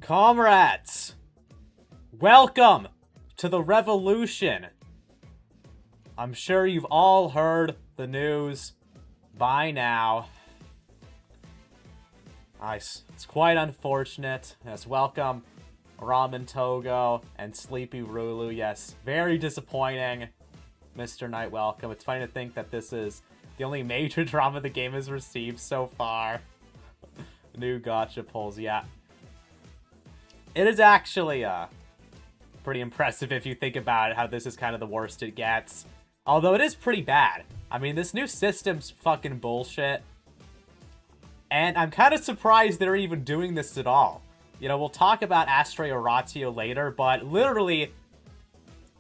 Comrades, welcome to the revolution. I'm sure you've all heard the news by now. Nice. It's quite unfortunate. Yes, welcome Ramen Togo and Sleepy Rulu. Yes, very disappointing. Mr. Knight, welcome. It's funny to think that this is the only major drama the game has received so far. New gotcha pulls, yeah. It is actually pretty impressive if you think about it, how this is kind of the worst it gets. Although it is pretty bad. I mean, this new system's fucking bullshit. And I'm kind of surprised they're even doing this at all. You know, we'll talk about Astray Oratio later, but literally,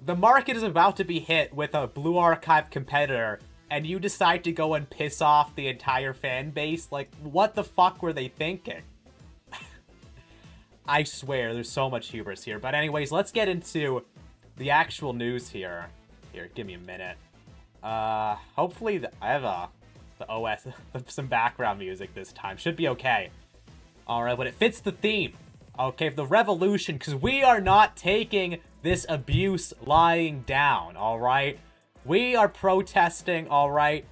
the market is about to be hit with a Blue Archive competitor, and you decide to go and piss off the entire fan base? Like, what the fuck were they thinking? I swear, there's so much hubris here. But anyways, let's get into the actual news here. Here, give me a minute. Hopefully, I have the OS, some background music this time. Should be okay. Alright, but it fits the theme. Okay, the revolution, because we are not taking this abuse lying down, alright? We are protesting, alright?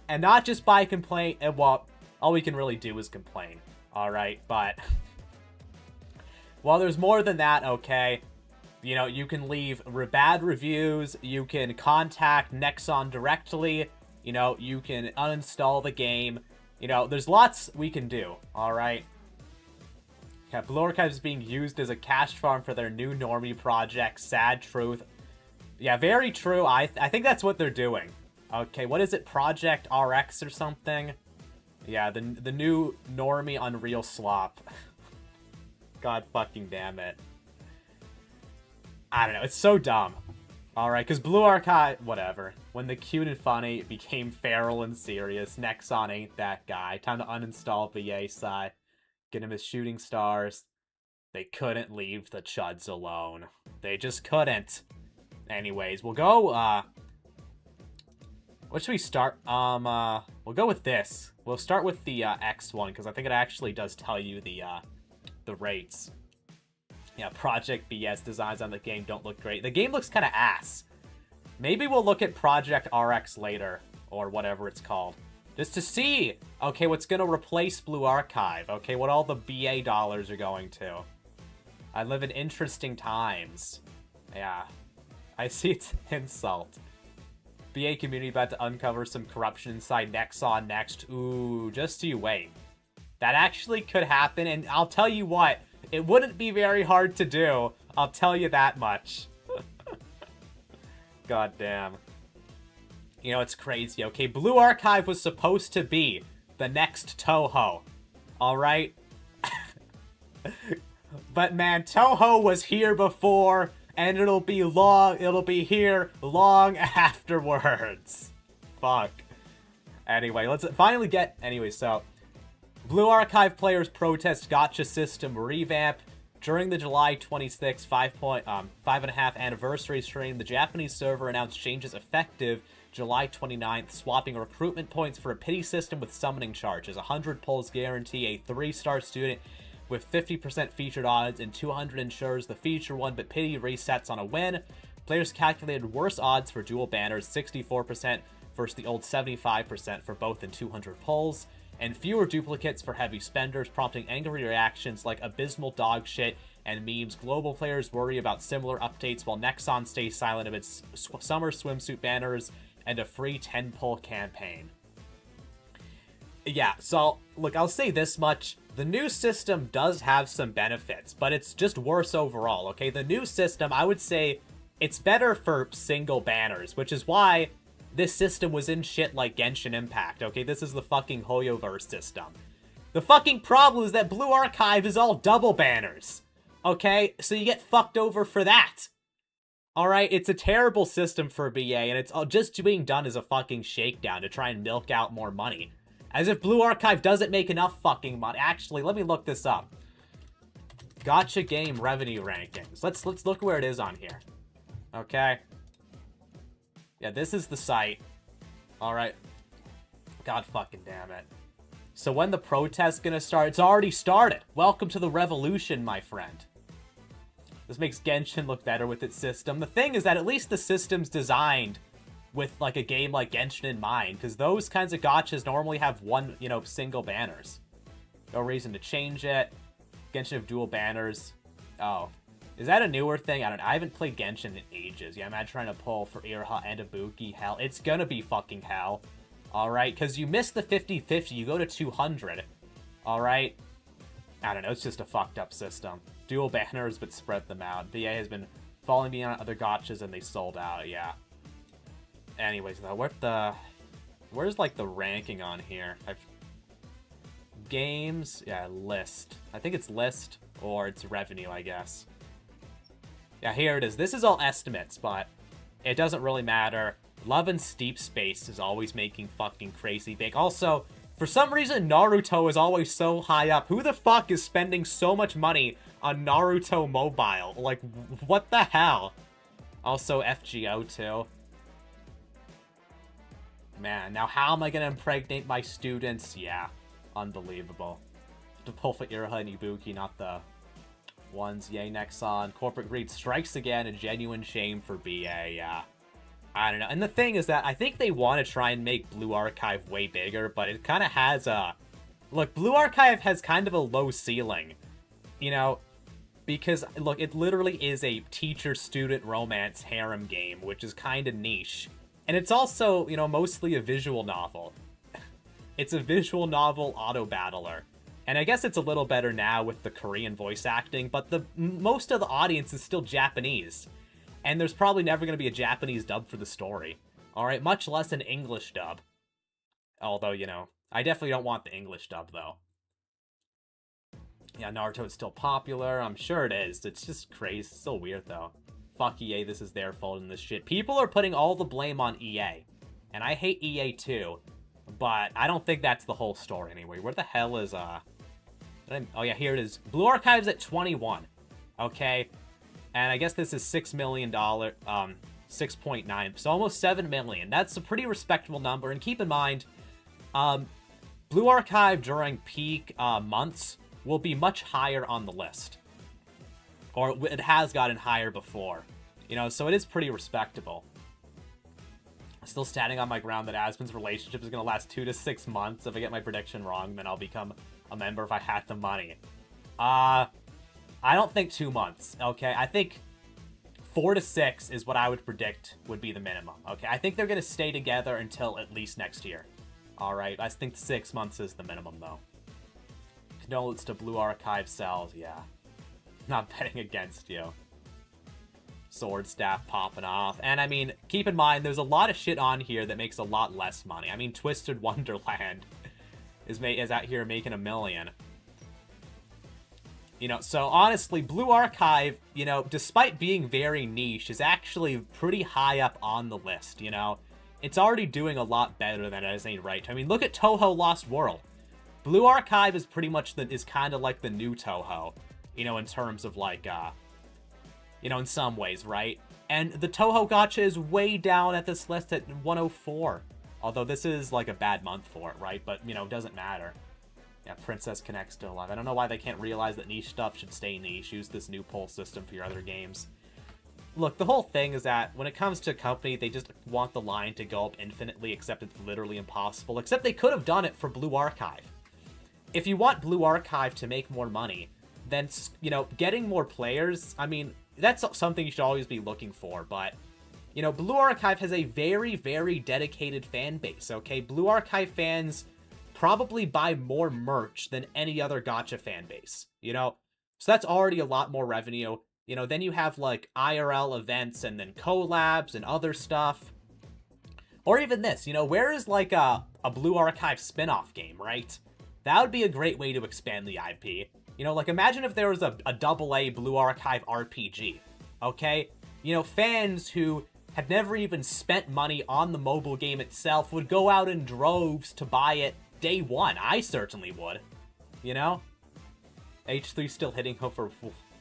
And not just by complaint, and well, all we can really do is complain, alright? But well, there's more than that, okay? You know, you can leave bad reviews, you can contact Nexon directly, you know, you can uninstall the game. You know, there's lots we can do, alright? Yeah, Blue Archive is being used as a cash farm for their new normie project, Sad Truth. Yeah, very true. I think that's what they're doing. Okay, what is it? Project RX or something? Yeah, the new normie Unreal slop. God fucking damn it. I don't know, it's so dumb. Alright, because Blue Archive, whatever. When the cute and funny became feral and serious, Nexon ain't that guy. Time to uninstall BA side. Get him his shooting stars. They couldn't leave the chuds alone. They just couldn't. Anyways, we'll go, what should we start? We'll go with this. We'll start with the, X one, because I think it actually does tell you the rates. Yeah, Project BS designs on the game don't look great. The game looks kind of ass. Maybe we'll look at Project RX later, or whatever it's called. Just to see, okay, what's going to replace Blue Archive. Okay, what all the BA dollars are going to. I live in interesting times. Yeah. I see it's an insult. BA community about to uncover some corruption inside Nexon next. Ooh, just you wait. That actually could happen, and I'll tell you what, it wouldn't be very hard to do. I'll tell you that much. God damn. You know, it's crazy, okay? Blue Archive was supposed to be the next Touhou. Alright? But man, Touhou was here before, and it'll be here long afterwards. Fuck. Anyway, let's finally so Blue Archive players protest gacha system revamp. During the July 26th 5.5 anniversary stream, the Japanese server announced changes effective July 29th, swapping recruitment points for a pity system with summoning charges. 100 pulls guarantee a 3-star student with 50% featured odds, and 200 ensures the feature one, but pity resets on a win. Players calculated worse odds for dual banners, 64% versus the old 75% for both and 200 pulls, and fewer duplicates for heavy spenders, prompting angry reactions like abysmal dog shit and memes. Global players worry about similar updates, while Nexon stays silent amidst summer swimsuit banners and a free 10-pull campaign. Yeah, so, look, I'll say this much. The new system does have some benefits, but it's just worse overall, okay? The new system, I would say, it's better for single banners, which is why this system was in shit like Genshin Impact, okay? This is the fucking Hoyoverse system. The fucking problem is that Blue Archive is all double banners, okay? So you get fucked over for that. Alright, it's a terrible system for BA, and it's just being done as a fucking shakedown to try and milk out more money. As if Blue Archive doesn't make enough fucking money. Actually, let me look this up. Gacha game revenue rankings. Let's look where it is on here. Okay. Yeah, this is the site. Alright. God fucking damn it. So when the protest's gonna start? It's already started. Welcome to the revolution, my friend. This makes Genshin look better with its system. The thing is that at least the system's designed with like a game like Genshin in mind, because those kinds of gachas normally have one, you know, single banners. No reason to change it. Genshin have dual banners. Oh. Is that a newer thing? I don't know. I haven't played Genshin in ages. Yeah, I'm trying to pull for Iroha and Ibuki. Hell, it's gonna be fucking hell. Alright, because you miss the 50-50, you go to 200. Alright? I don't know, it's just a fucked up system. Dual banners, but spread them out. BA has been falling behind other gachas and they sold out, yeah. Anyways, though, where's, like, the ranking on here? Games, yeah, list. I think it's list, or it's revenue, I guess. Yeah, here it is. This is all estimates, but it doesn't really matter. Love and Steep Space is always making fucking crazy big. Also, for some reason, Naruto is always so high up. Who the fuck is spending so much money on Naruto Mobile? Like, what the hell? Also, FGO, too. Man, now how am I gonna impregnate my students? Yeah, unbelievable. To pull for Iroha and Ibuki, not the ones. Yay, Nexon. Corporate greed strikes again. A genuine shame for BA, yeah. I don't know. And the thing is that I think they want to try and make Blue Archive way bigger, but it kind of has a... Look, Blue Archive has kind of a low ceiling, you know, because, look, it literally is a teacher-student romance harem game, which is kind of niche. And it's also, you know, mostly a visual novel. It's a visual novel auto-battler. And I guess it's a little better now with the Korean voice acting, but most of the audience is still Japanese. And there's probably never going to be a Japanese dub for the story. Alright, much less an English dub. Although, you know, I definitely don't want the English dub, though. Yeah, Naruto is still popular. I'm sure it is. It's just crazy. It's so weird, though. Fuck EA, this is their fault in this shit. People are putting all the blame on EA. And I hate EA, too. But I don't think that's the whole story, anyway. Where the hell is, oh, yeah, here it is. Blue Archive's at 21. Okay? And I guess this is $6 million, 6.9, so almost 7 million. That's a pretty respectable number. And keep in mind, Blue Archive during peak months will be much higher on the list. Or it has gotten higher before. You know, so it is pretty respectable. Still standing on my ground that Aspen's relationship is going to last 2 to 6 months. If I get my prediction wrong, then I'll become a member if I had the money. I don't think 2 months, okay? I think 4 to 6 is what I would predict would be the minimum, okay? I think they're going to stay together until at least next year. Alright, I think 6 months is the minimum, though. Condolence to Blue Archive cells, yeah. Not betting against you. Sword Staff popping off. And, I mean, keep in mind, there's a lot of shit on here that makes a lot less money. I mean, Twisted Wonderland is out here making $1 million. You know, so honestly, Blue Archive, you know, despite being very niche, is actually pretty high up on the list, you know? It's already doing a lot better than it is any right. I mean, look at Touhou Lost World. Blue Archive is pretty much is kind of like the new Touhou, you know, in terms of like, you know, in some ways, right? And the Touhou gacha is way down at this list at 104. Although this is like a bad month for it, right? But, you know, doesn't matter. Yeah, Princess Connect still alive. I don't know why they can't realize that niche stuff should stay niche. Use this new poll system for your other games. Look, the whole thing is that when it comes to a company, they just want the line to go up infinitely, except it's literally impossible. Except they could have done it for Blue Archive. If you want Blue Archive to make more money, then, you know, getting more players, I mean, that's something you should always be looking for, but, you know, Blue Archive has a very, very dedicated fan base, okay? Blue Archive fans probably buy more merch than any other gacha fan base, you know? So that's already a lot more revenue. You know, then you have, like, IRL events and then collabs and other stuff. Or even this, you know, where is, like, a Blue Archive spin-off game, right? That would be a great way to expand the IP. You know, like, imagine if there was a AA Blue Archive RPG, okay? You know, fans who had never even spent money on the mobile game itself would go out in droves to buy it day one. I certainly would, you know? H3 still hitting over...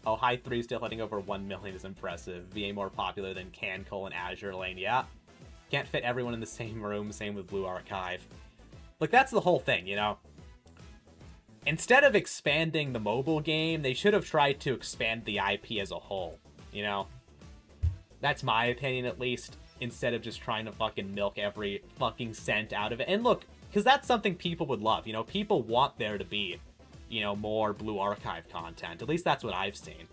Oh, High 3 still hitting over 1 million is impressive. VA more popular than Cancol and Azure Lane, yeah. Can't fit everyone in the same room, same with Blue Archive. Like, that's the whole thing, you know? instead of expanding the mobile game, they should have tried to expand the IP as a whole, you know? That's my opinion, at least, instead of just trying to fucking milk every fucking cent out of it. And look, because that's something people would love, you know? People want there to be, you know, more Blue Archive content. At least that's what I've seen.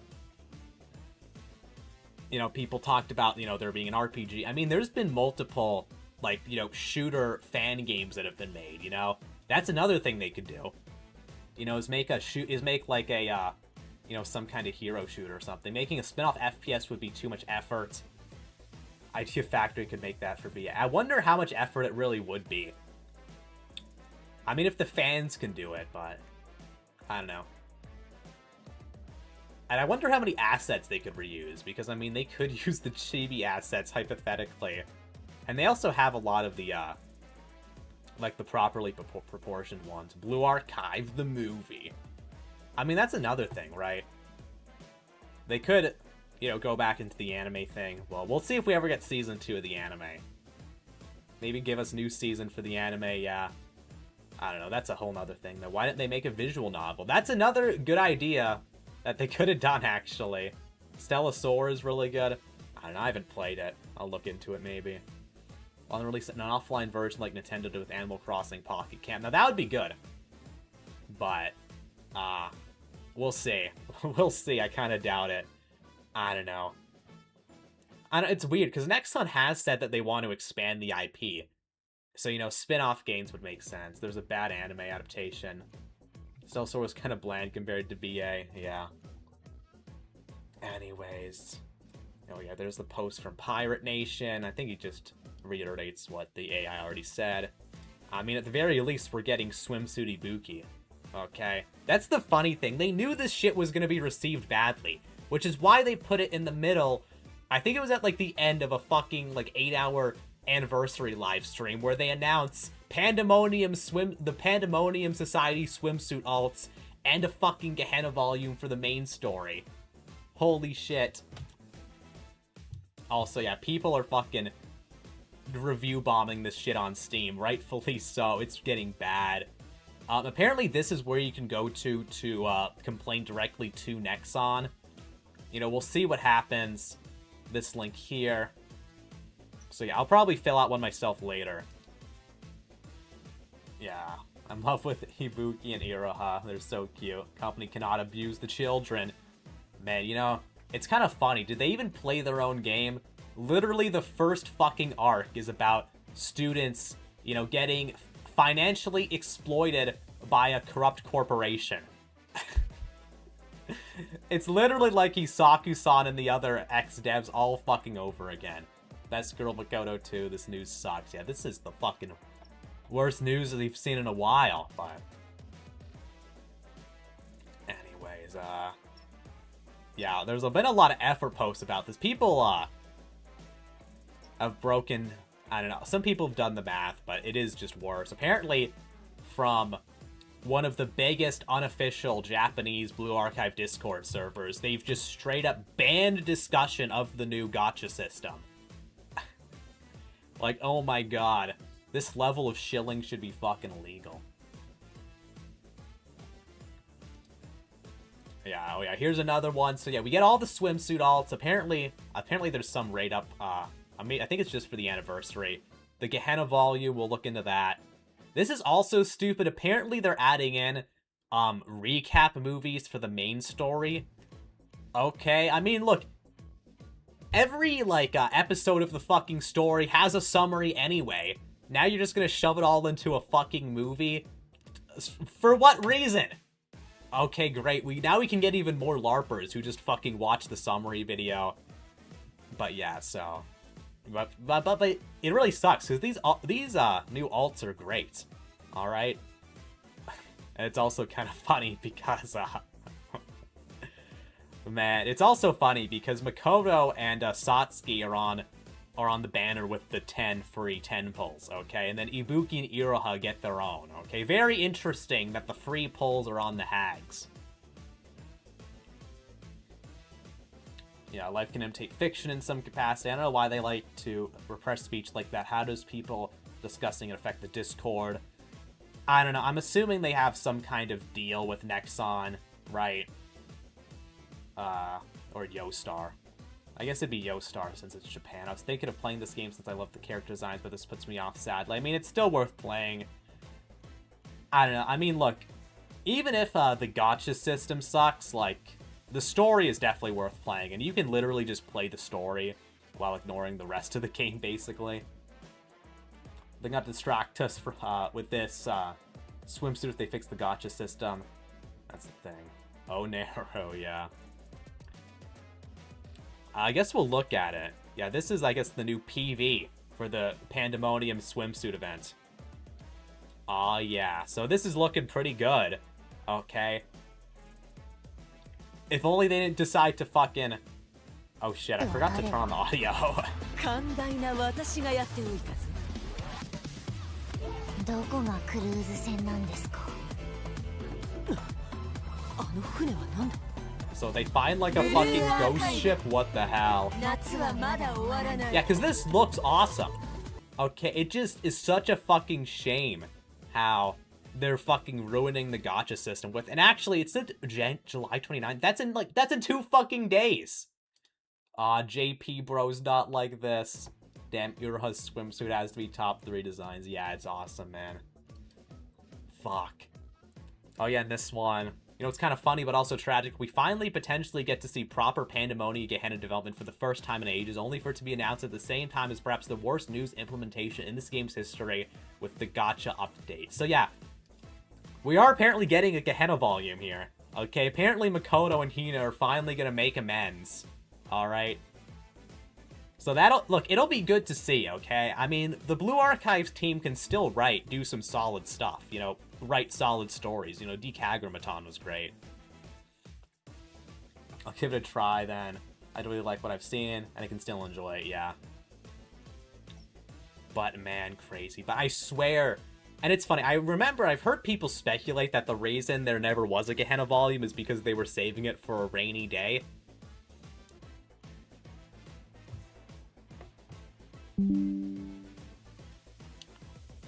You know, people talked about, you know, there being an RPG. I mean, there's been multiple, like, you know, shooter fan games that have been made, you know? That's another thing they could do. You know, is make like a, you know, some kind of hero shooter or something. Making a spin-off FPS would be too much effort. Idea Factory could make that for BA. I wonder how much effort it really would be. I mean, if the fans can do it, but I don't know. And I wonder how many assets they could reuse, because, I mean, they could use the chibi assets, hypothetically. And they also have a lot of the, like, the properly proportioned ones. Blue Archive, the movie. I mean, that's another thing, right? They could, you know, go back into the anime thing. Well, we'll see if we ever get Season 2 of the anime. Maybe give us a new season for the anime, yeah. I don't know, that's a whole nother thing, though. Why didn't they make a visual novel? That's another good idea that they could have done, actually. Stellasaur is really good. I don't know, I haven't played it. I'll look into it, maybe. I'll release an offline version like Nintendo did with Animal Crossing Pocket Camp. Now, that would be good. But, we'll see. We'll see, I kind of doubt it. I don't know. It's weird, because Nexon has said that they want to expand the IP. So, you know, spin-off games would make sense. There's a bad anime adaptation. Stellasaur was kind of bland compared to BA, yeah. Anyways. Oh yeah, there's the post from Pirate Nation. I think he just reiterates what the AI already said. I mean, at the very least, we're getting Swimsuit Ibuki. Okay? That's the funny thing. They knew this shit was going to be received badly, which is why they put it in the middle. I think it was at, like, the end of a fucking, like, 8-hour anniversary live stream where they announce the Pandemonium Society swimsuit alts and a fucking Gehenna volume for the main story. Holy shit. Also, yeah, people are fucking review bombing this shit on Steam, rightfully so. It's getting bad. Apparently this is where you can go to complain directly to Nexon. You know, we'll see what happens. This link here. So yeah, I'll probably fill out one myself later. Yeah, I'm in love with Ibuki and Iroha. They're so cute. Company cannot abuse the children. Man, you know, it's kind of funny. Did they even play their own game? Literally the first fucking arc is about students, you know, getting financially exploited by a corrupt corporation. It's literally like Hisaku-san and the other ex-devs all fucking over again. Best Girl Makoto 2, this news sucks. Yeah, this is the fucking worst news that we've seen in a while, but... Anyways, yeah, there's been a lot of effort posts about this. People, have broken... I don't know, some people have done the math, but it is just worse. Apparently, from one of the biggest unofficial Japanese Blue Archive Discord servers, they've just straight up banned discussion of the new gacha system. Like, oh my god. This level of shilling should be fucking illegal. Yeah, oh yeah, here's another one. So yeah, we get all the swimsuit alts. Apparently there's some raid up, I mean, I think it's just for the anniversary. The Gehenna volume, we'll look into that. This is also stupid. Apparently they're adding in, recap movies for the main story. Okay, I mean, look, every, like, episode of the fucking story has a summary anyway. Now you're just gonna shove it all into a fucking movie? For what reason? Okay, great. Now we can get even more LARPers who just fucking watch the summary video. But yeah, so... But it really sucks, because these new alts are great. Alright? And it's also kind of funny because, man, it's also funny because Makoto and Satsuki are on the banner with the 10 free 10 pulls, okay? And then Ibuki and Iroha get their own, okay? Very interesting that the free pulls are on the hags. Yeah, life can imitate fiction in some capacity. I don't know why they like to repress speech like that. How does people discussing it affect the Discord? I don't know. I'm assuming they have some kind of deal with Nexon, right? Or Yostar. I guess it'd be Yostar since it's Japan. I was thinking of playing this game since I love the character designs, but this puts me off sadly. I mean, it's still worth playing. I don't know. I mean, look, even if the gacha system sucks, like, the story is definitely worth playing, and you can literally just play the story while ignoring the rest of the game, basically. They're gonna distract us for, with this swimsuit if they fix the gacha system. That's the thing. Oh, Nero, yeah. I guess we'll look at it. Yeah, this is, I guess, the new PV for the Pandemonium swimsuit event. Aw, yeah. So this is looking pretty good. Okay. If only they didn't decide to fucking... Oh shit, I forgot to turn on the audio. So they find like a fucking ghost ship? What the hell? Yeah, because this looks awesome. Okay, it just is such a fucking shame how they're fucking ruining the gacha system with... And actually, it's July 29th. That's in 2 fucking days. JP bro's not like this. Damn, Iroha's swimsuit has to be top 3 designs. Yeah, it's awesome, man. Fuck. Oh yeah, and this one. You know, it's kind of funny, but also tragic. We finally potentially get to see proper Pandemonium Gehenna development for the first time in ages, only for it to be announced at the same time as perhaps the worst news implementation in this game's history with the gacha update. So yeah, we are apparently getting a Gehenna volume here. Okay, apparently Makoto and Hina are finally gonna make amends. Alright. So it'll be good to see, okay? I mean, the Blue Archives team can still do some solid stuff, you know, write solid stories. You know, Decagrammaton was great. I'll give it a try then. I really like what I've seen, and I can still enjoy it, yeah. But man, crazy. But I swear, and it's funny, I remember I've heard people speculate that the reason there never was a Gehenna volume is because they were saving it for a rainy day.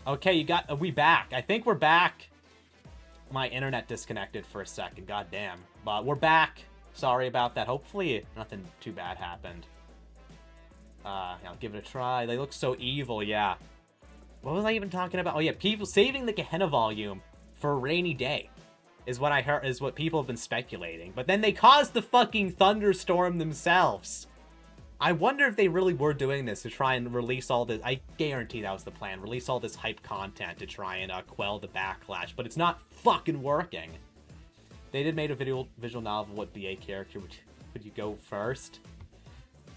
Okay, we back. I think we're back. My internet disconnected for a second, goddamn. But we're back. Sorry about that. Hopefully nothing too bad happened. I'll give it a try. They look so evil, yeah. What was I even talking about? Oh yeah, people saving the Gehenna volume for a rainy day is what I heard, is what people have been speculating. But then they caused the fucking thunderstorm themselves. I wonder if they really were doing this to try and release all this. I guarantee that was the plan. Release all this hype content to try and quell the backlash. But it's not fucking working. They did make a visual novel. What BA character would you go first?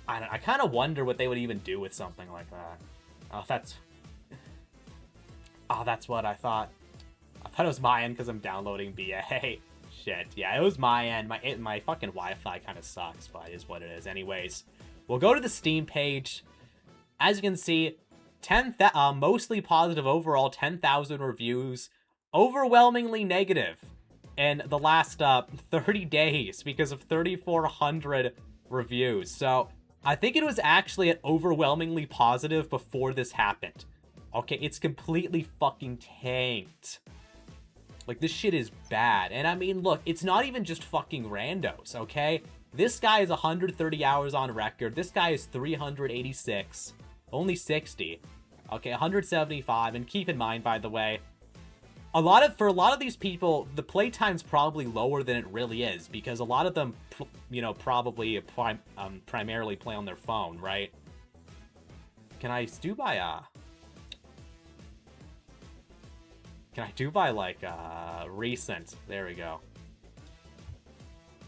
I kind of wonder what they would even do with something like that. Oh, that's what I thought. I thought it was my end because I'm downloading BA. Shit. Yeah, it was my end. My fucking Wi-Fi kind of sucks, but it is what it is. Anyways. We'll go to the Steam page. As you can see, mostly positive overall, 10,000 reviews. Overwhelmingly negative in the last 30 days because of 3,400 reviews. So I think it was actually at overwhelmingly positive before this happened. Okay, it's completely fucking tanked. Like, this shit is bad. And I mean, look, it's not even just fucking randos, okay? This guy is 130 hours on record. This guy is 386. Only 60. Okay, 175. And keep in mind, by the way, for a lot of these people, the playtime's probably lower than it really is. Because a lot of them, you know, probably primarily play on their phone, right? Can I do by, like, recent? There we go.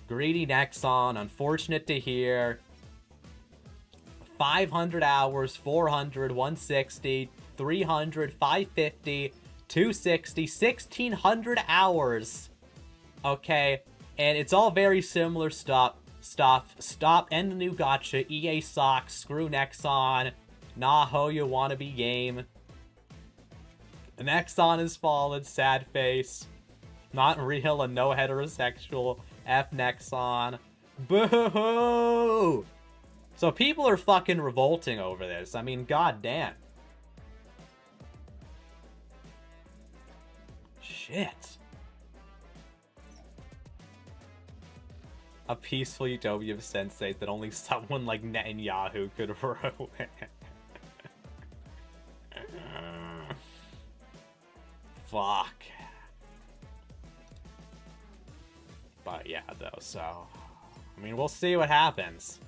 Greedy Nexon, unfortunate to hear. 500 hours, 400, 160, 300, 550, 260, 1,600 hours. Okay, and it's all very similar stuff. Stop, end the new gacha, EA socks, screw Nexon, nah ho, you wanna be game. Nexon is fallen, sad face. Not real and no heterosexual. F Nexon. Boo-hoo! So people are fucking revolting over this. I mean, goddamn. shit. A peaceful utopia of sensei that only someone like Netanyahu could ruin. Fuck. But yeah, though, so... I mean, we'll see what happens.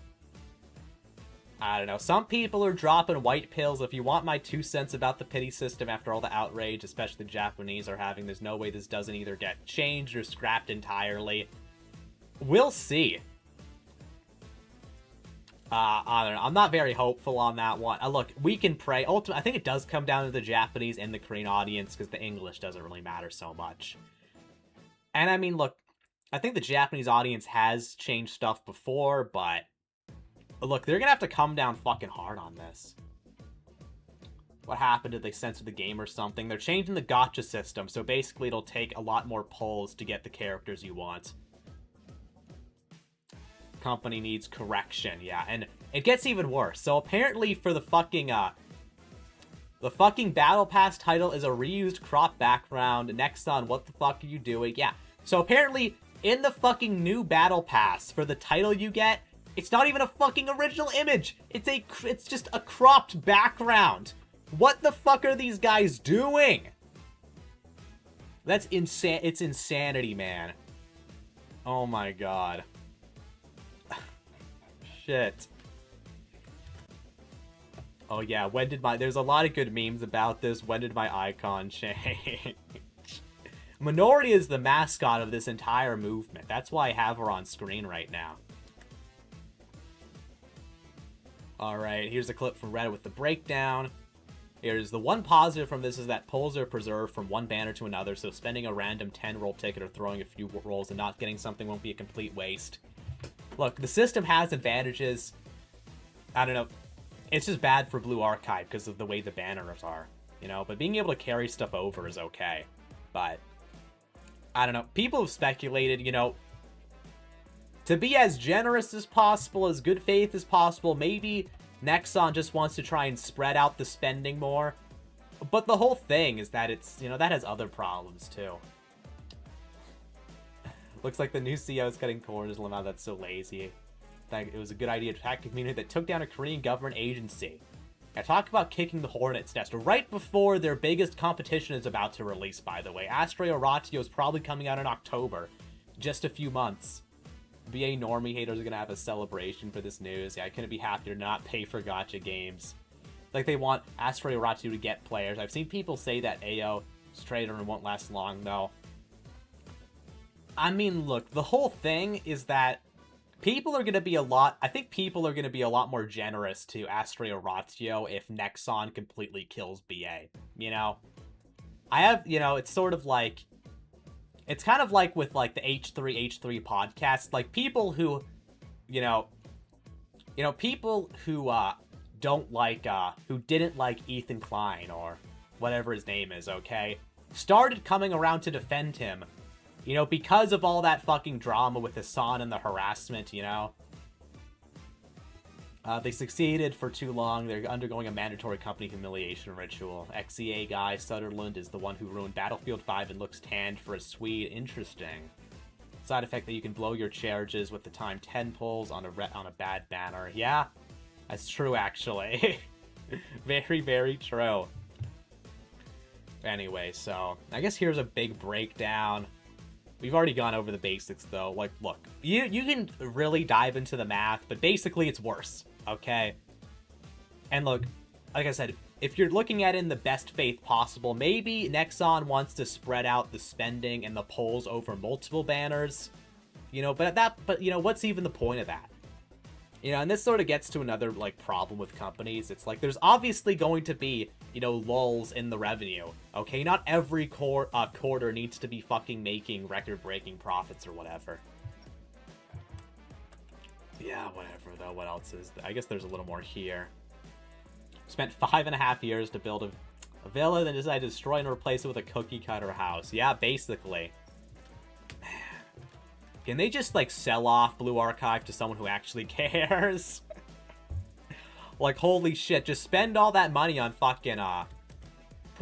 I don't know. Some people are dropping white pills. If you want my 2 cents about the pity system after all the outrage, especially the Japanese are having, there's no way this doesn't either get changed or scrapped entirely. We'll see. I don't know. I'm not very hopeful on that one. Look, we can pray. Ultimately, I think it does come down to the Japanese and the Korean audience because the English doesn't really matter so much. And I mean, look, I think the Japanese audience has changed stuff before, but look, they're gonna have to come down fucking hard on this. What happened? Did they censor the game or something? They're changing the gacha system, so basically it'll take a lot more pulls to get the characters you want. Company needs correction, yeah, and it gets even worse. So apparently for the fucking Battle Pass title is a reused crop background. Nexon, what the fuck are you doing? Yeah, so apparently in the fucking new Battle Pass for the title you get, it's not even a fucking original image. It's just a cropped background. What the fuck are these guys doing? That's insane. It's insanity, man. Oh my god. Shit. Oh yeah, there's a lot of good memes about this. When did my icon change? Minority is the mascot of this entire movement. That's why I have her on screen right now. Alright, here's a clip from Reddit with the breakdown. Here's the one positive from this is that polls are preserved from one banner to another, so spending a random 10-roll ticket or throwing a few rolls and not getting something won't be a complete waste. Look, the system has advantages. I don't know. It's just bad for Blue Archive because of the way the banners are, you know? But being able to carry stuff over is okay. But, I don't know. People have speculated, you know, to be as generous as possible, as good faith as possible, maybe Nexon just wants to try and spread out the spending more. But the whole thing is that it's, you know, that has other problems too. Looks like the new CEO is cutting corners. Wow, that's so lazy. It was a good idea to attack a community that took down a Korean government agency. I talk about kicking the hornet's nest right before their biggest competition is about to release, by the way. Astray Oratio is probably coming out in October. Just a few months. BA normie haters are going to have a celebration for this news. Yeah, I couldn't be happier to not pay for gacha games. Like, they want Astray Oratio to get players. I've seen people say that AO Strader won't last long, though. I mean, look, the whole thing is that people are going to be I think people are going to be a lot more generous to Astray Oratio if Nexon completely kills BA, you know? It's sort of like, it's kind of like with, like, the H3 podcast, like, people who, people who, don't like, who didn't like Ethan Klein, or whatever his name is, okay, started coming around to defend him, you know, because of all that fucking drama with Hassan and the harassment, you know. They succeeded for too long. They're undergoing a mandatory company humiliation ritual. XEA guy Sutherland is the one who ruined Battlefield 5 and looks tanned for a Swede. Interesting. Side effect that you can blow your charges with the time 10 pulls on a bad banner. Yeah, that's true, actually. Very, very true. Anyway, so I guess here's a big breakdown. We've already gone over the basics, though. Like, look, you can really dive into the math, but basically it's worse, okay? And look, like I said, if you're looking at it in the best faith possible, maybe Nexon wants to spread out the spending and the polls over multiple banners, you know, but you know, what's even the point of that? You know, and this sort of gets to another, like, problem with companies. It's like, there's obviously going to be, you know, lulls in the revenue, okay? Not every quarter needs to be fucking making record-breaking profits or whatever. Yeah, whatever, though. What else is there? I guess there's a little more here. Spent 5.5 years to build a villa, then decided to destroy and replace it with a cookie-cutter house. Yeah, basically. Can they just, like, sell off Blue Archive to someone who actually cares? Like, holy shit, just spend all that money on fucking,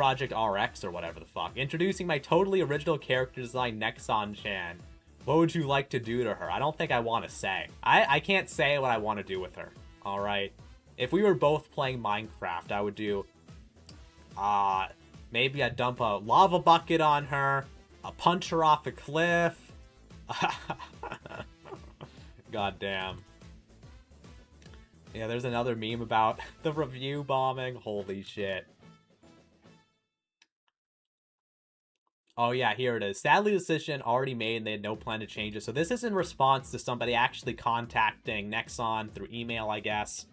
Project RX or whatever the fuck. Introducing my totally original character design, Nexon-chan. What would you like to do to her? I don't think I want to say. I can't say what I want to do with her. Alright? If we were both playing Minecraft, I would do... maybe I'd dump a lava bucket on her. I'll punch her off a cliff. God damn. Yeah, there's another meme about the review bombing. Holy shit. Oh yeah, here it is. Sadly, the decision already made and they had no plan to change it. So this is in response to somebody actually contacting Nexon through email, I guess.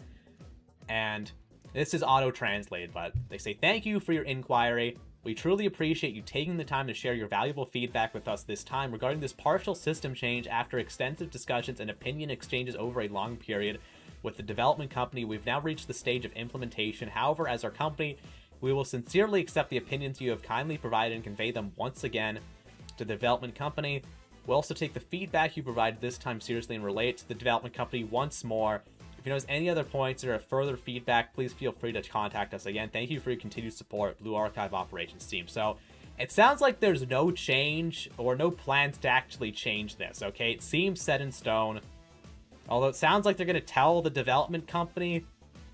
And this is auto-translated, but they say, "Thank you for your inquiry. We truly appreciate you taking the time to share your valuable feedback with us this time regarding this partial system change after extensive discussions and opinion exchanges over a long period with the development company. We've now reached the stage of implementation. However, as our company, we will sincerely accept the opinions you have kindly provided and convey them once again to the development company. We'll also take the feedback you provided this time seriously and relay it to the development company once more. If you notice any other points or further feedback, please feel free to contact us again. Thank you for your continued support, Blue Archive Operations Team." So it sounds like there's no change or no plans to actually change this, okay? It seems set in stone. Although it sounds like they're going to tell the development company.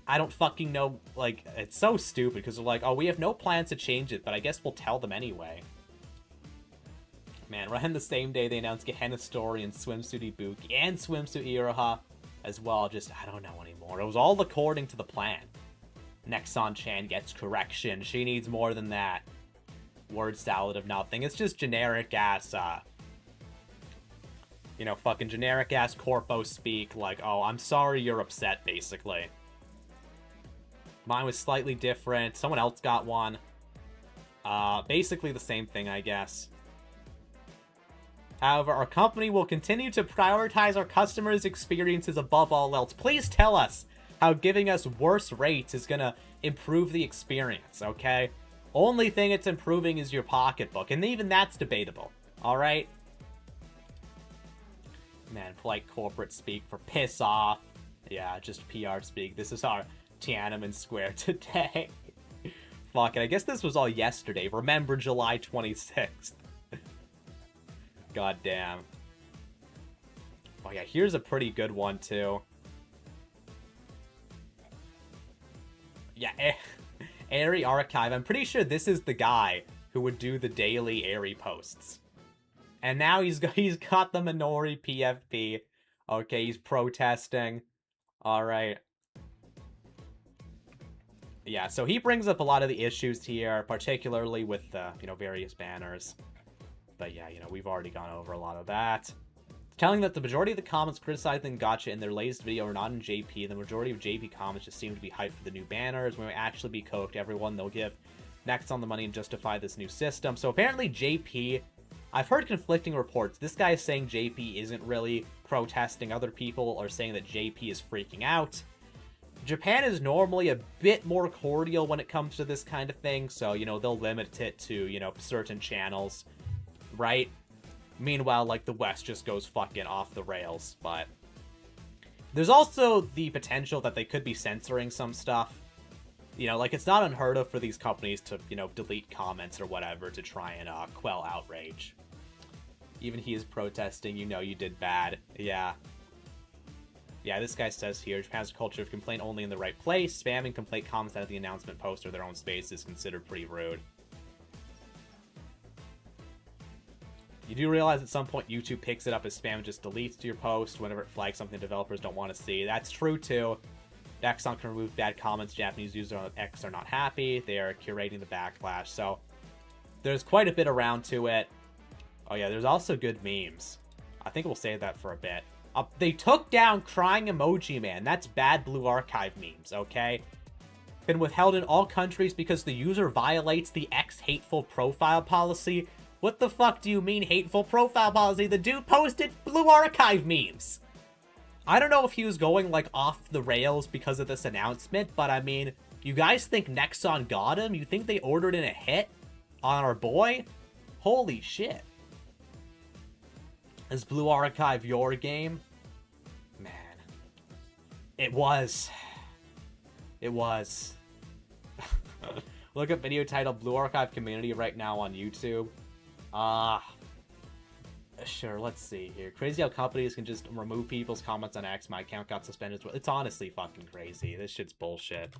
I don't fucking know. Like, it's so stupid because they're like, "Oh, we have no plans to change it, but I guess we'll tell them anyway." Man, right on the same day they announced Gehenna Story and Swimsuit Ibuki and Swimsuit Iroha as well. Just, I don't know anymore. It was all according to the plan. Nexon-chan gets correction. She needs more than that. Word salad of nothing. It's just generic-ass, you know, fucking generic-ass corpo speak. Like, "Oh, I'm sorry you're upset," basically. Mine was slightly different. Someone else got one. Basically the same thing, I guess. However, our company will continue to prioritize our customers' experiences above all else. Please tell us how giving us worse rates is gonna improve the experience, okay? Only thing it's improving is your pocketbook, and even that's debatable, alright? Man, polite corporate speak for piss off. Yeah, just PR speak. This is our Tiananmen Square today. Fuck it, I guess this was all yesterday. Remember July 26th. God damn. Oh yeah, here's a pretty good one too. Yeah, Airy Archive. I'm pretty sure this is the guy who would do the daily Airy posts. And now he's got the Minori PFP. Okay, he's protesting. Alright. Yeah, so he brings up a lot of the issues here, particularly with the, you know, various banners. But yeah, you know, we've already gone over a lot of that. Telling that the majority of the comments criticizing Gacha in their latest video are not in JP. The majority of JP comments just seem to be hyped for the new banners. When we actually be coked, everyone, they'll give Nexon the money and justify this new system. So apparently JP, I've heard conflicting reports. This guy is saying JP isn't really protesting. Other people are saying that JP is freaking out. Japan is normally a bit more cordial when it comes to this kind of thing. So, you know, they'll limit it to, you know, certain channels, right? Meanwhile, like, the West just goes fucking off the rails. But there's also the potential that they could be censoring some stuff. You know, like, it's not unheard of for these companies to, you know, delete comments or whatever to try and quell outrage. Even he is protesting, you know you did bad. Yeah. Yeah, this guy says here, Japan's culture of complaint only in the right place. Spamming complaint comments out of the announcement post or their own space is considered pretty rude. You do realize at some point YouTube picks it up as spam and just deletes your post whenever it flags something developers don't want to see. That's true too. Nexon can remove bad comments. Japanese users on X are not happy. They are curating the backlash. So there's quite a bit around to it. Oh yeah, there's also good memes. I think we'll save that for a bit. They took down Crying Emoji Man. That's bad Blue Archive memes, okay? Been withheld in all countries because the user violates the X hateful profile policy. What the fuck do you mean hateful profile policy? The dude posted Blue Archive memes. I don't know if he was going, like, off the rails because of this announcement, but I mean, you guys think Nexon got him? You think they ordered in a hit on our boy? Holy shit. Is Blue Archive your game? Man. It was. It was. Look up video title Blue Archive Community right now on YouTube. Sure, let's see here. Crazy how companies can just remove people's comments on X. My account got suspended. It's honestly fucking crazy. This shit's bullshit.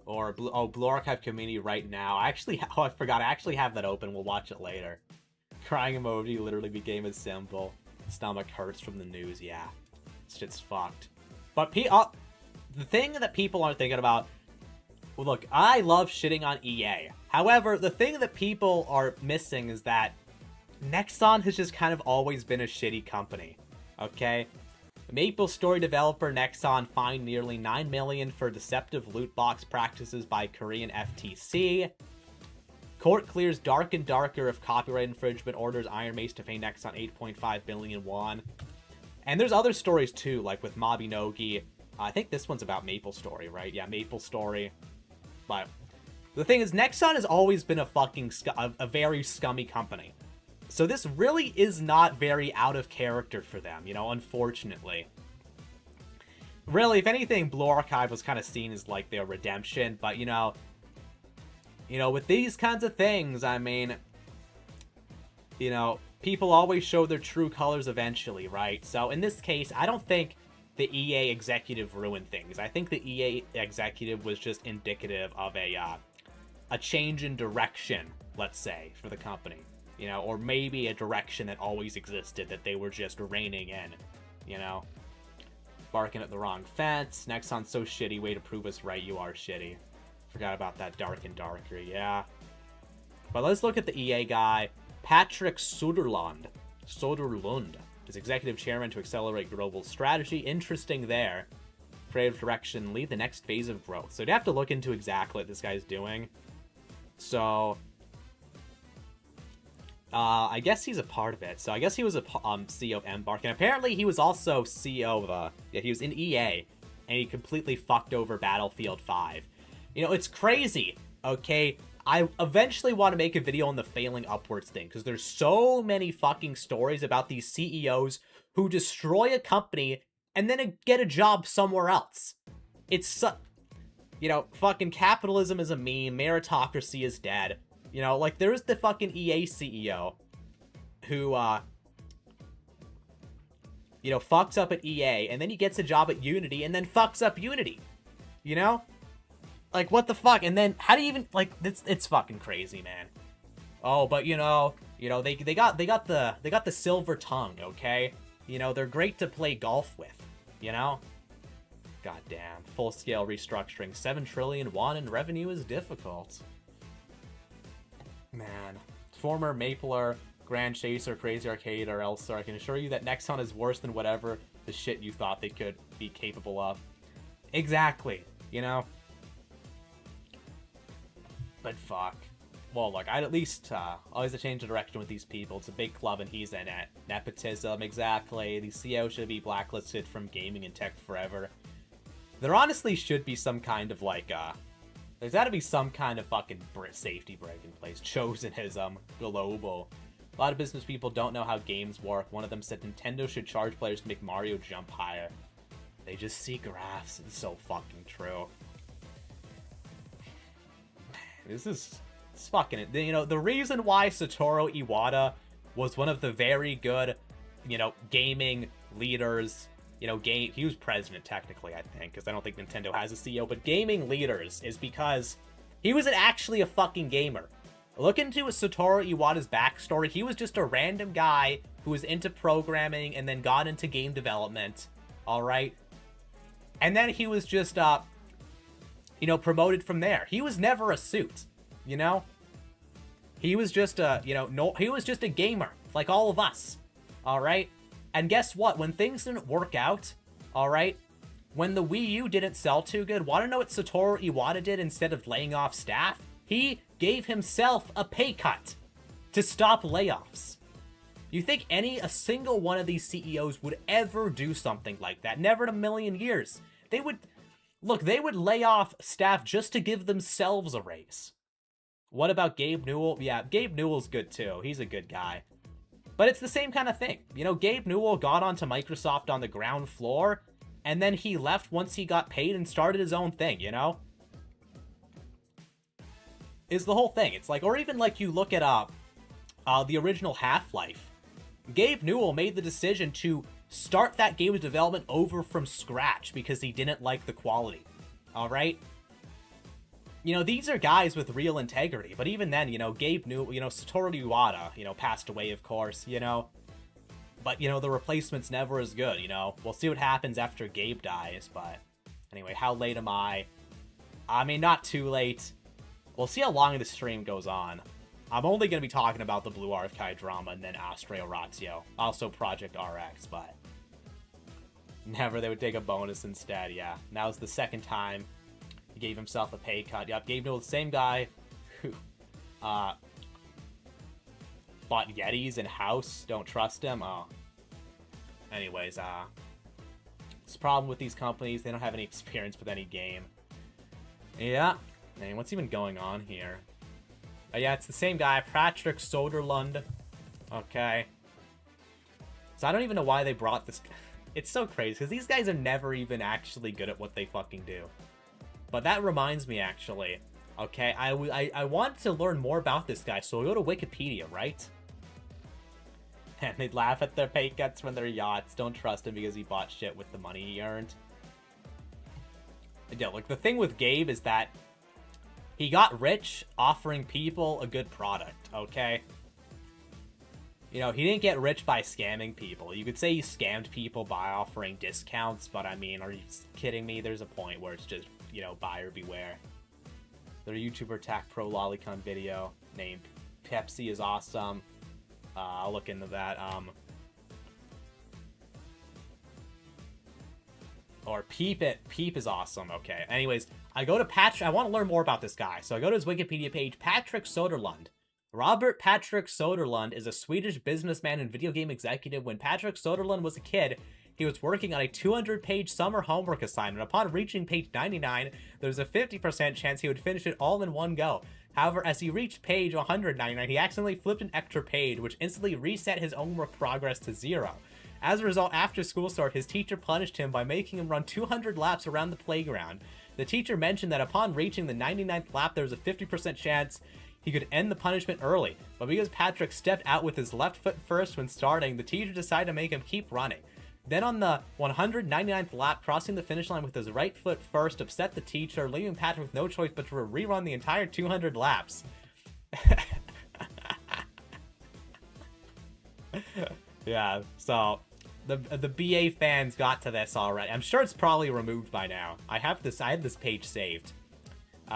Or Blue Archive Community right now. I forgot. I actually have that open. We'll watch it later. Crying emoji literally became a symbol. Stomach hurts from the news. Yeah, this shit's fucked. But the thing that people aren't thinking about. Well, look, I love shitting on EA. However, the thing that people are missing is that Nexon has just kind of always been a shitty company. Okay. MapleStory developer Nexon fined nearly $9 million for deceptive loot box practices by Korean FTC. Court clears Dark and Darker of copyright infringement, orders Iron Mace to pay Nexon 8.5 billion won. And there's other stories too, like with Mabinogi. I think this one's about MapleStory, right? Yeah, MapleStory. But the thing is, Nexon has always been a fucking a very scummy company. So this really is not very out of character for them, you know, unfortunately. Really, if anything, Blue Archive was kind of seen as, like, their redemption, but, you know, with these kinds of things, I mean, you know, people always show their true colors eventually, right? So, in this case, I don't think the EA executive ruined things. I think the EA executive was just indicative of a change in direction, let's say, for the company. You know, or maybe a direction that always existed that they were just reining in, you know? Barking at the wrong fence. Nexon's so shitty. Way to prove us right. You are shitty. Forgot about that Dark and Darker. Yeah. But let's look at the EA guy. Patrick Soderlund is executive chairman to accelerate global strategy. Interesting there. Creative direction. Lead the next phase of growth. So you'd have to look into exactly what this guy's doing. So I guess he's a part of it. So I guess he was a CEO of Embark, and apparently he was also CEO of he was in EA, and he completely fucked over Battlefield 5. You know, it's crazy. Okay, I eventually want to make a video on the failing upwards thing, because there's so many fucking stories about these CEOs who destroy a company and then get a job somewhere else. It's you know, fucking capitalism is a meme. Meritocracy is dead. You know, like, there's the fucking EA CEO who, you know, fucks up at EA, and then he gets a job at Unity, and then fucks up Unity. You know? Like, what the fuck? And then, how do you even, like, it's fucking crazy, man. Oh, but, you know, they got the silver tongue, okay? You know, they're great to play golf with, you know? Goddamn. Full-scale restructuring. 7 trillion won in revenue is difficult. Man. Former Mapler, Grand Chaser, Crazy Arcade, or Elstar, I can assure you that Nexon is worse than whatever the shit you thought they could be capable of. Exactly. You know? But fuck. Well, look, I'd at least always a change of direction with these people. It's a big club and he's in it. Nepotism, exactly. These CEOs should be blacklisted from gaming and tech forever. There honestly should be some kind of, like, there's gotta be some kind of fucking safety break in place. Chosenism. Global. A lot of business people don't know how games work. One of them said Nintendo should charge players to make Mario jump higher. They just see graphs. It's so fucking true. It's fucking... You know, the reason why Satoru Iwata was one of the very good, you know, gaming leaders... You know, he was president, technically, I think, because I don't think Nintendo has a CEO, but gaming leaders is because he was actually a fucking gamer. Look into Satoru Iwata's backstory. He was just a random guy who was into programming and then got into game development, alright? And then he was just, you know, promoted from there. He was never a suit, you know? He was just a, you know, he was just a gamer, like all of us, alright? And guess what? When things didn't work out, alright, when the Wii U didn't sell too good, want to know what Satoru Iwata did instead of laying off staff? He gave himself a pay cut to stop layoffs. You think a single one of these CEOs would ever do something like that? Never in a million years. They would lay off staff just to give themselves a raise. What about Gabe Newell? Yeah, Gabe Newell's good too. He's a good guy. But it's the same kind of thing. You know, Gabe Newell got onto Microsoft on the ground floor, and then he left once he got paid and started his own thing, you know? Is the whole thing. It's like, or even like you look at the original Half-Life. Gabe Newell made the decision to start that game's development over from scratch because he didn't like the quality. Alright? You know, these are guys with real integrity, but even then, you know, Gabe Newell, you know, Satoru Iwata, you know, passed away, of course, you know, but, you know, the replacement's never as good, you know, we'll see what happens after Gabe dies, but anyway, how late am I? I mean, not too late. We'll see how long the stream goes on. I'm only going to be talking about the Blue Archive drama and then Astra Oratio, also Project RX, but never they would take a bonus instead, yeah. That was the second time. He gave himself a pay cut. Yep, Gabe Newell, the same guy who bought Yetis in house. Don't trust him. Oh. Anyways, it's a problem with these companies. They don't have any experience with any game. Yeah. Man, what's even going on here? Yeah, it's the same guy, Patrick Soderlund. Okay. So I don't even know why they brought this. It's so crazy, because these guys are never even actually good at what they fucking do. But that reminds me, actually. Okay, I want to learn more about this guy, so I go to Wikipedia, right? And they laugh at their pay cuts when they're yachts. Don't trust him because he bought shit with the money he earned. Yeah, look, the thing with Gabe is that he got rich offering people a good product, okay? You know, he didn't get rich by scamming people. You could say he scammed people by offering discounts, but I mean, are you kidding me? There's a point where it's just, you know, buyer beware. Their YouTuber attack pro lolicon video named Pepsi is awesome. I'll look into that. Or Peep is awesome. Okay. Anyways, I go to Patrick. I want to learn more about this guy. So I go to his Wikipedia page, Patrick Soderlund. Robert Patrick Soderlund is a Swedish businessman and video game executive. When Patrick Soderlund was a kid, he was working on a 200-page summer homework assignment. Upon reaching page 99, there was a 50% chance he would finish it all in one go. However, as he reached page 199, he accidentally flipped an extra page, which instantly reset his homework progress to 0. As a result, after school start, his teacher punished him by making him run 200 laps around the playground. The teacher mentioned that upon reaching the 99th lap, there was a 50% chance he could end the punishment early. But because Patrick stepped out with his left foot first when starting, the teacher decided to make him keep running. Then on the 199th lap, crossing the finish line with his right foot first upset the teacher, leaving Patrick with no choice but to rerun the entire 200 laps. Yeah, so the BA fans got to this already. I'm sure it's probably removed by now. I had this page saved.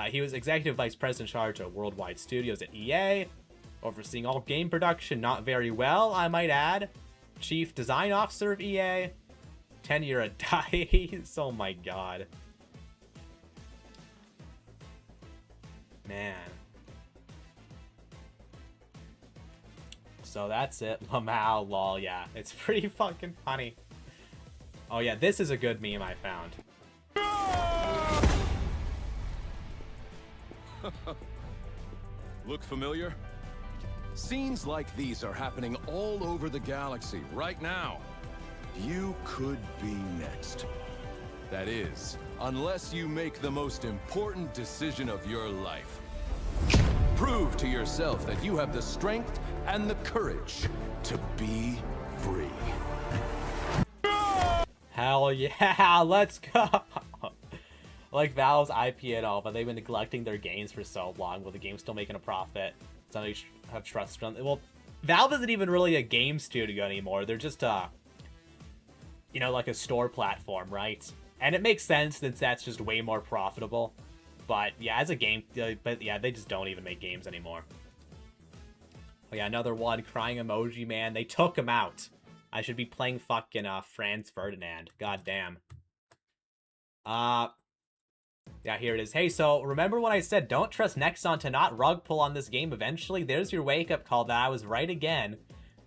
He was executive vice president in charge of worldwide studios at EA, overseeing all game production, not very well, I might add. Chief design officer of EA, tenure at DICE. Oh my god, man. So that's it. Lamau, lol, yeah. It's pretty fucking funny. Oh yeah, this is a good meme I found. Look familiar? Scenes like these are happening all over the galaxy right now. You could be next. That is, unless you make the most important decision of your life. Prove to yourself that you have the strength and the courage to be free. Hell yeah, let's go. Like Valve's IP and all, but they've been neglecting their games for so long. Will the game's still making a profit? Somebody have trust on. Well, Valve isn't even really a game studio anymore. They're just you know, like a store platform, right? And it makes sense since that's just way more profitable. But yeah, as a game, but yeah, they just don't even make games anymore. Oh yeah, another one, crying emoji, man. They took him out. I should be playing fucking Franz Ferdinand. God damn. Yeah, here it is. Hey, so remember when I said don't trust Nexon to not rug pull on this game eventually? There's your wake-up call that I was right again.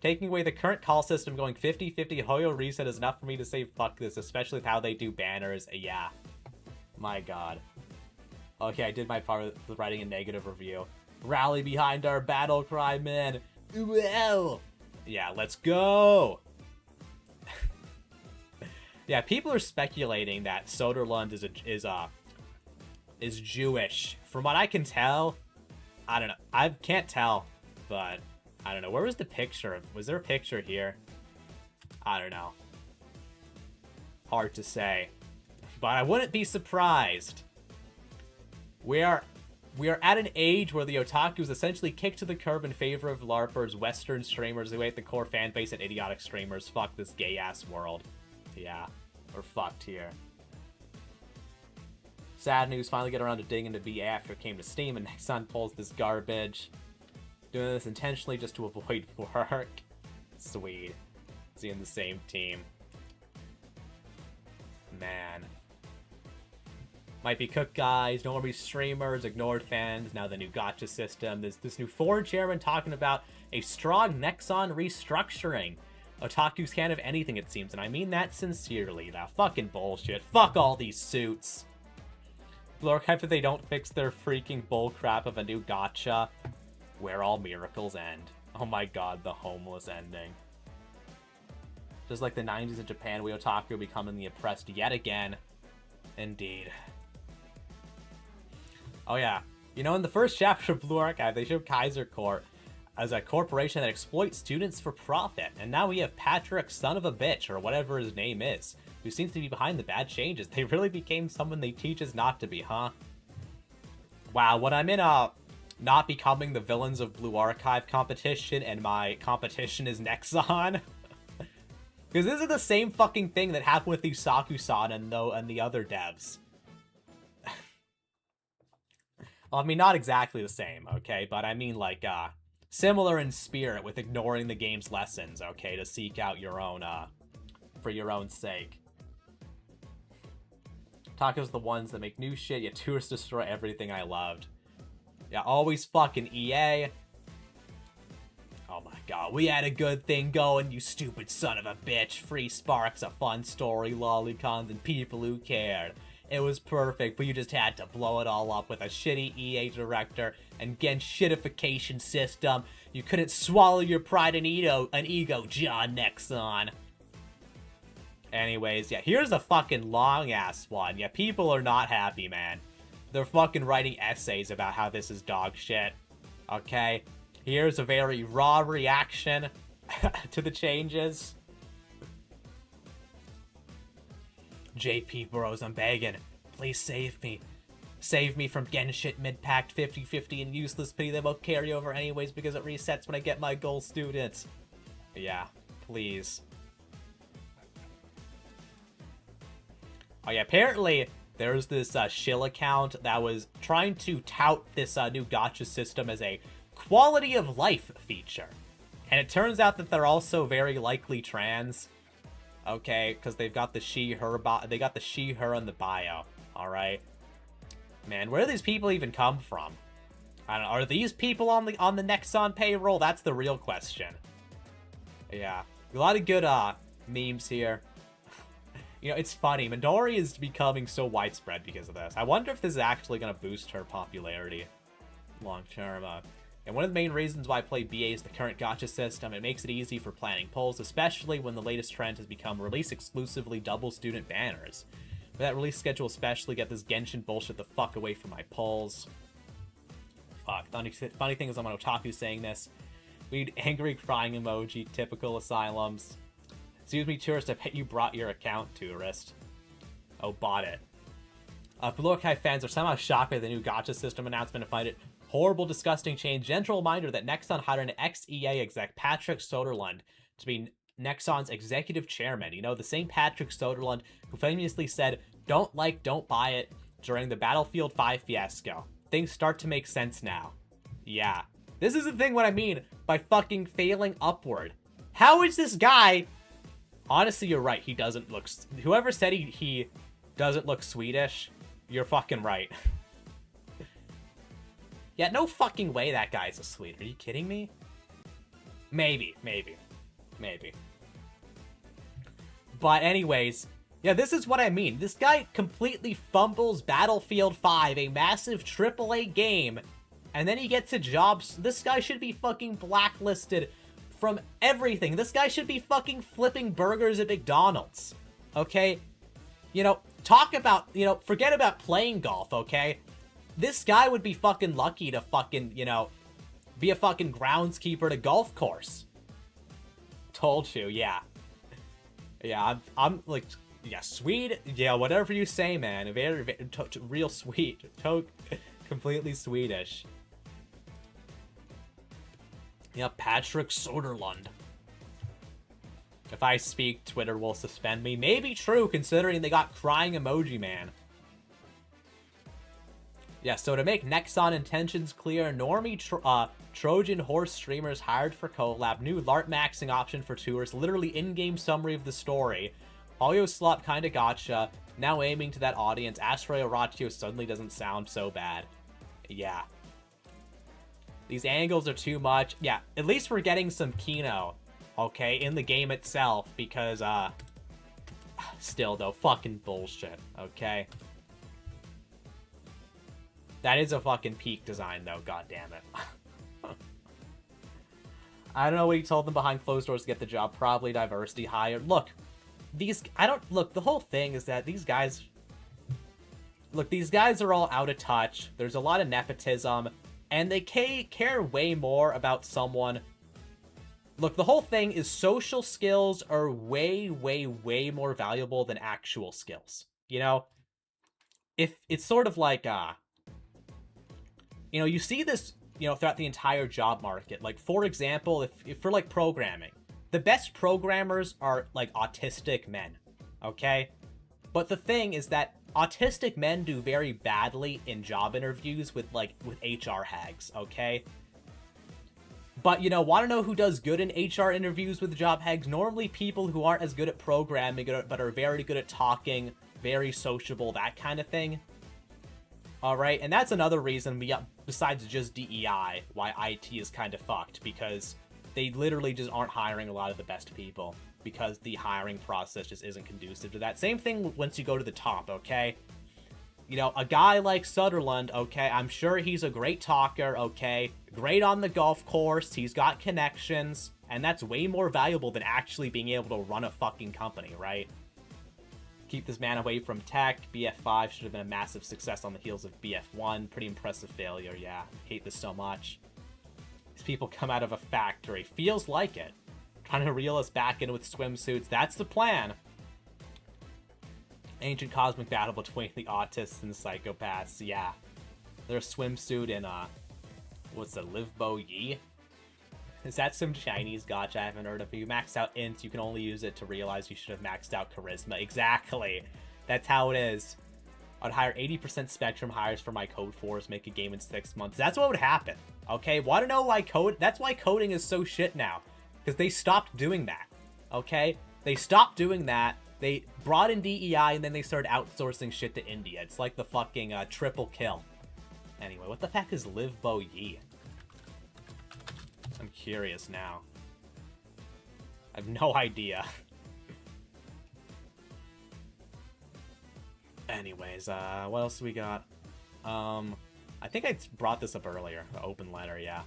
Taking away the current call system, going 50-50 Hoyo reset is enough for me to say fuck this, especially with how they do banners. Yeah. My god. Okay, I did my part with writing a negative review. Rally behind our battle cry, man. Well. Yeah, let's go! Yeah, people are speculating that Soderlund is Jewish. From what I can tell, I don't know. I can't tell, but I don't know. Where was the picture? Was there a picture here? I don't know. Hard to say. But I wouldn't be surprised. We are at an age where the otaku is essentially kicked to the curb in favor of LARPers, Western streamers who hate the core fan base, and idiotic streamers. Fuck this gay-ass world. Yeah, we're fucked here. Sad news, finally get around to digging into BA after it came to Steam, and Nexon pulls this garbage. Doing this intentionally just to avoid work. Sweet. Seeing the same team. Man. Might be cooked guys, no more be streamers, ignored fans, now the new gacha system. There's this new foreign chairman talking about a strong Nexon restructuring. Otakus can't have anything, it seems, and I mean that sincerely. That fucking bullshit. Fuck all these suits. Blue Archive, if they don't fix their freaking bullcrap of a new gacha, where all miracles end. Oh my god, the homeless ending. Just like the 90s in Japan, we otaku becoming the oppressed yet again. Indeed. Oh yeah, you know, in the first chapter of Blue Archive, they showed Kaiser Corp as a corporation that exploits students for profit. And now we have Patrick, son of a bitch, or whatever his name is, who seems to be behind the bad changes. They really became someone they teach us not to be, huh? Wow, when I'm in a not becoming the villains of Blue Archive competition, and my competition is Nexon. Because this is the same fucking thing that happened with Isaku-san and the other devs. Well, I mean, not exactly the same, okay? But I mean, like, similar in spirit with ignoring the game's lessons, okay? To seek out your own, for your own sake. Tacos the ones that make new shit, yet tourists destroy everything I loved. Yeah, always fucking EA. Oh my god, we had a good thing going, you stupid son of a bitch. Free Sparks, a fun story, lolicons, and people who cared. It was perfect, but you just had to blow it all up with a shitty EA director and Genshitification system. You couldn't swallow your pride and ego, John Nexon. Anyways, yeah, here's a fucking long-ass one. Yeah, people are not happy, man. They're fucking writing essays about how this is dog shit. Okay? Here's a very raw reaction to the changes. JP Bros, I'm begging. Please save me. Save me from Genshit mid-packed 50-50 and useless pity that won't carry over anyways because it resets when I get my goal students. Yeah, please. Oh yeah, apparently there's this shill account that was trying to tout this new gacha system as a quality of life feature. And it turns out that they're also very likely trans. Okay, because they've got the she-her they got the she-her in the bio. Alright. Man, where do these people even come from? I don't know. Are these people on the Nexon payroll? That's the real question. Yeah. A lot of good memes here. You know, it's funny. Midori is becoming so widespread because of this. I wonder if this is actually going to boost her popularity long term. And one of the main reasons why I play BA is the current gacha system. It makes it easy for planning polls, especially when the latest trend has become release exclusively double student banners. For that release schedule especially, get this Genshin bullshit the fuck away from my polls. Fuck. Funny thing is I'm an otaku saying this. We need angry crying emoji, typical asylums. Excuse me, tourist, I bet you brought your account, tourist. Oh, bought it. Blue Archive fans are somehow shocked by the new gacha system announcement and find it horrible, disgusting change. Gentle reminder that Nexon hired an ex-EA exec, Patrick Soderlund, to be Nexon's executive chairman. You know, the same Patrick Soderlund who famously said, don't buy it, during the Battlefield 5 fiasco. Things start to make sense now. Yeah. This is the thing what I mean by fucking failing upward. How is this guy... Honestly, you're right. He doesn't look... Whoever said he doesn't look Swedish, you're fucking right. Yeah, no fucking way that guy's a Swede. Are you kidding me? Maybe. But anyways, yeah, this is what I mean. This guy completely fumbles Battlefield 5, a massive AAA game, and then he gets a job. This guy should be fucking blacklisted from everything. This guy should be fucking flipping burgers at McDonald's. Okay? You know, talk about, you know, forget about playing golf, okay? This guy would be fucking lucky to fucking, you know, be a fucking groundskeeper at a golf course. Told you, yeah. Yeah, I'm like, yeah, Swede, yeah, whatever you say, man. Very real sweet. Completely Swedish. Yeah, Patrick Soderlund. If I speak, Twitter will suspend me. Maybe true, considering they got crying emoji man. Yeah, so to make Nexon intentions clear, Normie Trojan Horse streamers hired for collab, new LARP maxing option for tours, literally in-game summary of the story. Polio Slop kinda gotcha, now aiming to that audience, Asteroid Oratio suddenly doesn't sound so bad. Yeah. These angles are too much. Yeah, at least we're getting some Kino, okay, in the game itself, because, still, though, fucking bullshit, okay? That is a fucking peak design, though, goddammit. I don't know what he told them behind closed doors to get the job. Probably diversity hired. Look, the whole thing is that these guys... Look, these guys are all out of touch. There's a lot of nepotism. And they care way more about someone... Look, the whole thing is social skills are way, way, way more valuable than actual skills. You know? If it's sort of like, you know, you see this, you know, throughout the entire job market. Like, for example, if for, like, programming, the best programmers are, like, autistic men, okay? But the thing is that autistic men do very badly in job interviews with HR hags, okay? But, you know, want to know who does good in HR interviews with job hags? Normally people who aren't as good at programming, but are very good at talking, very sociable, that kind of thing. Alright, and that's another reason, besides just DEI, why IT is kind of fucked, because they literally just aren't hiring a lot of the best people, because the hiring process just isn't conducive to that. Same thing once you go to the top, okay? You know, a guy like Sutherland, okay, I'm sure he's a great talker, okay? Great on the golf course, he's got connections, and that's way more valuable than actually being able to run a fucking company, right? Keep this man away from tech. BF5 should have been a massive success on the heels of BF1. Pretty impressive failure, yeah. Hate this so much. These people come out of a factory. Feels like it. Trying to reel us back in with swimsuits. That's the plan. Ancient cosmic battle between the autists and psychopaths. Yeah. Their swimsuit in, what's the Live Bo Yi? Is that some Chinese gotcha I haven't heard of? If you max out int, you can only use it to realize you should have maxed out charisma. Exactly. That's how it is. I'd hire 80% Spectrum hires for my Code Force, make a game in 6 months. That's what would happen. Okay? Want to know why that's why coding is so shit now. Because they stopped doing that. Okay? They stopped doing that. They brought in DEI and then they started outsourcing shit to India. It's like the fucking triple kill. Anyway, what the heck is Live Bo Yi? I'm curious now. I have no idea. Anyways, what else do we got? I think I brought this up earlier. The open letter, yeah.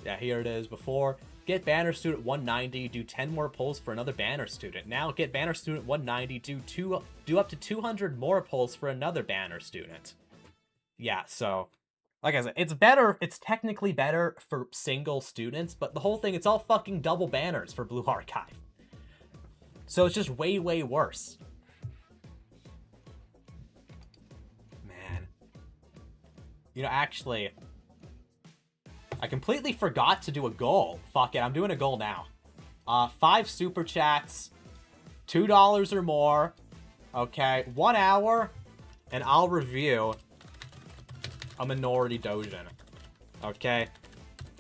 Yeah, here it is. Before, get banner student 190, do 10 more polls for another banner student. Now, get banner student 190, do up to 200 more polls for another banner student. Yeah, so... Like I said, it's better, it's technically better for single students, but the whole thing, it's all fucking double banners for Blue Archive. So it's just way, way worse. Man. You know, actually, I completely forgot to do a goal. Fuck it, I'm doing a goal now. 5 super chats, $2 or more, okay, 1 hour, and I'll review a Minority Dojin. Okay?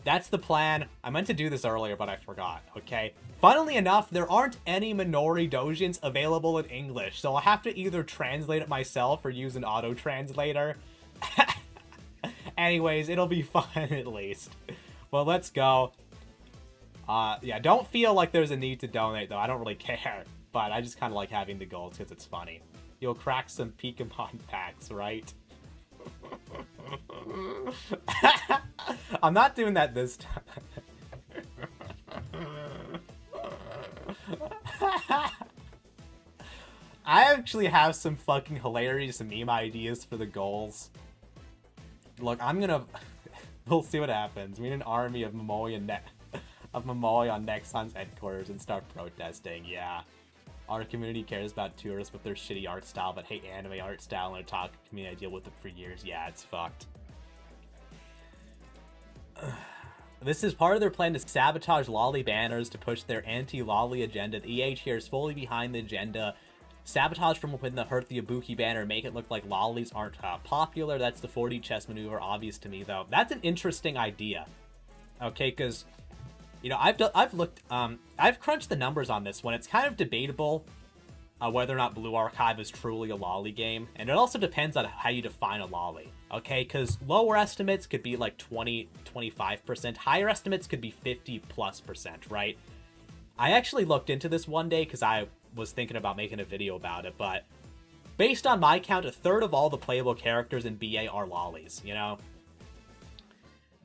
That's the plan. I meant to do this earlier, but I forgot. Okay? Funnily enough, there aren't any Minority Dojins available in English, so I'll have to either translate it myself or use an auto-translator. Anyways, it'll be fun at least. Well, let's go. Yeah, don't feel like there's a need to donate, though. I don't really care. But I just kind of like having the goals because it's funny. You'll crack some Pokemon packs, right? I'm not doing that this time. I actually have some fucking hilarious meme ideas for the goals. Look, I'm gonna... we'll see what happens. We need an army of Momoi on Nexon's headquarters and start protesting. Yeah. Our community cares about tourists with their shitty art style, but hate anime art style and a toxic community. I deal with it for years. Yeah, it's fucked. This is part of their plan to sabotage lolly banners to push their anti-lolly agenda. The EH here is fully behind the agenda. Sabotage from within the hurt the Ibuki banner, make it look like lollies aren't popular. That's the 4D chess maneuver, obvious to me though. That's an interesting idea. Okay, because you know I've crunched the numbers on this one. It's kind of debatable whether or not Blue Archive is truly a lolly game, and it also depends on how you define a lolly. Okay, because lower estimates could be like 20-25%, higher estimates could be 50+%, right? I actually looked into this one day because I was thinking about making a video about it, but based on my count, a third of all the playable characters in BA are lollies, you know?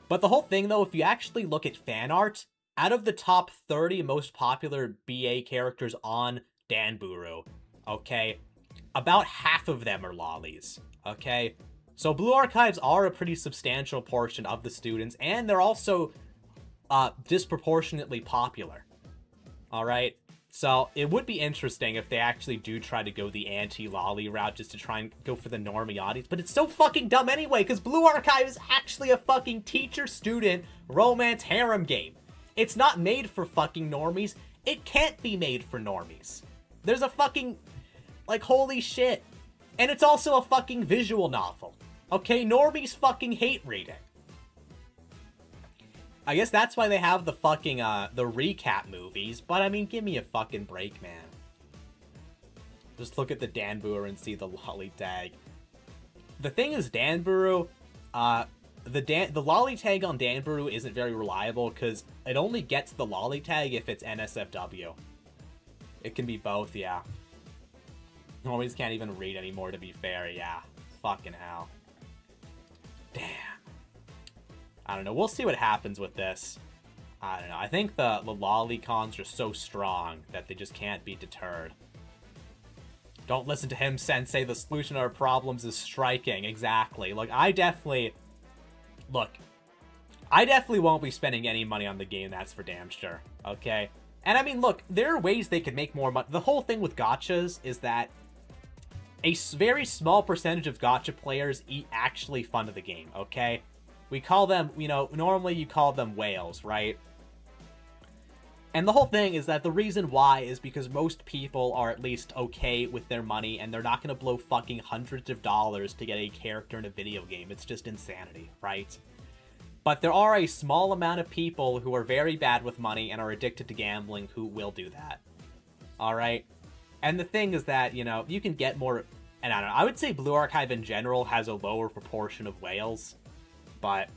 But the whole thing, though, if you actually look at fan art, out of the top 30 most popular BA characters on Danburu, okay, about half of them are lollies, okay? So Blue Archives are a pretty substantial portion of the students, and they're also disproportionately popular, alright? So it would be interesting if they actually do try to go the anti-lolly route just to try and go for the normie audience. But it's so fucking dumb anyway, because Blue Archive is actually a fucking teacher-student romance harem game. It's not made for fucking normies. It can't be made for normies. There's a fucking... like, holy shit. And it's also a fucking visual novel. Okay, normies fucking hate reading. I guess that's why they have the fucking, the recap movies, but I mean, give me a fucking break, man. Just look at the Danburu and see the lolly tag. The thing is, Danburu, the lolly tag on Danburu isn't very reliable, because it only gets the lolly tag if it's NSFW. It can be both, yeah. Normies can't even read anymore, to be fair, yeah. Fucking hell. Damn. I don't know. We'll see what happens with this. I don't know. I think the lollicons are so strong that they just can't be deterred. Don't listen to him, Sensei. The solution to our problems is striking. Exactly. Look, I definitely won't be spending any money on the game. That's for damn sure. Okay? And I mean, look, there are ways they could make more money. The whole thing with gachas is that a very small percentage of gacha players actually fund the game. Okay? We call them, you know, normally you call them whales, right? And the whole thing is that the reason why is because most people are at least okay with their money and they're not going to blow fucking hundreds of dollars to get a character in a video game. It's just insanity, right? But there are a small amount of people who are very bad with money and are addicted to gambling who will do that. Alright? And the thing is that, you know, you can get more... And I don't know, I would say Blue Archive in general has a lower proportion of whales. But,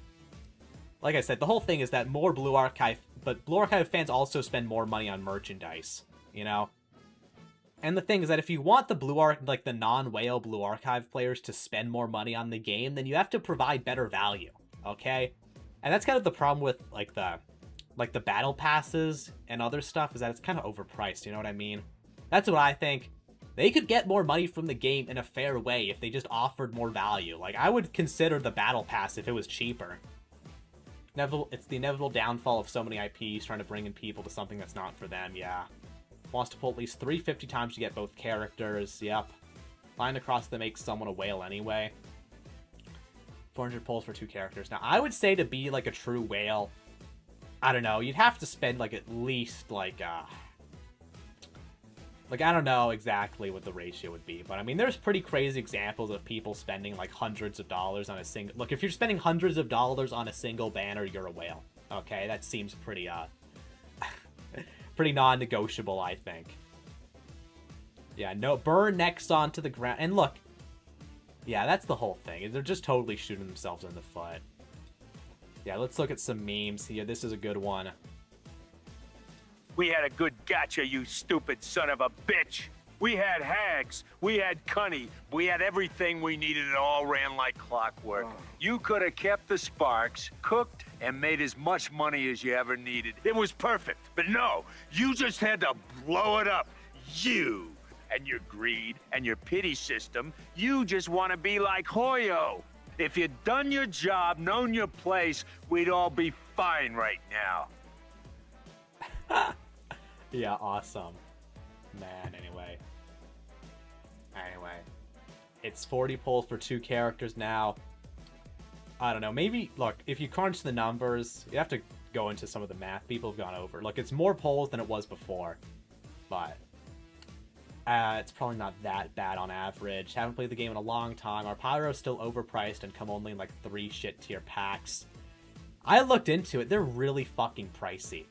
like I said, the whole thing is that more Blue Archive... But Blue Archive fans also spend more money on merchandise, you know? And the thing is that if you want the the non-whale Blue Archive players to spend more money on the game, then you have to provide better value, okay? And that's kind of the problem with, like, the battle passes and other stuff, is that it's kind of overpriced, you know what I mean? That's what I think. They could get more money from the game in a fair way if they just offered more value. Like, I would consider the battle pass if it was cheaper. It's the inevitable downfall of so many IPs trying to bring in people to something that's not for them, yeah. Wants to pull at least 350 times to get both characters, yep. Flying across them makes someone a whale anyway. 400 pulls for 2 characters. Now, I would say to be, like, a true whale, I don't know, you'd have to spend, like, at least, like, I don't know exactly what the ratio would be, but I mean, there's pretty crazy examples of people spending like hundreds of dollars on a single... Look, if you're spending hundreds of dollars on a single banner, you're a whale. Okay, that seems pretty, pretty non-negotiable, I think. Yeah, no, burn Nexon to the ground. And look, yeah, that's the whole thing. They're just totally shooting themselves in the foot. Yeah, let's look at some memes here. This is a good one. We had a good gotcha, you stupid son of a bitch. We had hags, we had cunny, we had everything we needed. It all ran like clockwork. You could have kept the sparks, cooked, and made as much money as you ever needed. It was perfect. But no, you just had to blow it up. You and your greed and your pity system, you just want to be like Hoyo. If you'd done your job, known your place, we'd all be fine right now. Yeah, awesome. Man, anyway. It's 40 polls for 2 characters now. I don't know, maybe, look, if you crunch the numbers, you have to go into some of the math people have gone over. Look, it's more polls than it was before, but it's probably not that bad on average. Haven't played the game in a long time. Our Pyro's still overpriced and come only in like 3 shit tier packs. I looked into it, they're really fucking pricey.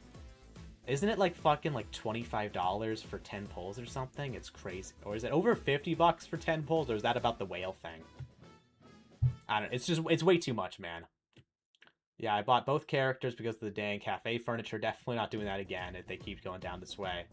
Isn't it like fucking like $25 for 10 pulls or something? It's crazy. Or is it over 50 bucks for 10 pulls, or is that about the whale thing? I don't know. It's way too much, man. Yeah, I bought both characters because of the dang cafe furniture. Definitely not doing that again if they keep going down this way.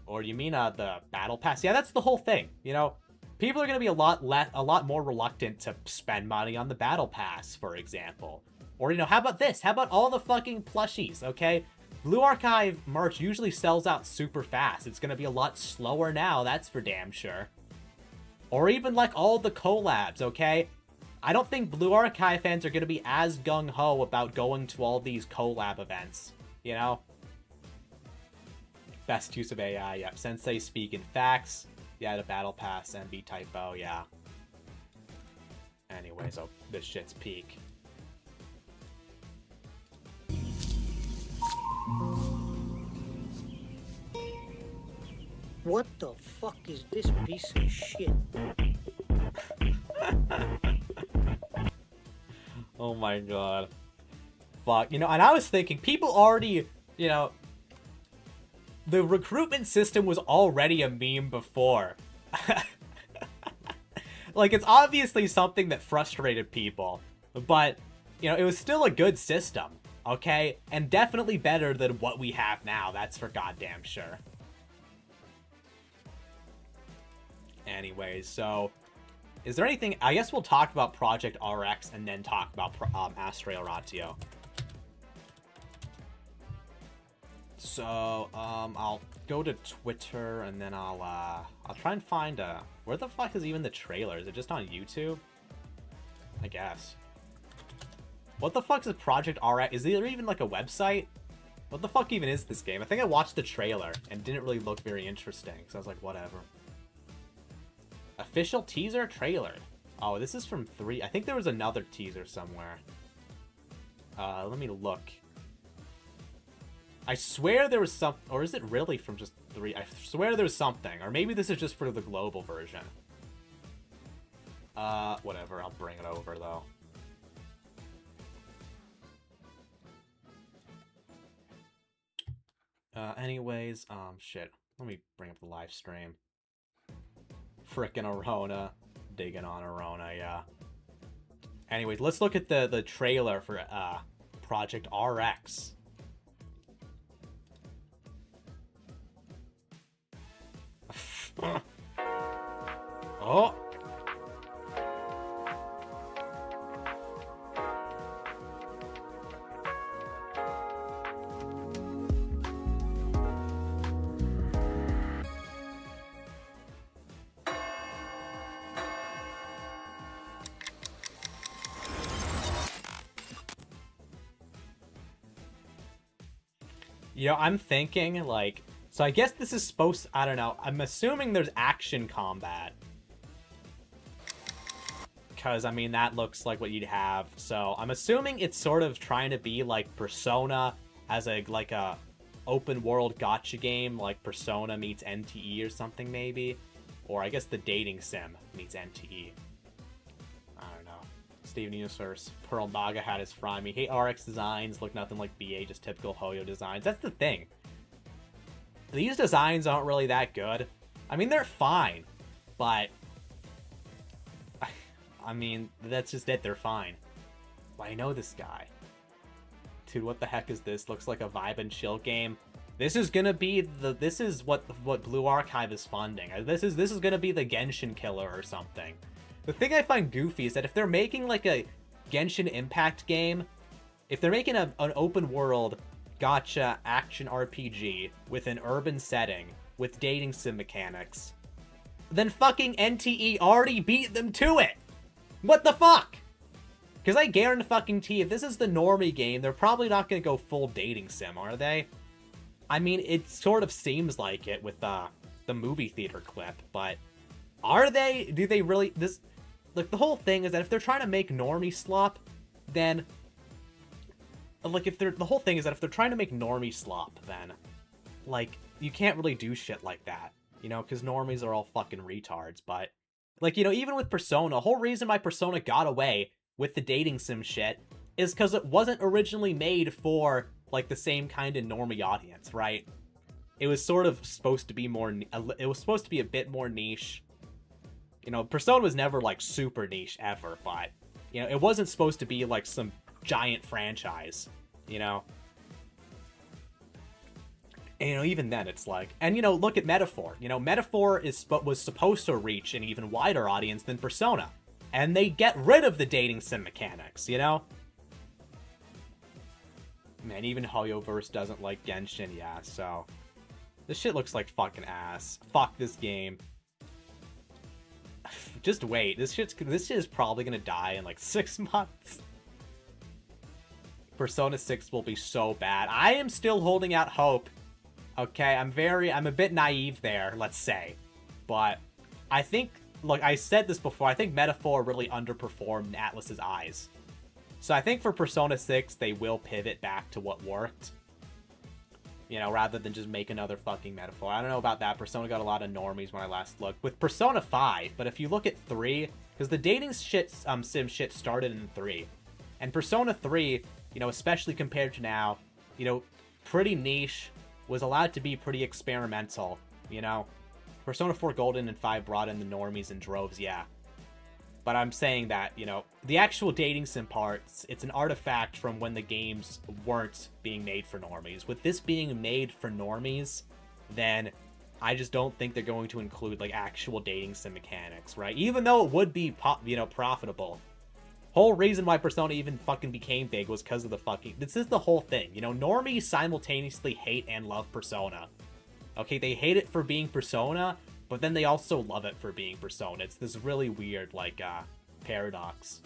Or you mean the battle pass? Yeah, that's the whole thing. You know, people are going to be a lot more reluctant to spend money on the battle pass, for example. Or, you know, how about this? How about all the fucking plushies, okay? Blue Archive merch usually sells out super fast. It's going to be a lot slower now, that's for damn sure. Or even like all the collabs, okay? I don't think Blue Archive fans are going to be as gung-ho about going to all these collab events, you know? Best use of AI, yep. Sensei speaking facts. Yeah, the battle pass, MB typo, yeah. Anyways, oh, this shit's peak. What the fuck is this piece of shit? Oh my god. Fuck. You know, and I was thinking, people already, you know, the recruitment system was already a meme before. Like, it's obviously something that frustrated people, but, you know, it was still a good system, okay? And definitely better than what we have now, that's for goddamn sure. Anyways, so is there anything? I guess we'll talk about Project RX and then talk about Astra Oratio. So I'll go to Twitter and then I'll try and find where the fuck is even the trailer? Is it just on YouTube? I guess. What the fuck is Project RX? Is there even like a website? What the fuck even is this game? I think I watched the trailer and didn't really look very interesting, so I was like, whatever. Official teaser trailer. Oh, this is from 3. I think there was another teaser somewhere. Let me look. I swear there was some, or is it really from just 3? I swear there's something, or maybe this is just for the global version. Whatever, I'll bring it over though. Anyways, shit. Let me bring up the live stream. Frickin' Arona. Digging on Arona, yeah. Anyways, let's look at the trailer for Project RX. Oh! You know, I'm thinking, like, so I guess this is supposed to, I don't know, I'm assuming there's action combat. Because, I mean, that looks like what you'd have. So, I'm assuming it's sort of trying to be like Persona as a open world gacha game, like Persona meets NTE or something, maybe. Or I guess the dating sim meets NTE. I don't know. Steven Universe, Pearl Naga had his prime. I hate RX designs, look nothing like BA, just typical Hoyo designs. That's the thing. These designs aren't really that good. I mean, they're fine, but I mean, that's just it, they're fine. But I know this guy. Dude, what the heck is this? Looks like a vibe and chill game. This is gonna be this is what Blue Archive is funding. This is gonna be the Genshin killer or something. The thing I find goofy is that if they're making like a Genshin Impact game, if they're making an open world gacha action RPG with an urban setting with dating sim mechanics, then fucking NTE already beat them to it. What the fuck? Because I guarantee if this is the normie game, they're probably not gonna go full dating sim, are they? I mean, it sort of seems like it with the movie theater clip, but are they? Do they really? This, like, the whole thing is that if they're trying to make normie slop, then, like, the whole thing is that if they're trying to make normie slop, then, like, you can't really do shit like that, you know, because normies are all fucking retards. But, like, you know, even with Persona, the whole reason why Persona got away with the dating sim shit is because it wasn't originally made for, like, the same kind of normie audience, right? It was sort of supposed to be more, it was supposed to be a bit more niche. You know, Persona was never, like, super niche ever, but, you know, it wasn't supposed to be, like, some giant franchise, you know? And, you know, even then, it's like, and, you know, look at Metaphor. You know, Metaphor was supposed to reach an even wider audience than Persona. And they get rid of the dating sim mechanics, you know? Man, even Hoyoverse doesn't like Genshin, yeah, so... This shit looks like fucking ass. Fuck this game. Just wait, this shit is probably gonna die in like 6 months. Persona 6 will be so bad. I am still holding out hope. Okay, I'm a bit naive there, let's say. But I think, like I said this before, I think Metaphor really underperformed in Atlas's eyes. So I think for Persona 6, they will pivot back to what worked. You know, rather than just make another fucking Metaphor. I don't know about that. Persona got a lot of normies when I last looked. With Persona 5, but if you look at 3, because the dating shit, sim shit started in 3. And Persona 3, you know, especially compared to now, you know, pretty niche, was allowed to be pretty experimental, you know? Persona 4 Golden and 5 brought in the normies in droves, yeah. But I'm saying that, you know, the actual dating sim parts, it's an artifact from when the games weren't being made for normies. With this being made for normies, then I just don't think they're going to include, like, actual dating sim mechanics, right? Even though it would be, you know, profitable. Whole reason why Persona even fucking became big was because of the fucking... This is the whole thing, you know? Normies simultaneously hate and love Persona. Okay, they hate it for being Persona, but then they also love it for being Persona. It's this really weird, like, paradox.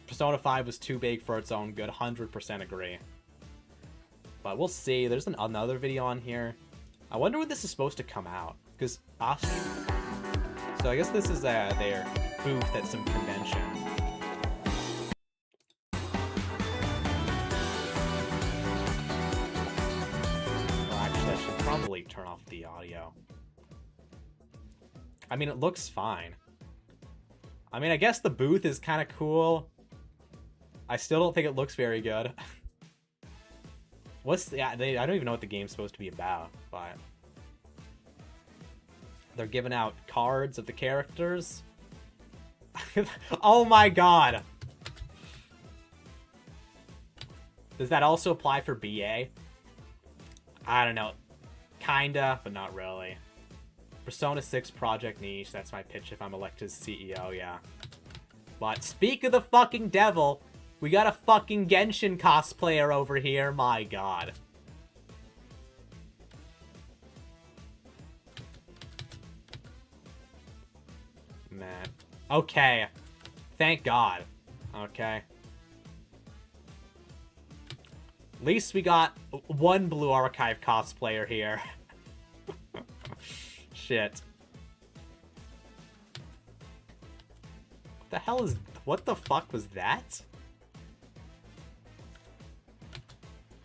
Persona 5 was too big for its own good. 100% agree. But we'll see. There's another video on here. I wonder when this is supposed to come out. Because, so I guess this is their booth at some convention. Well, actually, I should probably turn off the audio. I mean, it looks fine. I mean, I guess the booth is kind of cool. I still don't think it looks very good. What's the... I don't even know what the game's supposed to be about, but... They're giving out cards of the characters. Oh my god! Does that also apply for BA? I don't know. Kinda, but not really. Persona 6 Project Niche, that's my pitch if I'm elected as CEO, yeah. But speak of the fucking devil, we got a fucking Genshin cosplayer over here, my god. Man. Okay. Thank god. Okay. At least we got one Blue Archive cosplayer here. Shit. What the fuck was that?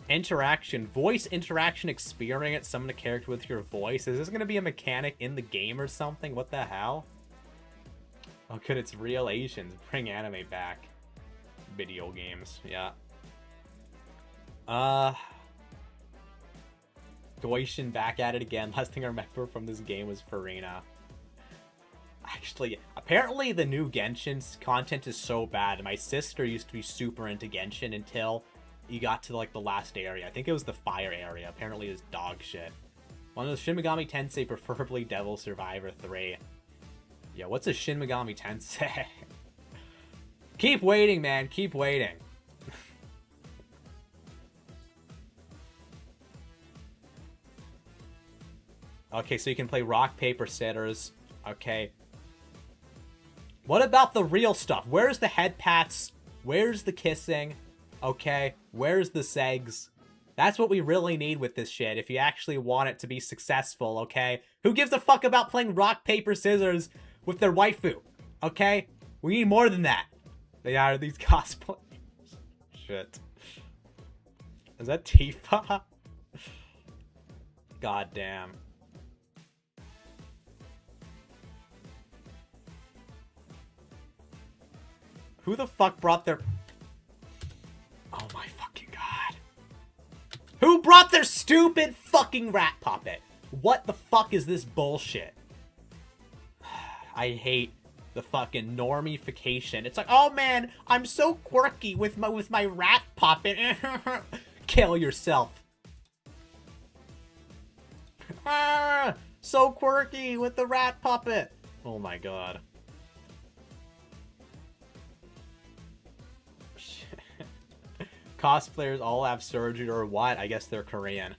Interaction. Voice interaction experience. Summon a character with your voice. Is this gonna be a mechanic in the game or something? What the hell? Oh good, it's real Asians. Bring anime back. Video games, yeah. Goishin back at it again. Last thing I remember from this game was Farina. Actually, apparently the new Genshin content is so bad. My sister used to be super into Genshin until you got to like the last area. I think it was the fire area. Apparently it's dog shit. One of the Shin Megami Tensei, preferably Devil Survivor 3. Yeah, what's a Shin Megami Tensei? Keep waiting, man. Keep waiting. Okay, so you can play rock, paper, scissors. Okay. What about the real stuff? Where's the head pats? Where's the kissing? Okay. Where's the segs? That's what we really need with this shit if you actually want it to be successful, okay? Who gives a fuck about playing rock, paper, scissors with their waifu? Okay? We need more than that. They are these cosplayers. Shit. Is that Tifa? God damn. Who the fuck brought their... Oh my fucking god. Who brought their stupid fucking rat puppet? What the fuck is this bullshit? I hate the fucking normification. It's like, oh man, I'm so quirky with my rat puppet. Kill yourself. So quirky with the rat puppet. Oh my god. Cosplayers all have surgery or what? I guess they're Korean.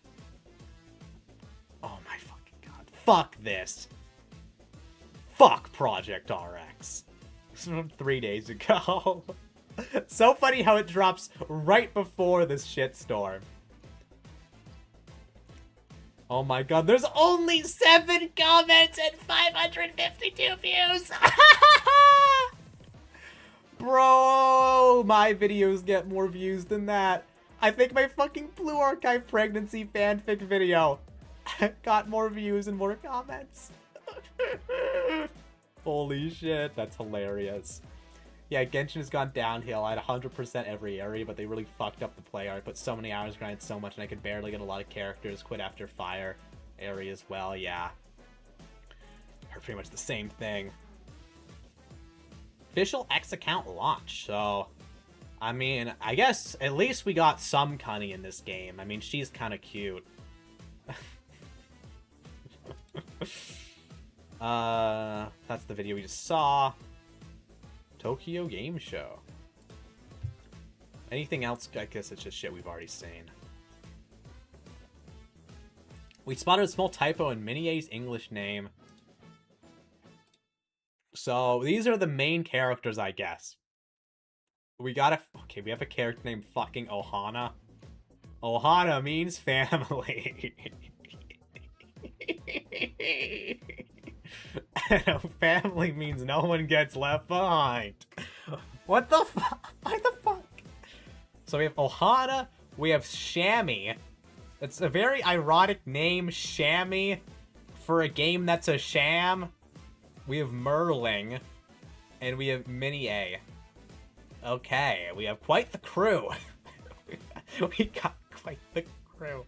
Oh my fucking god. Fuck this. Fuck Project RX. This is from 3 days ago. So funny how it drops right before this shitstorm. Oh my god, there's only 7 comments and 552 views! Bro, my videos get more views than that. I think my fucking Blue Archive pregnancy fanfic video got more views and more comments. Holy shit, that's hilarious. Yeah, Genshin has gone downhill. I had 100% every area, but they really fucked up the play art. Put so many hours, grinded so much, and I could barely get a lot of characters. Quit after fire area as well, yeah. Heard pretty much the same thing. Official X account launch, so... I mean, I guess at least we got some Connie in this game. I mean, she's kind of cute. That's the video we just saw. Tokyo Game Show. Anything else? I guess it's just shit we've already seen. We spotted a small typo in Minie's English name. So, these are the main characters, I guess. We got okay, we have a character named fucking Ohana. Ohana means family. And family means no one gets left behind. What the fuck? Why the fuck? So we have Ohana, we have Shammy. It's a very ironic name, Shammy, for a game that's a sham. We have Merling, and we have Minie. Okay, we have quite the crew. We got quite the crew.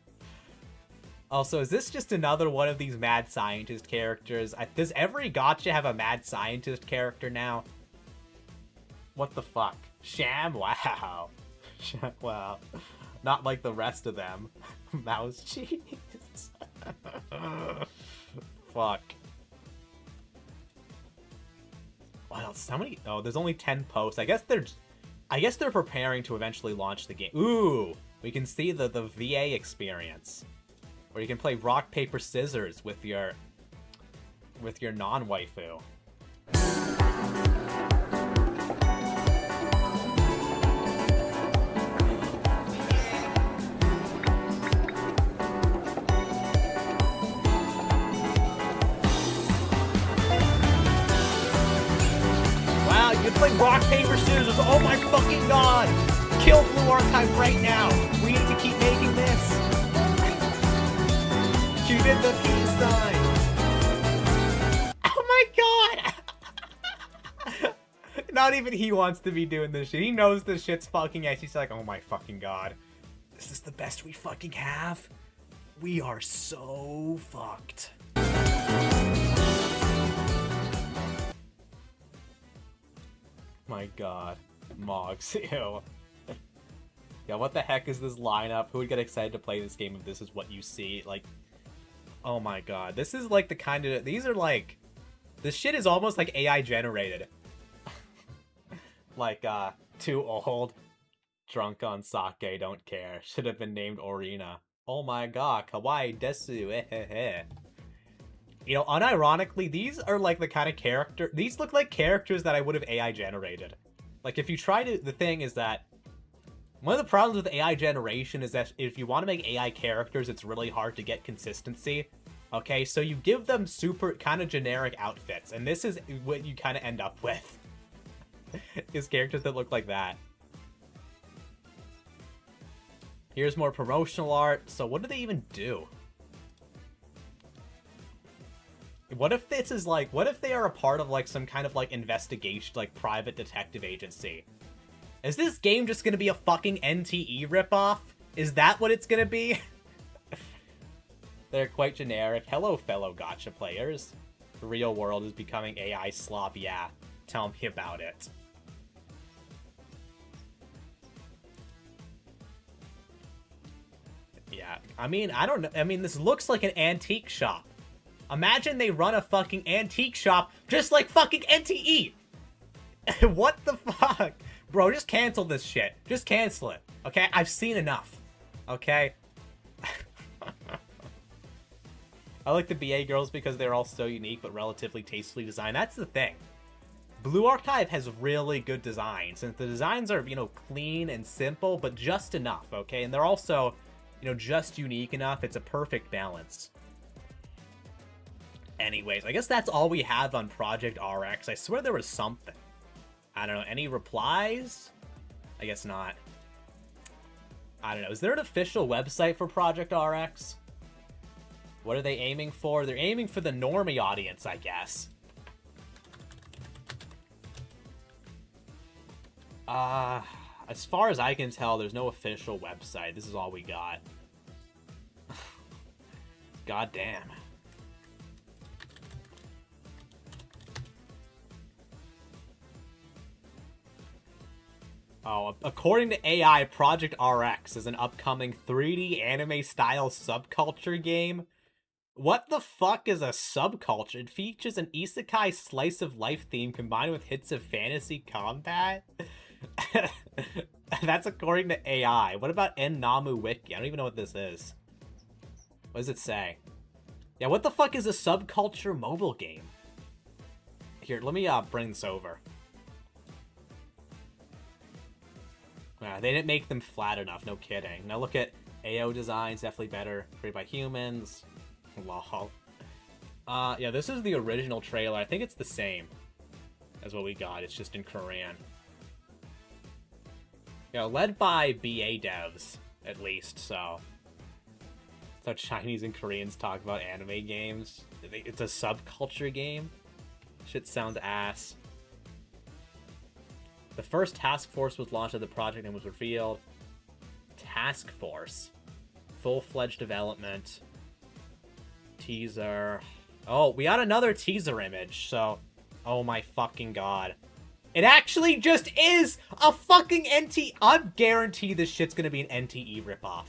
Also, is this just another one of these mad scientist characters? Does every gacha have a mad scientist character now? What the fuck? Sham? Wow. Wow. Not like the rest of them. Mouse cheese. Fuck. Wow, so many. Oh, there's only 10 posts. I guess they're preparing to eventually launch the game. Ooh, we can see the VA experience, where you can play rock paper scissors with your non-waifu. Play rock, paper, scissors. Oh my fucking god! Kill Blue Archive right now! We need to keep making this! She did the peace sign! Oh my god! Not even he wants to be doing this shit. He knows this shit's fucking ass. He's like, oh my fucking god. This is the best we fucking have? We are so fucked. My god. Mogs, ew. Yeah, what the heck is this lineup? Who would get excited to play this game if this is what you see? Like, oh my god. This is like the kind of... These are like... This shit is almost like AI generated. Like, too old. Drunk on sake, don't care. Should have been named Orina. Oh my god, kawaii desu, eh. You know, unironically, these are like the kind of character... These look like characters that I would have AI generated. Like, if you try to... The thing is that... One of the problems with AI generation is that if you want to make AI characters, it's really hard to get consistency. Okay, so you give them super kind of generic outfits, and this is what you kind of end up with. Is characters that look like that. Here's more promotional art. So what do they even do? What if this is like, what if they are a part of like some kind of like investigation, like private detective agency? Is this game just gonna be a fucking NTE ripoff? Is that what it's gonna be? They're quite generic. Hello, fellow gacha players. The real world is becoming AI slop. Yeah, tell me about it. Yeah, I mean, I don't know. I mean, this looks like an antique shop. Imagine they run a fucking antique shop just like fucking NTE. What the fuck? Bro, just cancel this shit. Just cancel it. Okay? I've seen enough. Okay? I like the BA girls because they're all so unique but relatively tastefully designed. That's the thing. Blue Archive has really good designs. And the designs are, you know, clean and simple, but just enough, okay? And they're also, you know, just unique enough. It's a perfect balance. Anyways, I guess that's all we have on Project RX. I swear there was something. I don't know. Any replies? I guess not. I don't know. Is there an official website for Project RX? What are they aiming for? They're aiming for the normie audience, I guess. As far as I can tell, there's no official website. This is all we got. God damn. Oh, according to AI, Project RX is an upcoming 3D anime-style subculture game. What the fuck is a subculture? It features an isekai slice-of-life theme combined with hits of fantasy combat? That's according to AI. What about Ennamu Wiki? I don't even know what this is. What does it say? Yeah, what the fuck is a subculture mobile game? Here, let me bring this over. They didn't make them flat enough, no kidding. Now look at AO designs, definitely better. Created by humans. Lol. Yeah, this is the original trailer. I think it's the same as what we got. It's just in Korean. You know, led by BA devs, at least, so. That's how Chinese and Koreans talk about anime games. It's a subculture game. Shit sounds ass. The first task force was launched at the project and was revealed. Task Force. Full-fledged development. Teaser. Oh, we got another teaser image, so... Oh my fucking god. It actually just is a fucking NTE... I'm guaranteed this shit's gonna be an NTE ripoff.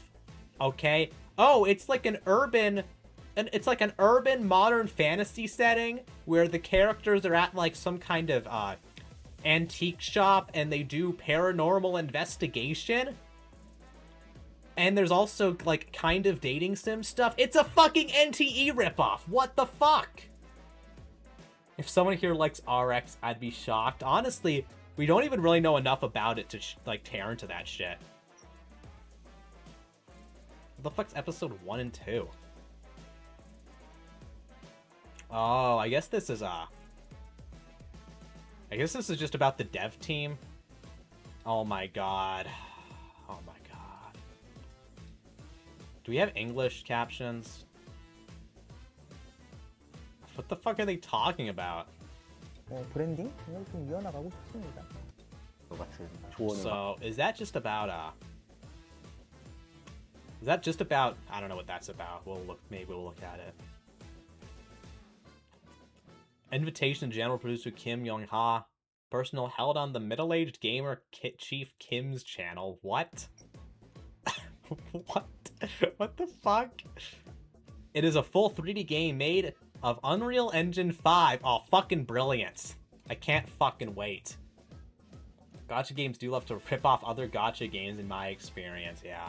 Okay? Oh, it's like an urban... It's like an urban modern fantasy setting where the characters are at like some kind of, antique shop and they do paranormal investigation. And there's also like kind of dating sim stuff. It's a fucking NTE ripoff. What the fuck? If someone here likes RX, I'd be shocked. Honestly, we don't even really know enough about it to like tear into that shit. What the fuck's episode 1 and 2? Oh, I guess this is just about the dev team. Oh my god. Oh my god. Do we have English captions? What the fuck are they talking about? 브랜딩을 좀 이어나가고 싶습니다. 같은 조언을. So, is that just about I don't know what that's about. Maybe we'll look at it. Invitation to General Producer Kim Yong-ha. Personal held on the middle-aged gamer Chief Kim's channel. What? What? What the fuck? It is a full 3D game made of Unreal Engine 5. Oh, fucking brilliant. I can't fucking wait. Gacha games do love to rip off other gacha games in my experience, yeah.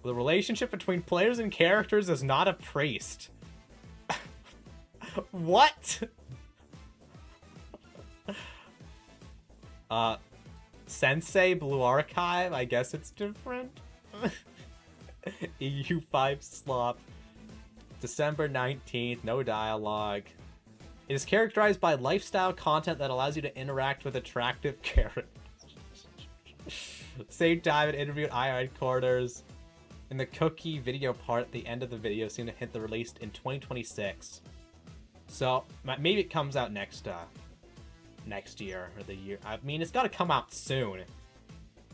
The relationship between players and characters is not a priest. What? Sensei Blue Archive, I guess it's different. EU5 slop. December 19th, no dialogue. It is characterized by lifestyle content that allows you to interact with attractive characters. Same time, an interview at IR headquarters. In the cookie video part, at the end of the video seemed to hint the release in 2026. So, maybe it comes out next year, or the year. I mean, it's gotta come out soon.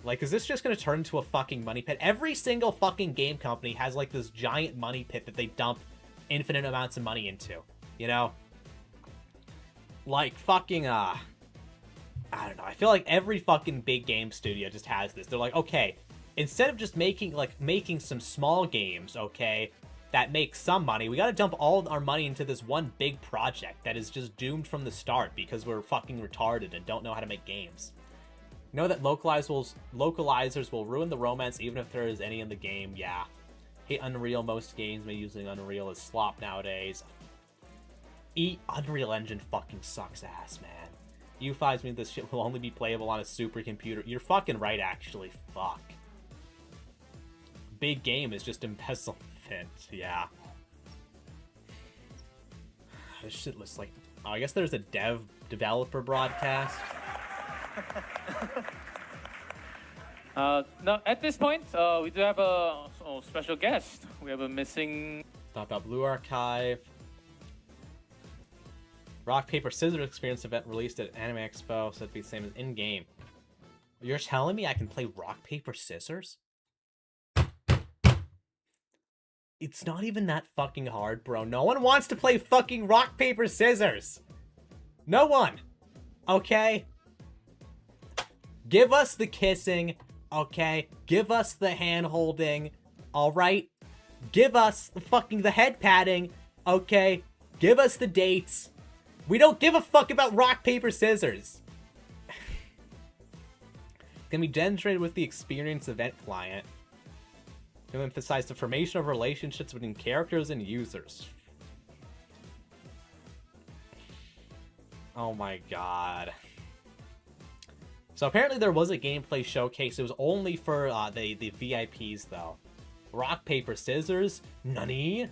Like, is this just gonna turn into a fucking money pit? Every single fucking game company has, like, this giant money pit that they dump infinite amounts of money into. You know? Like, fucking, I don't know. I feel like every fucking big game studio just has this. They're like, okay, instead of just making some small games, okay, that make some money, we gotta dump all our money into this one big project that is just doomed from the start because we're fucking retarded and don't know how to make games. Know that localizers will ruin the romance even if there is any in the game, yeah. Hate Unreal, most games may using Unreal is slop nowadays. Unreal Engine fucking sucks ass, man. U5s mean this shit will only be playable on a supercomputer. You're fucking right, actually. Fuck. Big game is just embezzlement, yeah. This shit looks like... Oh, I guess there's a developer broadcast. Now, at this point, we do have a special guest. We have a missing... Talk about Blue Archive. Rock, Paper, Scissors experience event released at Anime Expo, said to be the same as in-game. You're telling me I can play Rock, Paper, Scissors? It's not even that fucking hard, bro. No one wants to play fucking Rock, Paper, Scissors. No one. Okay? Give us the kissing, okay? Give us the hand-holding, alright? Give us the head patting, okay? Give us the dates. We don't give a fuck about rock, paper, scissors. Can be demonstrated with the experience event client to emphasize the formation of relationships between characters and users. Oh my god. So apparently there was a gameplay showcase. It was only for the VIPs though. Rock, paper, scissors? Nani?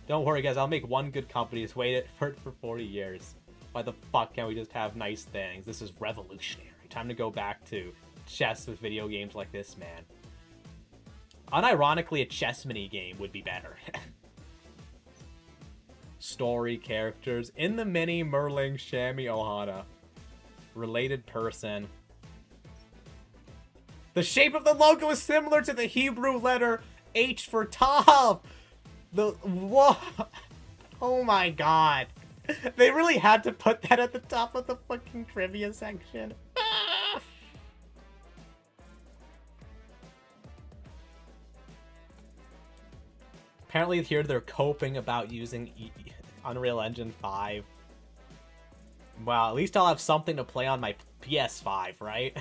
Don't worry guys, I'll make one good company. Just wait for it for 40 years. Why the fuck can't we just have nice things? This is revolutionary. Time to go back to chess with video games like this, man. Unironically, a chess mini game would be better. Story characters. In the mini, Merling, Shami, Ohana. Related person. The shape of the logo is similar to the Hebrew letter H for Tav. Whoa. Oh my god. They really had to put that at the top of the fucking trivia section. Apparently here they're coping about using Unreal Engine 5. Well, at least I'll have something to play on my PS5, right?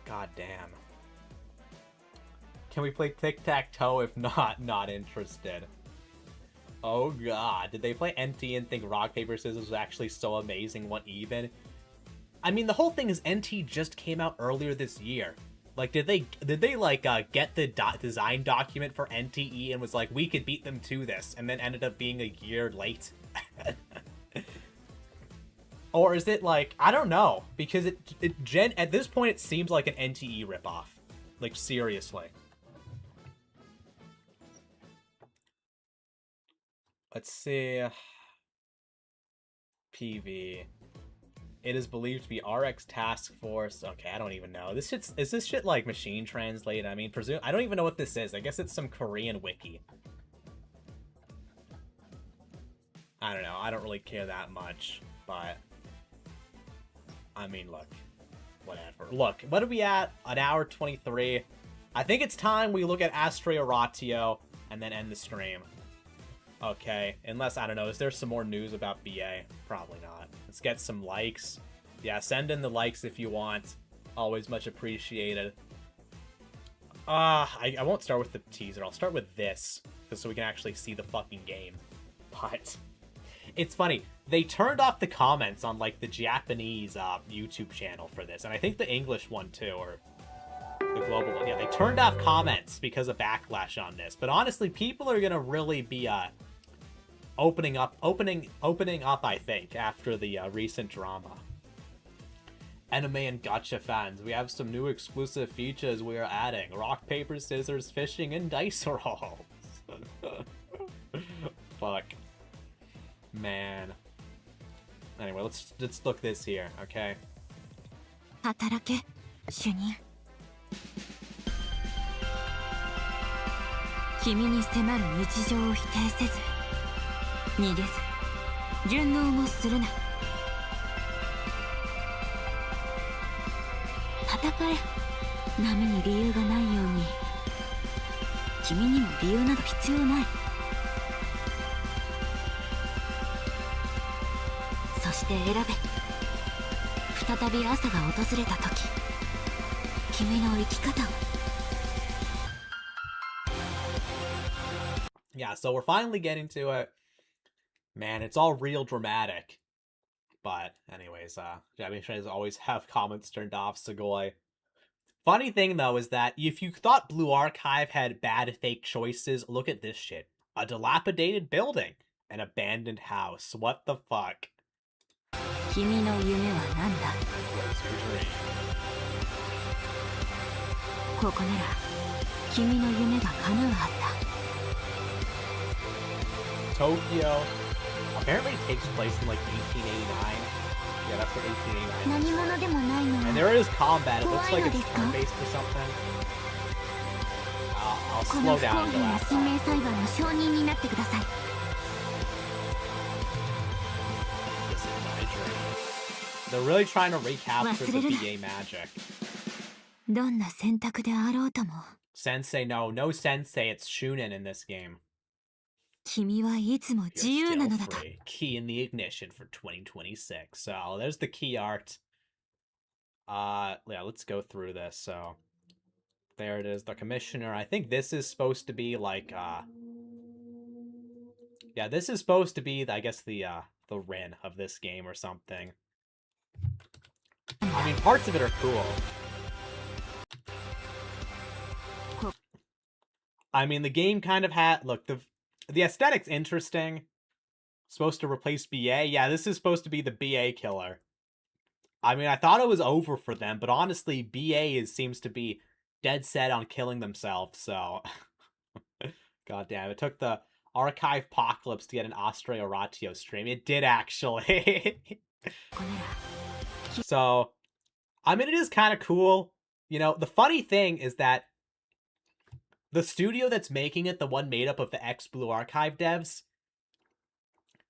God damn. Can we play tic-tac-toe? If not interested. Oh god, did they play NT and think rock, paper, scissors was actually so amazing, what even? I mean, the whole thing is NT just came out earlier this year. Like, did they like, get the design document for NTE and was like, we could beat them to this, and then ended up being a year late? Or is it like, I don't know, because at this point it seems like an NTE ripoff. Like, seriously. Let's see. PV. It is believed to be RX Task Force. Okay, I don't even know. Is this shit like machine translated? I mean, I don't even know what this is. I guess it's some Korean wiki. I don't know. I don't really care that much, but I mean, look. Whatever. Look, what are we at? An hour 23. I think it's time we look at Astra Oratio and then end the stream. Okay, unless, I don't know, is there some more news about BA? Probably not. Let's get some likes. Yeah, send in the likes if you want. Always much appreciated. I won't start with the teaser. I'll start with this, just so we can actually see the fucking game. But it's funny. They turned off the comments on, like, the Japanese YouTube channel for this, and I think the English one, too, or the global one. Yeah, they turned off comments because of backlash on this. But honestly, people are gonna really be opening up, I think, after the recent drama. Anime and gacha fans, we have some new exclusive features we are adding. Rock, paper, scissors, fishing, and dice rolls. Fuck. Man. Anyway, let's look this here, okay? 働け、主任。君に迫る日常を否定せず、逃げず、順応もするな。戦え、波に理由がないように。君にも理由など必要ない。そして選べ。再び朝が訪れた時、君の生き方を。Yeah, so we're finally getting to it. Man, it's all real dramatic. But anyways, Japanese fans always have comments turned off, Sugoi. Funny thing, though, is that if you thought Blue Archive had bad fake choices, look at this shit. A dilapidated building. An abandoned house. What the fuck? 君の夢は何だ? What's your dream? ここなら君の夢が叶うはずだ。 Tokyo apparently takes place in like 1889. Yeah, that's what 1889 is. 何者でもないの And は there is combat. It looks like it's 怖いのですか? turn-based or something. I'll この slow 不 down 公 and 平 go な outside. 神明裁判の証人になってください。 This is my dream. They're really trying to recapture the BA magic. どんな選択であろうとも、 Sensei, no sensei. It's Shunin in this game. 君はいつも You're 自由な still のだと。 free. Key in the ignition for 2026. So there's the key art. Yeah, let's go through this. So there it is, the commissioner. I think this is supposed to be like yeah, this is supposed to be, I guess, the Rin of this game or something. I mean, parts of it are cool. I mean, the game kind of had, look, the aesthetic's interesting. Supposed to replace BA. Yeah, this is supposed to be the BA killer. I mean, I thought it was over for them, but honestly, BA seems to be dead set on killing themselves, so... God damn, it took the Archive Apocalypse to get an Astra Oratio stream. It did, actually. So, I mean, it is kind of cool. You know, the funny thing is that the studio that's making it, the one made up of the ex-Blue Archive devs,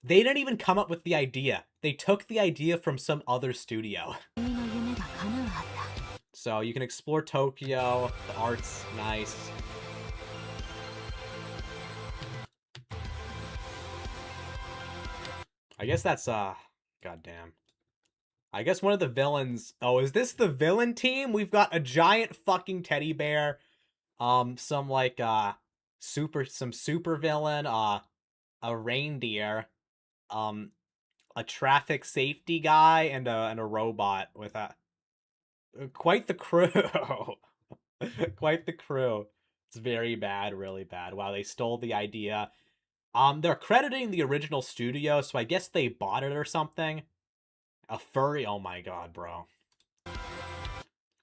they didn't even come up with the idea. They took the idea from some other studio. 君の夢が叶うはずだ。 So you can explore Tokyo. The art's nice. I guess that's, goddamn. I guess one of the villains... Oh, is this the villain team? We've got a giant fucking teddy bear. Some, like, some super villain, a reindeer, a traffic safety guy, and a robot with a... Quite the crew. Quite the crew. It's very bad, really bad. Wow, they stole the idea. They're crediting the original studio, so I guess they bought it or something. A furry... Oh my god, bro.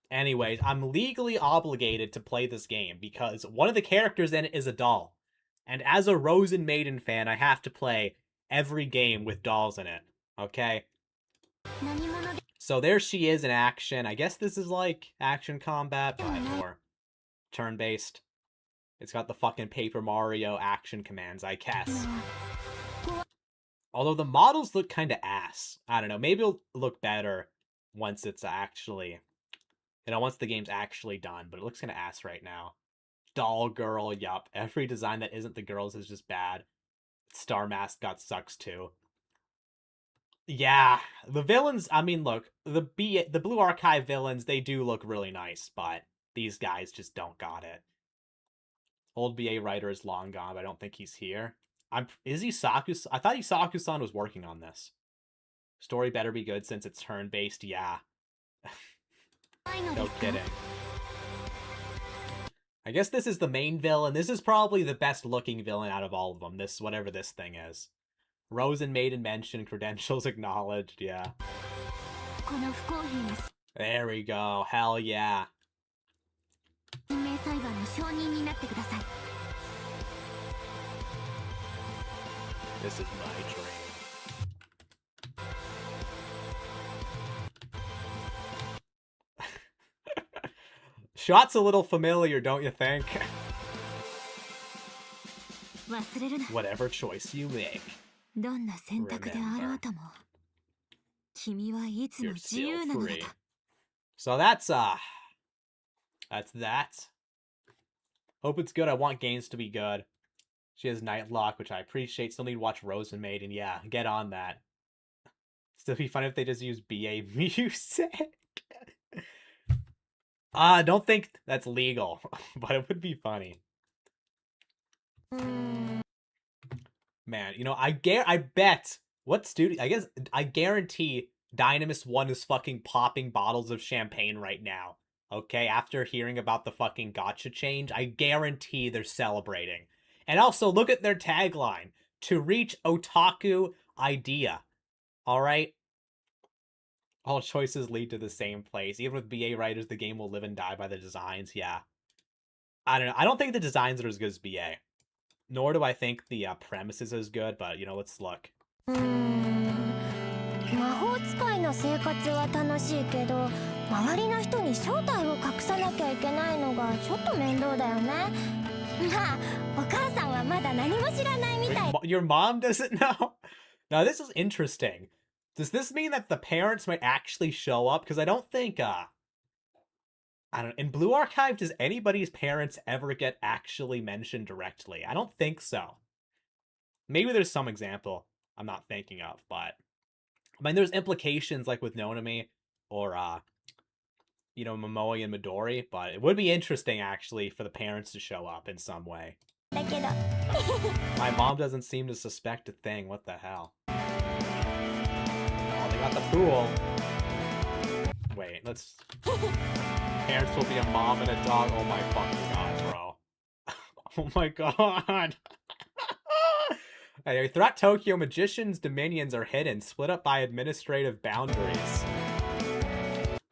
Anyways, I'm legally obligated to play this game because one of the characters in it is a doll. And as a Rosen Maiden fan, I have to play every game with dolls in it. Okay? 何者で So there she is in action. I guess this is like action combat, but or turn-based. It's got the fucking Paper Mario action commands, I guess. Although the models look kind of ass. I don't know. Maybe it'll look better once it's actually You know, once the game's actually done, but it looks kind of ass right now. Doll girl, yup. Every design that isn't the girls is just bad. Star mascot sucks too. Yeah, the villains, I mean, look, the Blue Archive villains, they do look really nice, but these guys just don't got it. Old BA writer is long gone, but I don't think he's here. Is he Saku? I thought Saku-san was working on this. Story better be good since it's turn-based, yeah. No kidding. I guess this is the main villain. This is probably the best looking villain out of all of them. This, whatever this thing is. Rosen Maiden mentioned, credentials acknowledged, yeah. There we go, hell yeah. This is my dream. Shot's a little familiar, don't you think? Whatever choice you make. Remember, you're still free. So that's that. Hope it's good. I want games to be good. She has Nightlock, which I appreciate. Still need to watch Rosen Maiden. Yeah, get on that. Still be fun if they just use BA music. I don't think that's legal, but it would be funny. Man, you know, I bet what studio, I guarantee Dynamis 1 is fucking popping bottles of champagne right now. Okay, after hearing about the fucking gacha change, I guarantee they're celebrating. And also, look at their tagline. To reach otaku idea. Alright? All choices lead to the same place. Even with BA writers, the game will live and die by the designs. Yeah. I don't know. I don't think the designs are as good as BA. Nor do I think the premise is as good, but, you know, let's look. Your mom doesn't know? Now, this is interesting. Does this mean that the parents might actually show up? Because I don't think, I don't know. In Blue Archive, does anybody's parents ever get actually mentioned directly? I don't think so. Maybe there's some example I'm not thinking of, but I mean, there's implications like with Nonami or, you know, Momoi and Midori, but it would be interesting actually for the parents to show up in some way. My mom doesn't seem to suspect a thing. What the hell? Oh, they got the pool. Wait, let's... Parents will be a mom and a dog. Oh my fucking god, bro. Oh my god. Hey, throughout Tokyo, magicians' dominions are hidden, split up by administrative boundaries.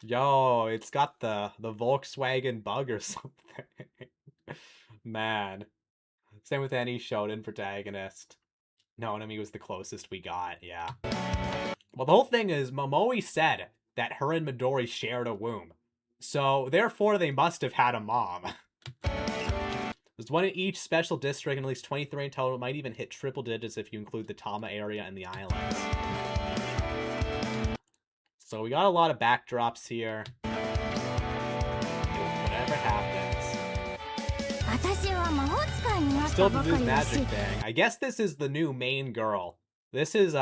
Yo, it's got the Volkswagen bug or something. Man. Same with any Shonen protagonist. Nonami was the closest we got, yeah. Well, the whole thing is, Momoi said that her and Midori shared a womb. So, therefore, they must have had a mom. There's one in each special district and at least 23 in total. It might even hit triple digits if you include the Tama area and the islands. So we got a lot of backdrops here. Whatever happens. Still the new magic thing. I guess this is the new main girl. This is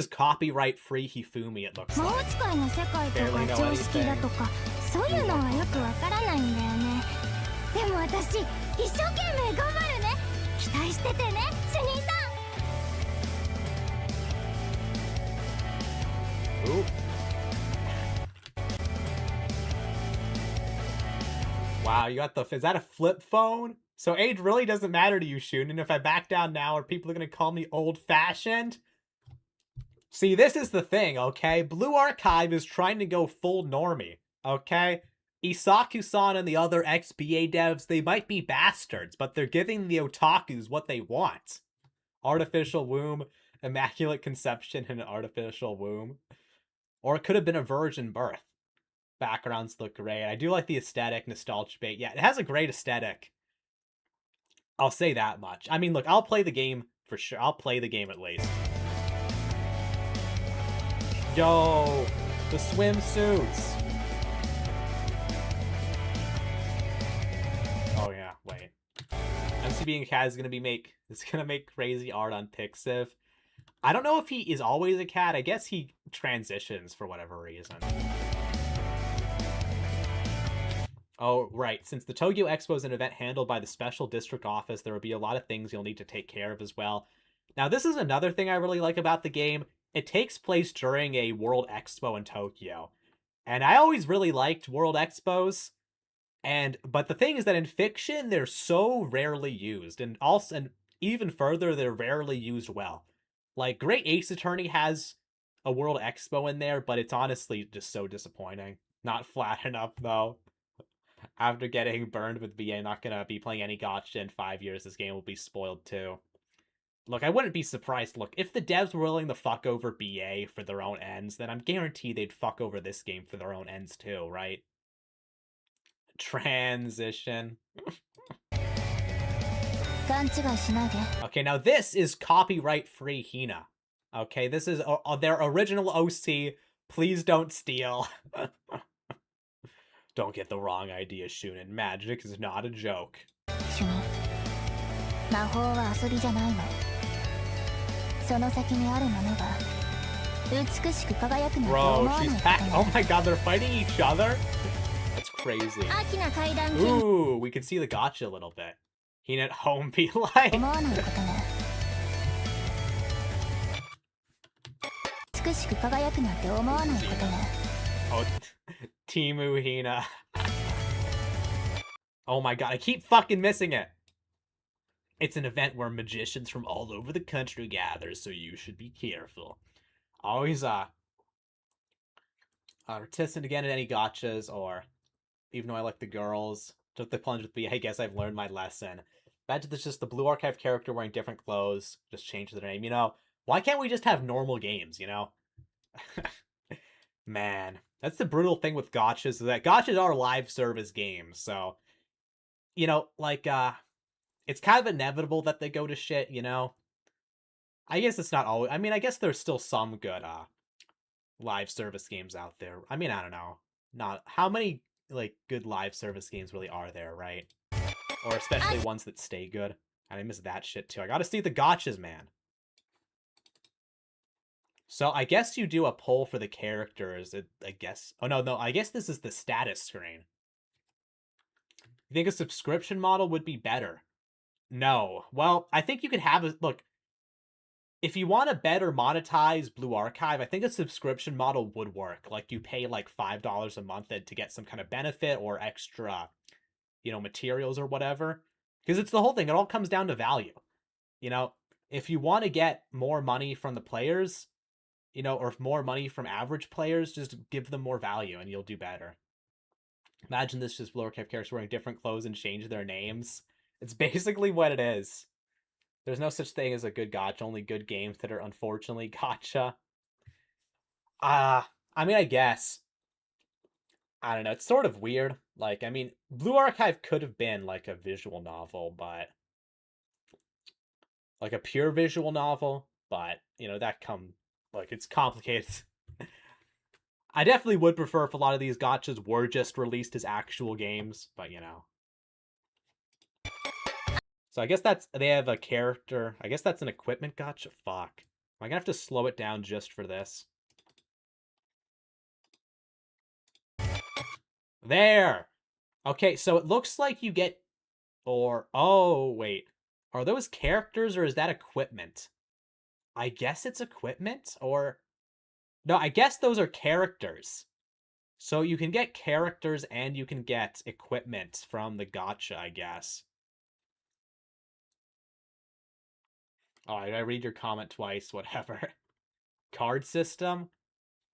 copyright free Hifumi, it looks like. Barely know anything. Ooh. Wow, you got the... Is that a flip phone? So age really doesn't matter to you, Shunin. If I back down now, are people going to call me old-fashioned? See, this is the thing, okay? Blue Archive is trying to go full normie, okay? Isaku-san and the other XBA devs, they might be bastards, but they're giving the otakus what they want. Artificial womb, immaculate conception, and an artificial womb. Or it could have been a virgin birth. Backgrounds look great. I do like the aesthetic, nostalgia bait. Yeah, it has a great aesthetic. I'll say that much. I mean, look, I'll play the game for sure. I'll play the game at least. Yo, the swimsuits. Lucy being a cat is gonna make crazy art on Pixiv. I don't know if he is always a cat. I guess he transitions for whatever reason. Oh, right. Since the Tokyo Expo is an event handled by the Special District Office, there will be a lot of things you'll need to take care of as well. Now, this is another thing I really like about the game. It takes place during a World Expo in Tokyo. And I always really liked World Expos. But the thing is that in fiction, they're so rarely used. And even further, they're rarely used well. Like, Great Ace Attorney has a World Expo in there, but it's honestly just so disappointing. Not flat enough, though. After getting burned with BA, not gonna be playing any gacha in 5 years. This game will be spoiled too. Look, I wouldn't be surprised. Look, if the devs were willing to fuck over BA for their own ends, then I'm guaranteed they'd fuck over this game for their own ends too, right? Transition. Okay, now this is copyright-free Hina. Okay, this is their original OC. Please don't steal. Don't get the wrong idea, Shunin. Magic is not a joke. Bro, she's packed. Oh my god, they're fighting each other? That's crazy. Ooh, we can see the gacha a little bit. Hina at home be like... Oh, Timu Hina. Oh my god, I keep fucking missing it. It's an event where magicians from all over the country gather, so you should be careful. Always, reticent again at any gachas, or even though I like the girls, took the plunge with me. I guess I've learned my lesson. Imagine there's just the Blue Archive character wearing different clothes, just change their name, you know? Why can't we just have normal games, you know? Man, that's the brutal thing with gachas, is that gachas are live service games, so, you know, like, it's kind of inevitable that they go to shit, you know? I guess it's not always, I mean, I guess there's still some good, live service games out there. I mean, I don't know. Not, how many, like, good live service games really are there, right? Or especially ones that stay good. And I miss that shit, too. I gotta see the gachas, man. So, I guess you do a poll for the characters, I guess. Oh, no, I guess this is the status screen. You think a subscription model would be better? No. Well, I think you could have a... Look, if you want to better monetize Blue Archive, I think a subscription model would work. Like, you pay, like, $5 a month to get some kind of benefit or extra, you know, materials or whatever. Because it's the whole thing. It all comes down to value. You know, if you want to get more money from the players... You know, or more money from average players, just give them more value and you'll do better. Imagine this just Blue Archive characters wearing different clothes and change their names. It's basically what it is. There's no such thing as a good gacha, only good games that are unfortunately gacha. I mean, I guess. I don't know, it's sort of weird. Like, I mean, Blue Archive could have been like a visual novel, but... Like a pure visual novel, but, you know, like, it's complicated. I definitely would prefer if a lot of these gachas were just released as actual games, but, you know. So I guess they have a character. I guess that's an equipment gacha. Fuck. Am I gonna have to slow it down just for this? There! Okay, so it looks like you get... Oh, wait. Are those characters or is that equipment? I guess it's equipment, or... No, I guess those are characters. So you can get characters and you can get equipment from the gacha, I guess. Oh, I read your comment twice, whatever. Card system?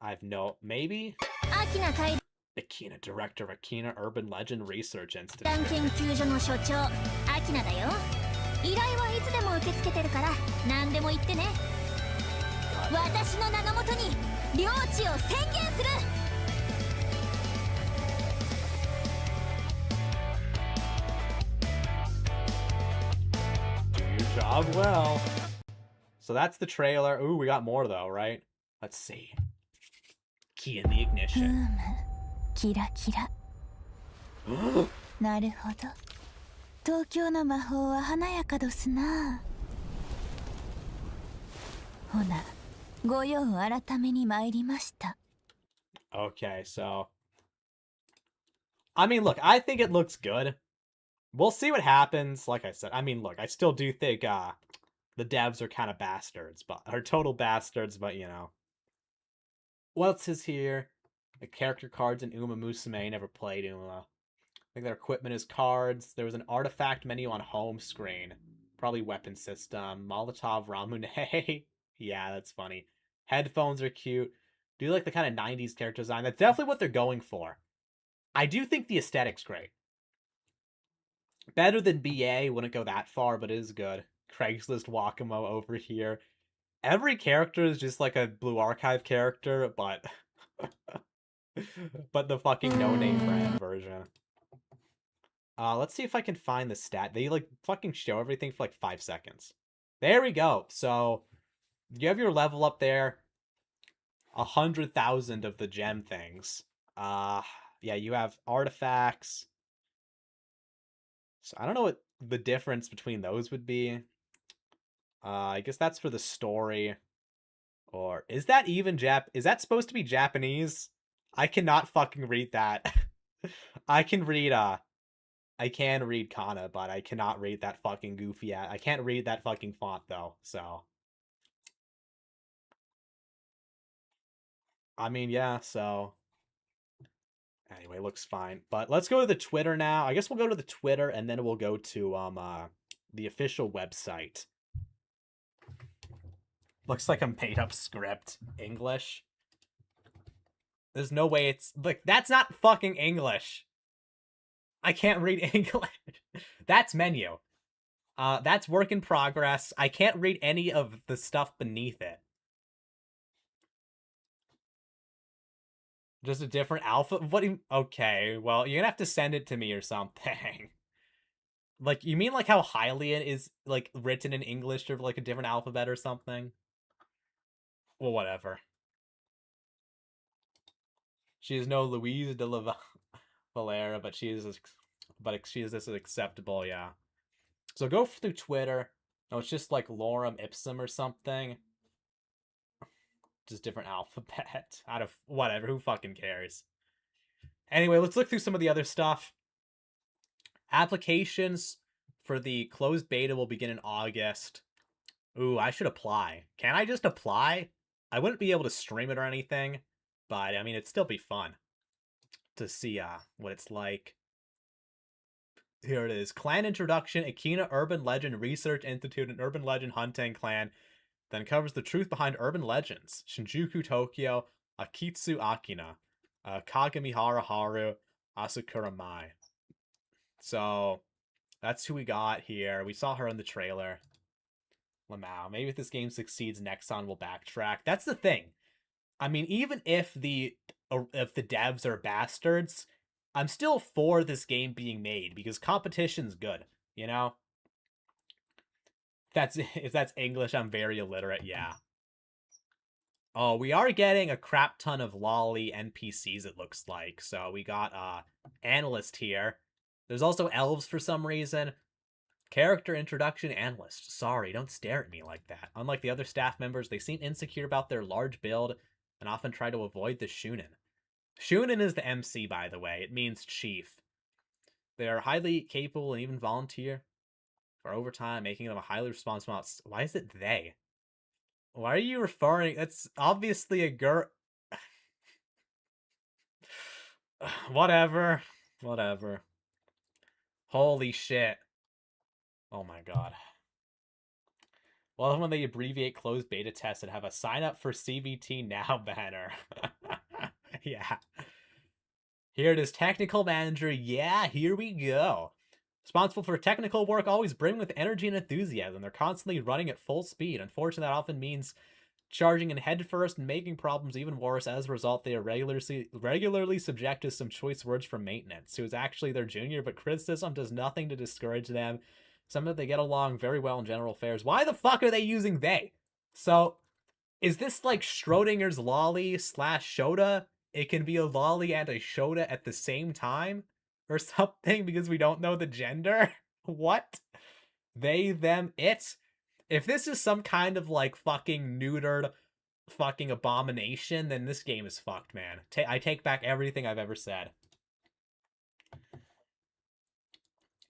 I've no... Maybe? Akina, Director, Akina Urban Legend Research Institute. 依頼はいつでも受け付けてるから何でも言ってね。私の名のもとに領地を宣言する。 Do your job well. So that's the trailer. Ooh, we got more though, right? Let's see. Key in the ignition. キラキラ。なるほど。東京の魔法は華やかどすな。ほな、ご用改めに参りました。 Okay, so I mean, look, I think it looks good. We'll see what happens. Like I said, I mean, look, I still do think the devs are kind of bastards, but are total bastards, but you know. What else is here? The character cards in Uma Musume. Never played Uma. I think their equipment is cards. There was an artifact menu on home screen. Probably weapon system. Molotov Ramune. Yeah, that's funny. Headphones are cute. Do you like the kind of 90s character design? That's definitely what they're going for. I do think the aesthetic's great. Better than BA, wouldn't go that far, but it is good. Craigslist Wakamo over here. Every character is just like a Blue Archive character, but but the fucking no-name brand version. Let's see if I can find the stat. They like fucking show everything for like 5 seconds. There we go. So you have your level up there. 100,000 of the gem things. Yeah, you have artifacts. So I don't know what the difference between those would be. I guess that's for the story. Or is that even is that supposed to be Japanese? I cannot fucking read that. I can read kana, but I cannot read that fucking goofy ass. I can't read that fucking font though, so I mean, yeah, so anyway, looks fine. But let's go to the Twitter now. I guess we'll go to the Twitter and then we'll go to the official website. Looks like a made-up script. English. There's no way it's like that's not fucking English. I can't read English. That's menu. That's work in progress. I can't read any of the stuff beneath it. Just a different alpha? What do you... Okay, well, you're gonna have to send it to me or something. Like, you mean like how Hylian is, like, written in English or like a different alphabet or something? Well, whatever. She is no Louise de la Valera, but she is this is acceptable, yeah. So go through Twitter. No, it's just like Lorem Ipsum or something. Just different alphabet. Out of whatever, who fucking cares? Anyway, let's look through some of the other stuff. Applications for the closed beta will begin in August. Ooh, I should apply. Can I just apply? I wouldn't be able to stream it or anything, but I mean, it'd still be fun to see what it's like. Here it is. Clan introduction, Akina Urban Legend Research Institute, and Urban Legend Hunting Clan. Then covers the truth behind urban legends. Shinjuku, Tokyo, Akitsu Akina, Kagamihara Haru, Asakura Mai. So, that's who we got here. We saw her in the trailer. Lamau. Maybe if this game succeeds, Nexon will backtrack. That's the thing. I mean, even if the devs are bastards, I'm still for this game being made because competition's good, you know? If that's English, I'm very illiterate, yeah. Oh, we are getting a crap ton of lolly NPCs, it looks like. So we got analyst here. There's also elves for some reason. Character introduction analyst. Sorry, don't stare at me like that. Unlike the other staff members, they seem insecure about their large build and often try to avoid the Shunin. Shunin is the MC, by the way. It means chief. They are highly capable and even volunteer for overtime, making them a highly responsible... Why is it they? Why are you referring... That's obviously a girl... Whatever. Whatever. Holy shit. Oh my god. Well, when they abbreviate closed beta tests and have a sign up for CBT now banner. Yeah. Here it is, technical manager. Yeah, here we go. Responsible for technical work, always bring with energy and enthusiasm. They're constantly running at full speed. Unfortunately, that often means charging in head first and making problems even worse. As a result, they are regularly subject to some choice words from maintenance, who is actually their junior, but criticism does nothing to discourage them. Some of they get along very well in general affairs. Why the fuck are they using they? So, is this like Schrodinger's lolly / Shota? It can be a lolly and a Shota at the same time? Or something, because we don't know the gender? What? They, them, it? If this is some kind of, like, fucking neutered fucking abomination, then this game is fucked, man. I take back everything I've ever said.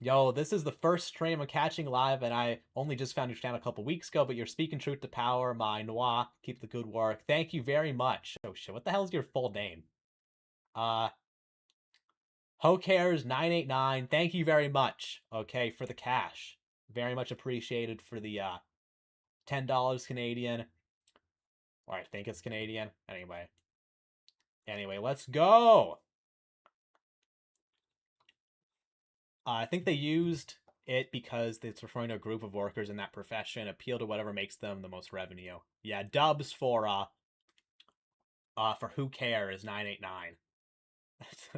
Yo, this is the first stream I'm catching live, and I only just found your channel a couple weeks ago, but you're speaking truth to power, my noir. Keep the good work. Thank you very much. Oh shit, what the hell is your full name? HoCares989, thank you very much, okay, for the cash. Very much appreciated for the, $10 Canadian. Or I think it's Canadian. Anyway, let's go! I think they used it because it's referring to a group of workers in that profession. Appeal to whatever makes them the most revenue. Yeah, dubs for Who Cares 989.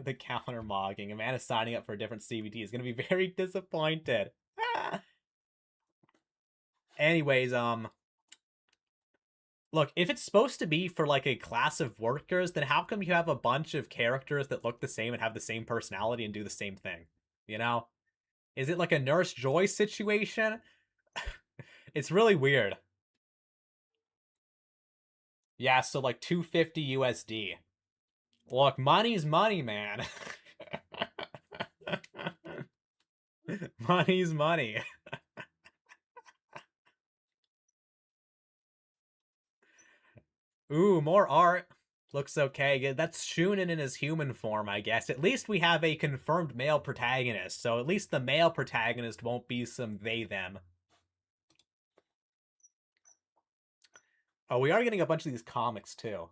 The counter mogging. A man is signing up for a different CBT is gonna be very disappointed. Anyways, look, if it's supposed to be for like a class of workers, then how come you have a bunch of characters that look the same and have the same personality and do the same thing? You know? Is it like a Nurse Joy situation? It's really weird. Yeah, so like 250 USD. Look, money's money, man. Money's money. Ooh, more art. Looks okay. That's Shunin in his human form, I guess. At least we have a confirmed male protagonist, so at least the male protagonist won't be some they-them. Oh, we are getting a bunch of these comics, too.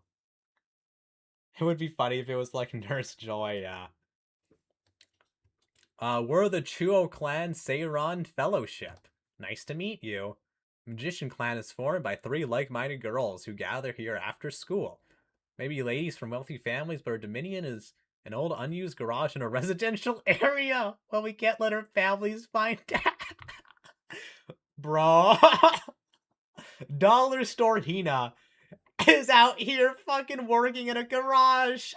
It would be funny if it was like Nurse Joy, yeah. We're the Chuo Clan Seiran Fellowship. Nice to meet you. Magician Clan is formed by 3 like-minded girls who gather here after school. Maybe ladies from wealthy families, but our Dominion is an old unused garage in a residential area. Well, we can't let our families find out. Bro. Dollar Store Hina is out here fucking working in a garage.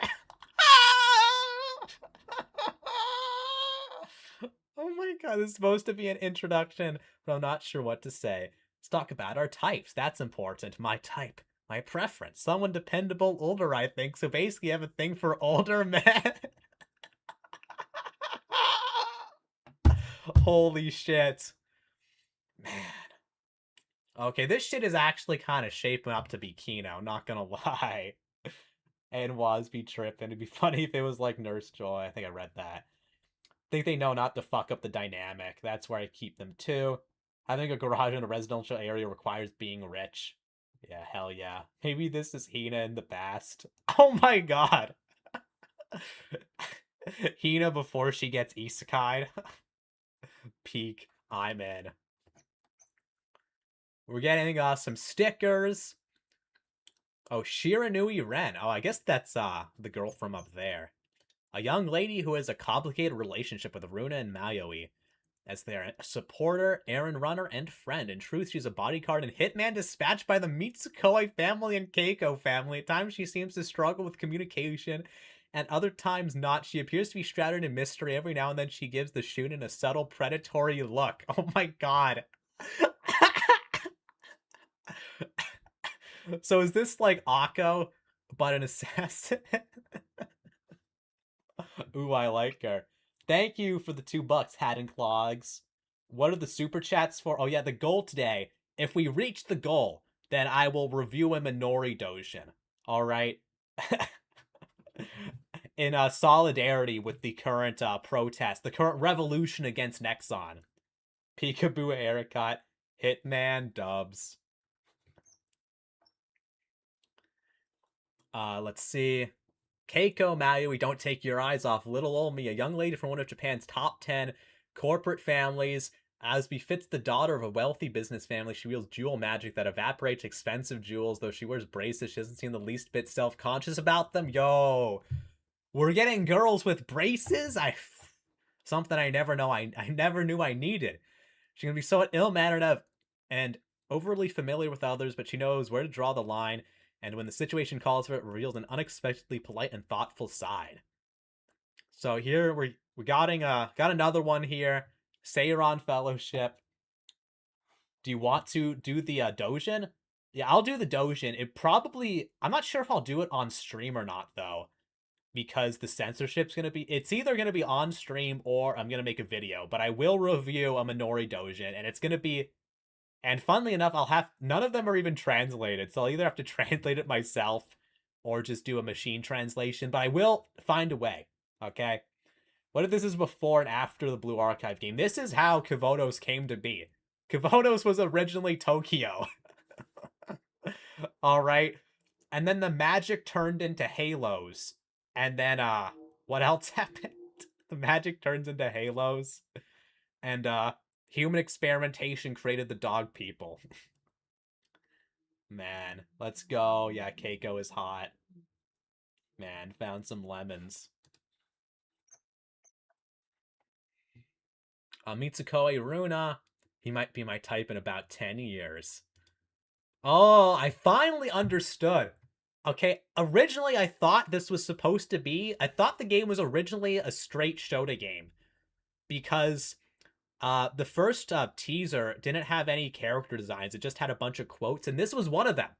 Oh my god, this is supposed to be an introduction, but I'm not sure what to say. Let's talk about our types. That's important. My type. My preference. Someone dependable, older, I think. So basically I have a thing for older men. Holy shit. Man. Okay, this shit is actually kind of shaping up to be Kino, not gonna lie. And Wasby tripping. It'd be funny if it was like Nurse Joy. I think I read that. I think they know not to fuck up the dynamic. That's where I keep them too. Having a garage in a residential area requires being rich. Yeah, hell yeah. Maybe this is Hina in the past. Oh my god. Hina before she gets isekai'd. Peak. I'm in. We're getting some stickers. Oh, Shiranui Ren. Oh, I guess that's the girl from up there. A young lady who has a complicated relationship with Runa and Mayoi, as their supporter, errand runner, and friend. In truth, she's a bodyguard and hitman dispatched by the Mitsukoi family and Keiko family. At times, she seems to struggle with communication, and other times not. She appears to be shrouded in mystery. Every now and then, she gives the Shunin a subtle predatory look. Oh my god. So is this like Akko, but an assassin? Ooh, I like her. Thank you for the $2, Hat and Clogs. What are the super chats for? Oh yeah, the goal today. If we reach the goal, then I will review a Minori Dojin. Alright? In solidarity with the current protest, the current revolution against Nexon. Peekaboo haircut, Hitman dubs. Let's see. Keiko Mayoi, don't take your eyes off little old me, a young lady from one of Japan's top 10 corporate families. As befits the daughter of a wealthy business family, she wields jewel magic that evaporates expensive jewels. Though she wears braces, she doesn't seem the least bit self-conscious about them. Yo, we're getting girls with braces? Something I never know. I never knew I needed. She's gonna be so ill-mannered and overly familiar with others, but she knows where to draw the line. And when the situation calls for it, reveals an unexpectedly polite and thoughtful side. So here we got another one here. Seiron Fellowship. Do you want to do the Dojin? Yeah, I'll do the Dojin. I'm not sure if I'll do it on stream or not, though. Because the censorship's going to be... It's either going to be on stream or I'm going to make a video. But I will review a Minori Dojin, and it's going to be... And funnily enough, none of them are even translated, so I'll either have to translate it myself or just do a machine translation, but I will find a way, okay? What if this is before and after the Blue Archive game? This is how Kivotos came to be. Kivotos was originally Tokyo. Alright? And then the magic turned into Halos. And then, what else happened? The magic turns into Halos. And, human experimentation created the dog people. Man, let's go. Yeah, Keiko is hot. Man, found some lemons. Mitsukoe Runa. He might be my type in about 10 years. Oh, I finally understood. Okay, originally I thought this was supposed to be... I thought the game was originally a straight Shota game. Because... the first teaser didn't have any character designs. It just had a bunch of quotes, and this was one of them.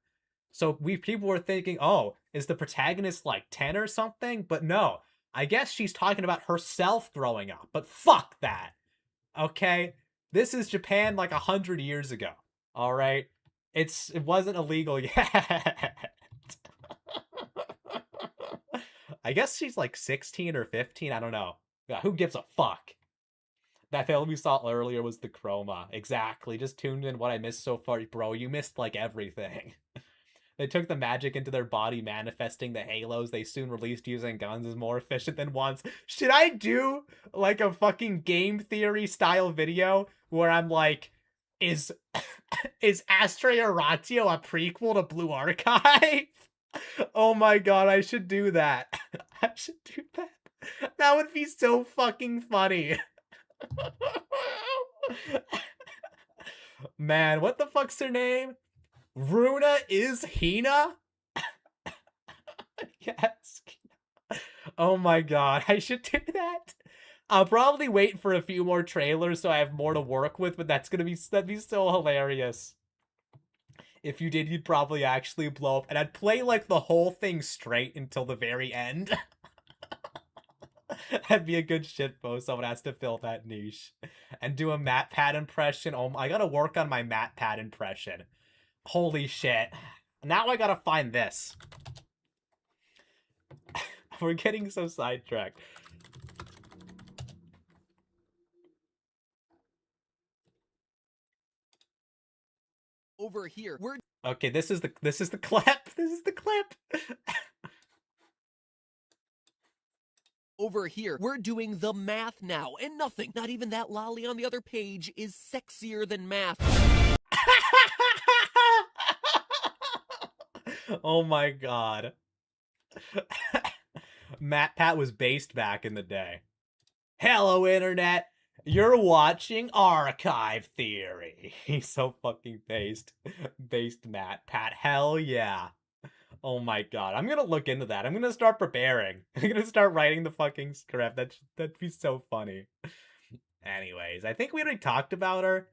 So people were thinking, oh, is the protagonist like 10 or something? But no, I guess she's talking about herself growing up. But fuck that. Okay? This is Japan like 100 years ago. Alright? It wasn't illegal yet. I guess she's like 16 or 15. I don't know. Yeah, who gives a fuck? That film we saw earlier was the Chroma. Exactly. Just tuned in what I missed so far. Bro, you missed, like, everything. They took the magic into their body, manifesting the halos they soon released using guns is more efficient than once. Should I do, like, a fucking game theory style video where I'm like, is Astra Oratio a prequel to Blue Archive? Oh my god, I should do that. I should do that. That would be so fucking funny. Man, what the fuck's her name? Runa is Hina? Yes. Oh my god, I should do that. I'll probably wait for a few more trailers so I have more to work with, but that'd be so hilarious. If you did, you'd probably actually blow up, and I'd play like the whole thing straight until the very end. That'd be a good shitpost. Someone has to fill that niche. And do a MatPat impression. Oh, I gotta work on my MatPat impression. Holy shit. Now I gotta find this. We're getting so sidetracked. Over here, we're... Okay, this is the clip. This is the clip. Over here, we're doing the math now, and nothing, not even that lolly on the other page, is sexier than math. Oh my god. MatPat was based back in the day. Hello, internet. You're watching Archive Theory. He's so fucking based. Based MatPat. Hell yeah. Oh my god, I'm gonna look into that. I'm gonna start preparing. I'm gonna start writing the fucking script. That'd be so funny. Anyways, I think we already talked about her.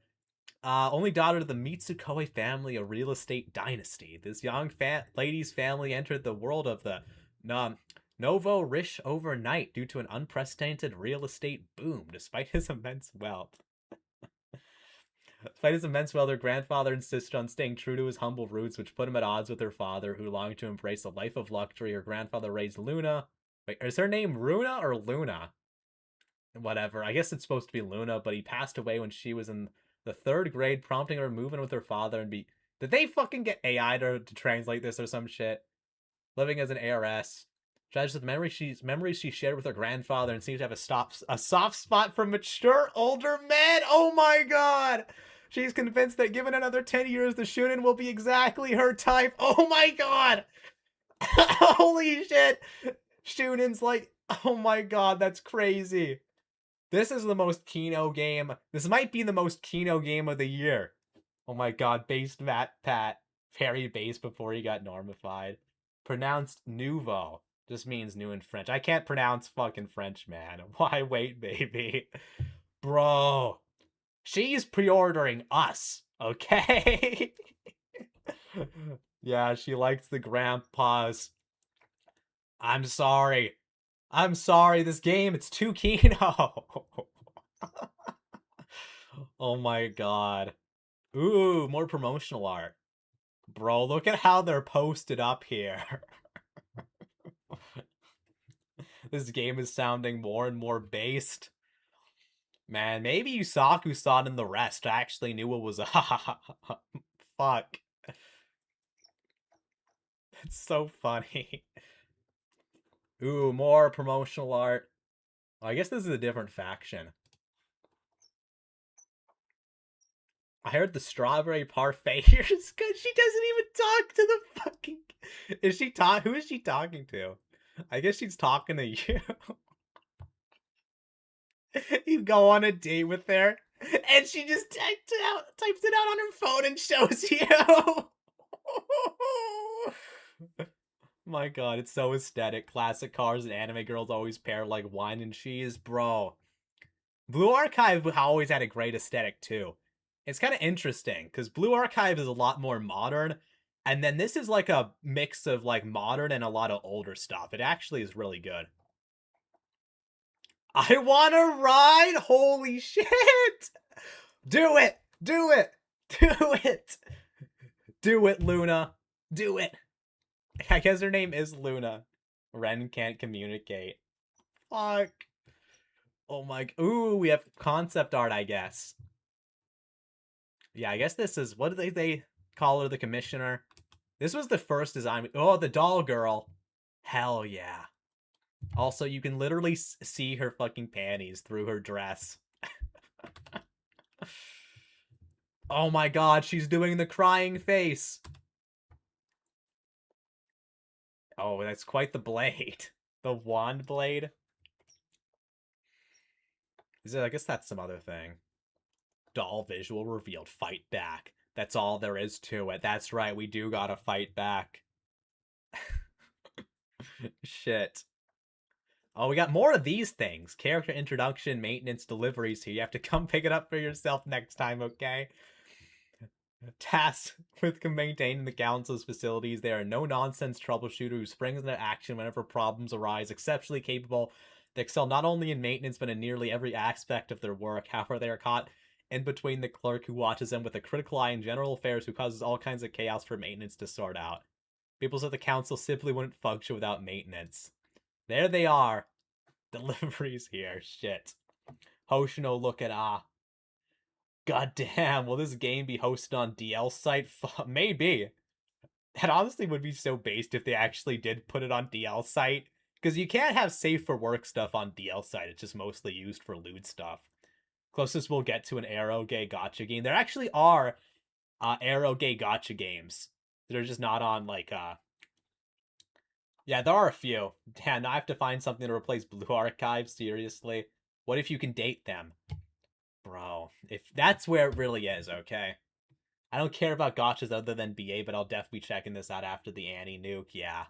Only daughter to the Mitsukoe family, a real estate dynasty. This young lady's family entered the world of the Novo rich overnight due to an unprecedented real estate boom, despite his immense wealth. Despite his immense wealth, her grandfather insisted on staying true to his humble roots, which put him at odds with her father, who longed to embrace a life of luxury. Her grandfather raised Luna. Wait, is her name Runa or Luna? Whatever. I guess it's supposed to be Luna, but he passed away when she was in the 3rd grade, prompting her to move in with her father and be... Did they fucking get AI to translate this or some shit? Living as an ARS. Judged with memories she shared with her grandfather and seems to have a soft spot for mature older men. Oh my god! She's convinced that given another 10 years, the Shunin will be exactly her type. Oh my god! Holy shit! Shunin's like, oh my god, that's crazy. This is the most Kino game. This might be the most Kino game of the year. Oh my god, based MatPat. Very based before he got normified. Pronounced nouveau. Just means new in French. I can't pronounce fucking French, man. Why wait, baby? Bro, she's pre-ordering us, okay? Yeah, she likes the grandpas. I'm sorry. I'm sorry, this game, it's too Kino. Oh my god. Ooh, more promotional art. Bro, look at how they're posted up here. This game is sounding more and more based. Man, maybe Usaku-san and the rest actually knew what was up. Fuck. It's so funny. Ooh, more promotional art. I guess this is a different faction. I heard the strawberry parfait here because she doesn't even talk to the fucking... Is she who is she talking to? I guess she's talking to you. You go on a date with her, and she just types it out on her phone and shows you. My god, it's so aesthetic. Classic cars and anime girls always pair like wine and cheese. Bro. Blue Archive always had a great aesthetic too. It's kind of interesting, because Blue Archive is a lot more modern, and then this is like a mix of like modern and a lot of older stuff. It actually is really good. I want to ride! Holy shit! Do it! Do it! Do it! Do it, Luna! Do it! I guess her name is Luna. Ren can't communicate. Fuck. Oh my... Ooh, we have concept art, I guess. Yeah, I guess this is... What do they call her? The commissioner? This was the first design... Oh, the doll girl. Hell yeah. Also, you can literally see her fucking panties through her dress. Oh my god, she's doing the crying face. Oh, that's quite the blade. The wand blade. I guess that's some other thing. Doll visual revealed. Fight back. That's all there is to it. That's right, we do gotta fight back. Shit. Oh, we got more of these things. Character introduction, maintenance, deliveries here. You have to come pick it up for yourself next time, okay? Tasked with maintaining the council's facilities, they are no-nonsense troubleshooter who springs into action whenever problems arise, exceptionally capable. They excel not only in maintenance, but in nearly every aspect of their work. However, they are caught in between the clerk who watches them with a critical eye in general affairs who causes all kinds of chaos for maintenance to sort out. People said the council simply wouldn't function without maintenance. There they are. Deliveries here. Shit. Hoshino, look at God damn, will this game be hosted on DL site? Maybe. That honestly would be so based if they actually did put it on DL site. Because you can't have safe for work stuff on DL site. It's just mostly used for loot stuff. Closest we'll get to an Arrow Gay Gacha game. There actually are Arrow Gay Gacha games. They're just not on, like, Yeah, there are a few. Damn, I have to find something to replace Blue Archive, seriously. What if you can date them? Bro, if that's where it really is, okay? I don't care about gachas other than BA, but I'll definitely be checking this out after the Annie nuke, yeah.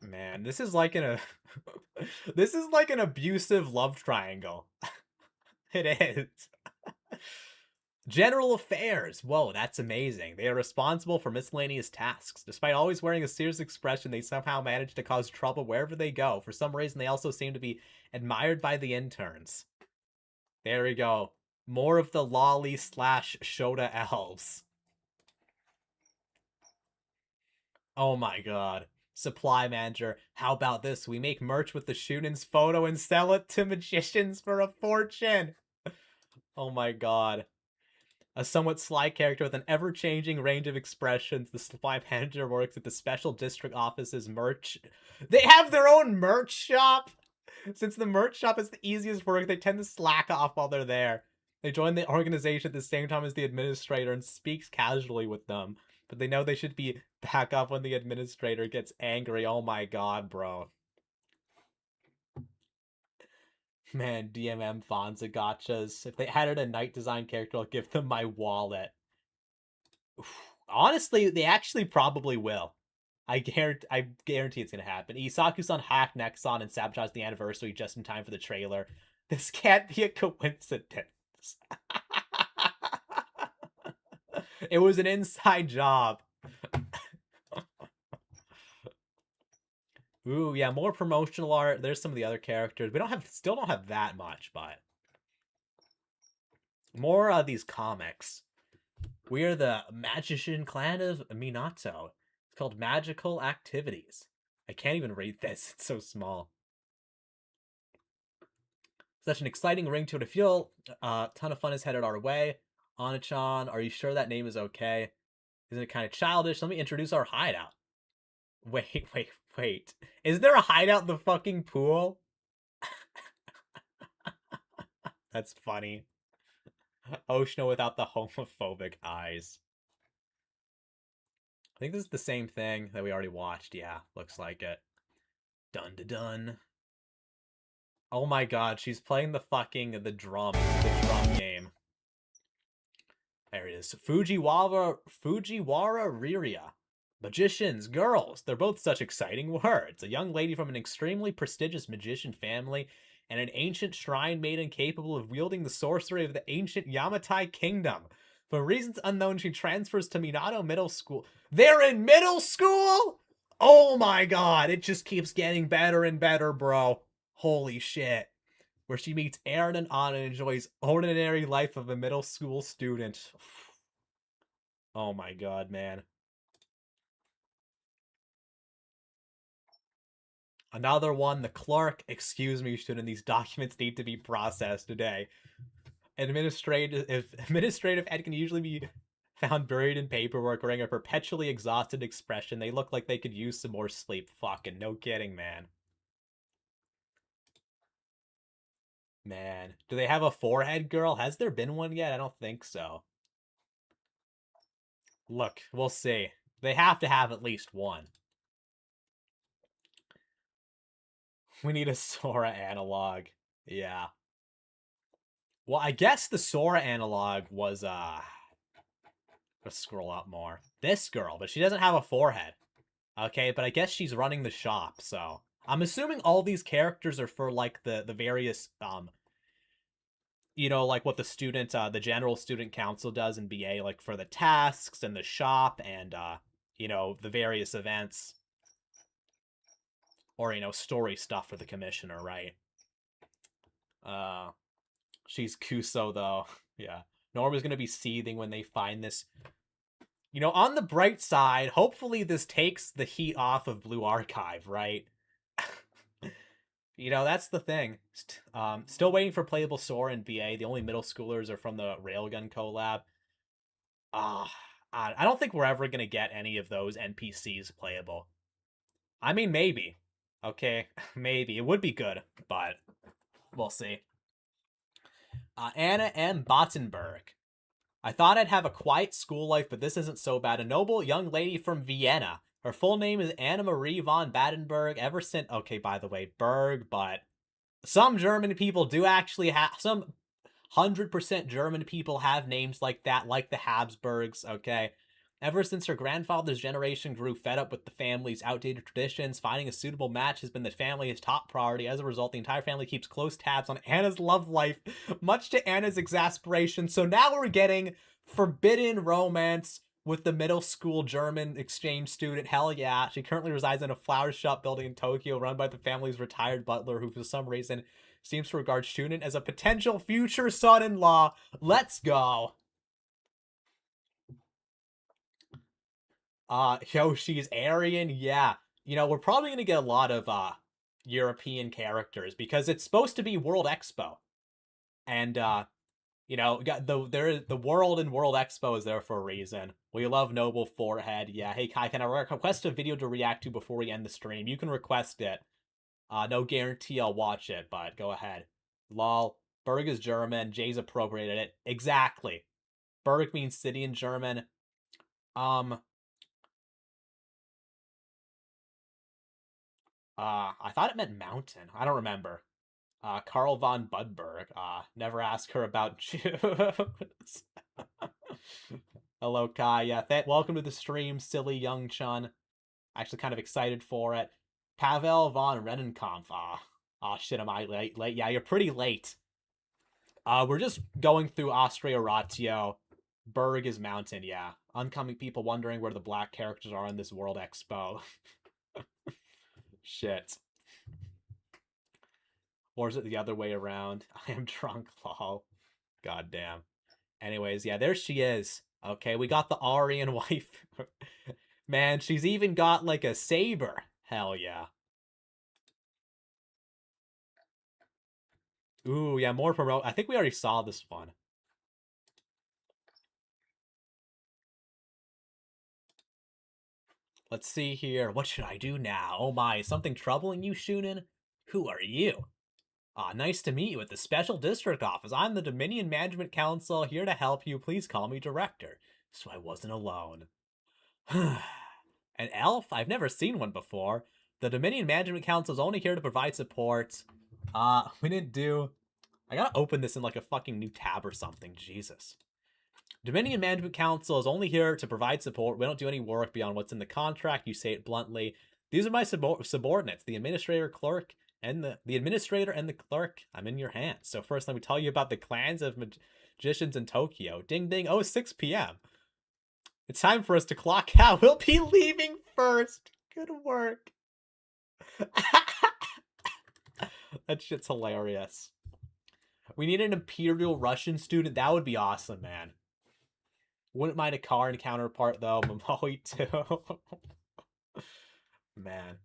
Man, this is like an this is like an abusive love triangle. It is. General affairs. Whoa, that's amazing. They are responsible for miscellaneous tasks. Despite always wearing a serious expression, they somehow manage to cause trouble wherever they go. For some reason, they also seem to be admired by the interns. There we go. More of the lolly / Shota elves. Oh my god. Supply manager. How about this? We make merch with the Shunin's photo and sell it to magicians for a fortune. Oh my god. A somewhat sly character with an ever-changing range of expressions, the supply manager works at the special district office's merch. They have their own merch shop! Since the merch shop is the easiest work, they tend to slack off while they're there. They join the organization at the same time as the administrator and speaks casually with them. But they know they should be back up when the administrator gets angry. Oh my god, bro. Man, DMM Fonza gachas. If they added a night design character, I'll give them my wallet. Oof. Honestly, they actually probably will. I guarantee it's gonna happen. Isaku-san hacked Nexon and sabotaged the anniversary just in time for the trailer. This can't be a coincidence. It was an inside job. Ooh, yeah, more promotional art. There's some of the other characters. We still don't have that much, but more of these comics. We are the magician clan of Minato. It's called Magical Activities. I can't even read this. It's so small. Such an exciting ring to it. I feel a ton of fun is headed our way. Anachan, are you sure that name is okay? Isn't it kind of childish? Let me introduce our hideout. Wait. Is there a hideout in the fucking pool? That's funny. Oshino without the homophobic eyes. I think this is the same thing that we already watched. Yeah, looks like it. Dun. Oh my god, she's playing the drum game. There it is. Fujiwara Riria. Magicians, girls. They're both such exciting words. A young lady from an extremely prestigious magician family and an ancient shrine maiden capable of wielding the sorcery of the ancient Yamatai kingdom. For reasons unknown, she transfers to Minato Middle School. They're in middle school?! Oh my god, it just keeps getting better and better, bro. Holy shit. Where she meets Eren and Anna and enjoys ordinary life of a middle school student. Oh my god, man. Another one, the clerk. Excuse me, student, these documents need to be processed today. Administrative ed can usually be found buried in paperwork, wearing a perpetually exhausted expression. They look like they could use some more sleep. Fucking no kidding, man. Man, do they have a forehead girl? Has there been one yet? I don't think so. Look, we'll see. They have to have at least one. We need a Sora analog. Yeah. Well, I guess the Sora analog was, let's scroll up more. This girl, but she doesn't have a forehead. Okay, but I guess she's running the shop, so... I'm assuming all these characters are for, like, the various, you know, like what the student, the General Student Council does in BA, like for the tasks and the shop and, you know, the various events. Or, you know, story stuff for the commissioner, right? She's Kuso, though. Yeah. Norma's gonna be seething when they find this. You know, on the bright side, hopefully this takes the heat off of Blue Archive, right? You know, that's the thing. Still waiting for playable Sora and BA. The only middle schoolers are from the Railgun collab. I don't think we're ever gonna get any of those NPCs playable. I mean, maybe. Okay, maybe. It would be good, but we'll see. Anna M. Bottenberg. I thought I'd have a quiet school life, but this isn't so bad. A noble young lady from Vienna. Her full name is Anna Marie von Badenberg. Ever since... Okay, by the way, Berg, but... Some German people do actually have... Some 100% German people have names like that, like the Habsburgs, okay? Ever since her grandfather's generation grew fed up with the family's outdated traditions, finding a suitable match has been the family's top priority. As a result, the entire family keeps close tabs on Anna's love life, much to Anna's exasperation. So now we're getting forbidden romance with the middle school German exchange student. Hell yeah. She currently resides in a flower shop building in Tokyo run by the family's retired butler, who for some reason seems to regard Shunin as a potential future son-in-law. Let's go. Yoshi's Aryan, yeah. You know, we're probably going to get a lot of, European characters, because it's supposed to be World Expo. And, you know, the World and World Expo is there for a reason. We love Noble Forehead, yeah. Hey, Kai, can I request a video to react to before we end the stream? You can request it. No guarantee I'll watch it, but go ahead. Lol. Berg is German. Jay's appropriated it. Exactly. Berg means city in German. I thought it meant mountain. I don't remember. Carl von Budberg. Never ask her about Jews. Hello, Kai. Yeah, welcome to the stream, silly young chun. Actually kind of excited for it. Pavel von Rennenkampf. Oh shit, am I late? Late? Yeah, you're pretty late. We're just going through Austria Ratio. Berg is mountain, yeah. Oncoming people wondering where the black characters are in this World Expo. Shit. Or is it the other way around? I am drunk, lol. God damn. Anyways, yeah, there she is. Okay, we got the Aryan wife. Man, she's even got like a saber. Hell yeah. Ooh, yeah, more promote. I think we already saw this one. Let's see here. What should I do now? Oh my, is something troubling you, Shunin? Who are you? Nice to meet you at the Special District Office. I'm the Dominion Management Council, here to help you. Please call me Director. So I wasn't alone. An elf? I've never seen one before. The Dominion Management Council is only here to provide support. We didn't do... I gotta open this in like a fucking new tab or something. Jesus. Dominion Management Council is only here to provide support. We don't do any work beyond what's in the contract. You say it bluntly. These are my subordinates, the administrator, clerk, and the administrator and the clerk. I'm in your hands. So first, let me tell you about the clans of magicians in Tokyo. Ding ding. Oh, 6 p.m. It's time for us to clock out. We'll be leaving first. Good work. That shit's hilarious. We need an Imperial Russian student. That would be awesome, man. Wouldn't mind a Karin counterpart, though. Momoi, too. Man.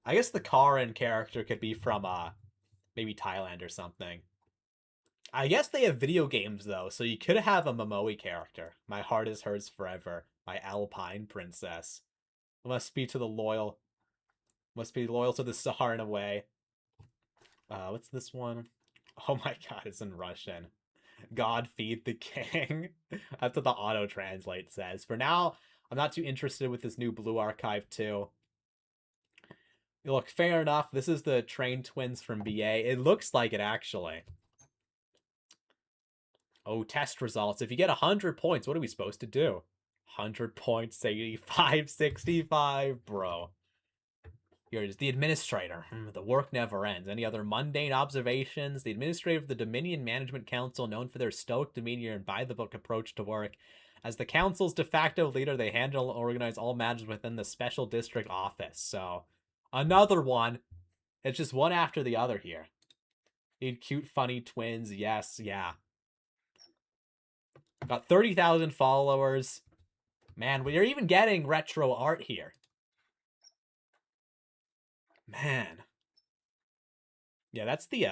I guess the Karin character could be from, maybe Thailand or something. I guess they have video games, though, so you could have a Momoi character. My heart is hers forever. My Alpine princess. Must be loyal to the Tsar in a way. What's this one? Oh my god, it's in Russian. God feed the king. That's what the auto-translate says. For now, I'm not too interested with this new Blue Archive 2. Look, fair enough. This is the trained twins from BA. It looks like it, actually. Oh, test results. If you get 100 points, what are we supposed to do? 100 points, 85, 65, bro. Here it is, the administrator. The work never ends. Any other mundane observations? The administrator of the Dominion Management Council, known for their stoic demeanor and by-the-book approach to work. As the council's de facto leader, they handle and organize all matters within the special district office. So, another one. It's just one after the other here. Need cute, funny twins. Yes, yeah. Got 30,000 followers. Man, we're even getting retro art here. Man. Yeah, that's the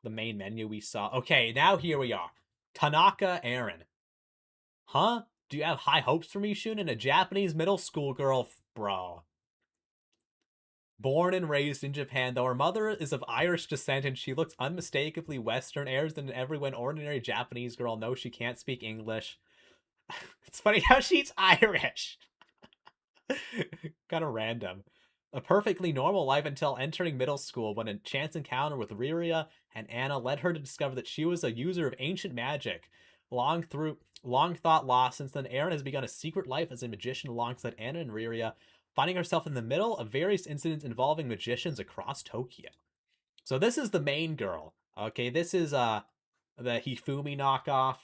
main menu we saw. Okay, now here we are. Tanaka Aaron. Huh? Do you have high hopes for me, Shunin? A Japanese middle school girl? Bro. Born and raised in Japan, though her mother is of Irish descent and she looks unmistakably Western, airs than everyone ordinary Japanese girl knows she can't speak English. It's funny how she's Irish. Kind of random. A perfectly normal life until entering middle school, when a chance encounter with Riria and Anna led her to discover that she was a user of ancient magic. Long thought lost. Since then, Aaron has begun a secret life as a magician alongside Anna and Riria, finding herself in the middle of various incidents involving magicians across Tokyo. So this is the main girl. Okay, this is the Hifumi knockoff.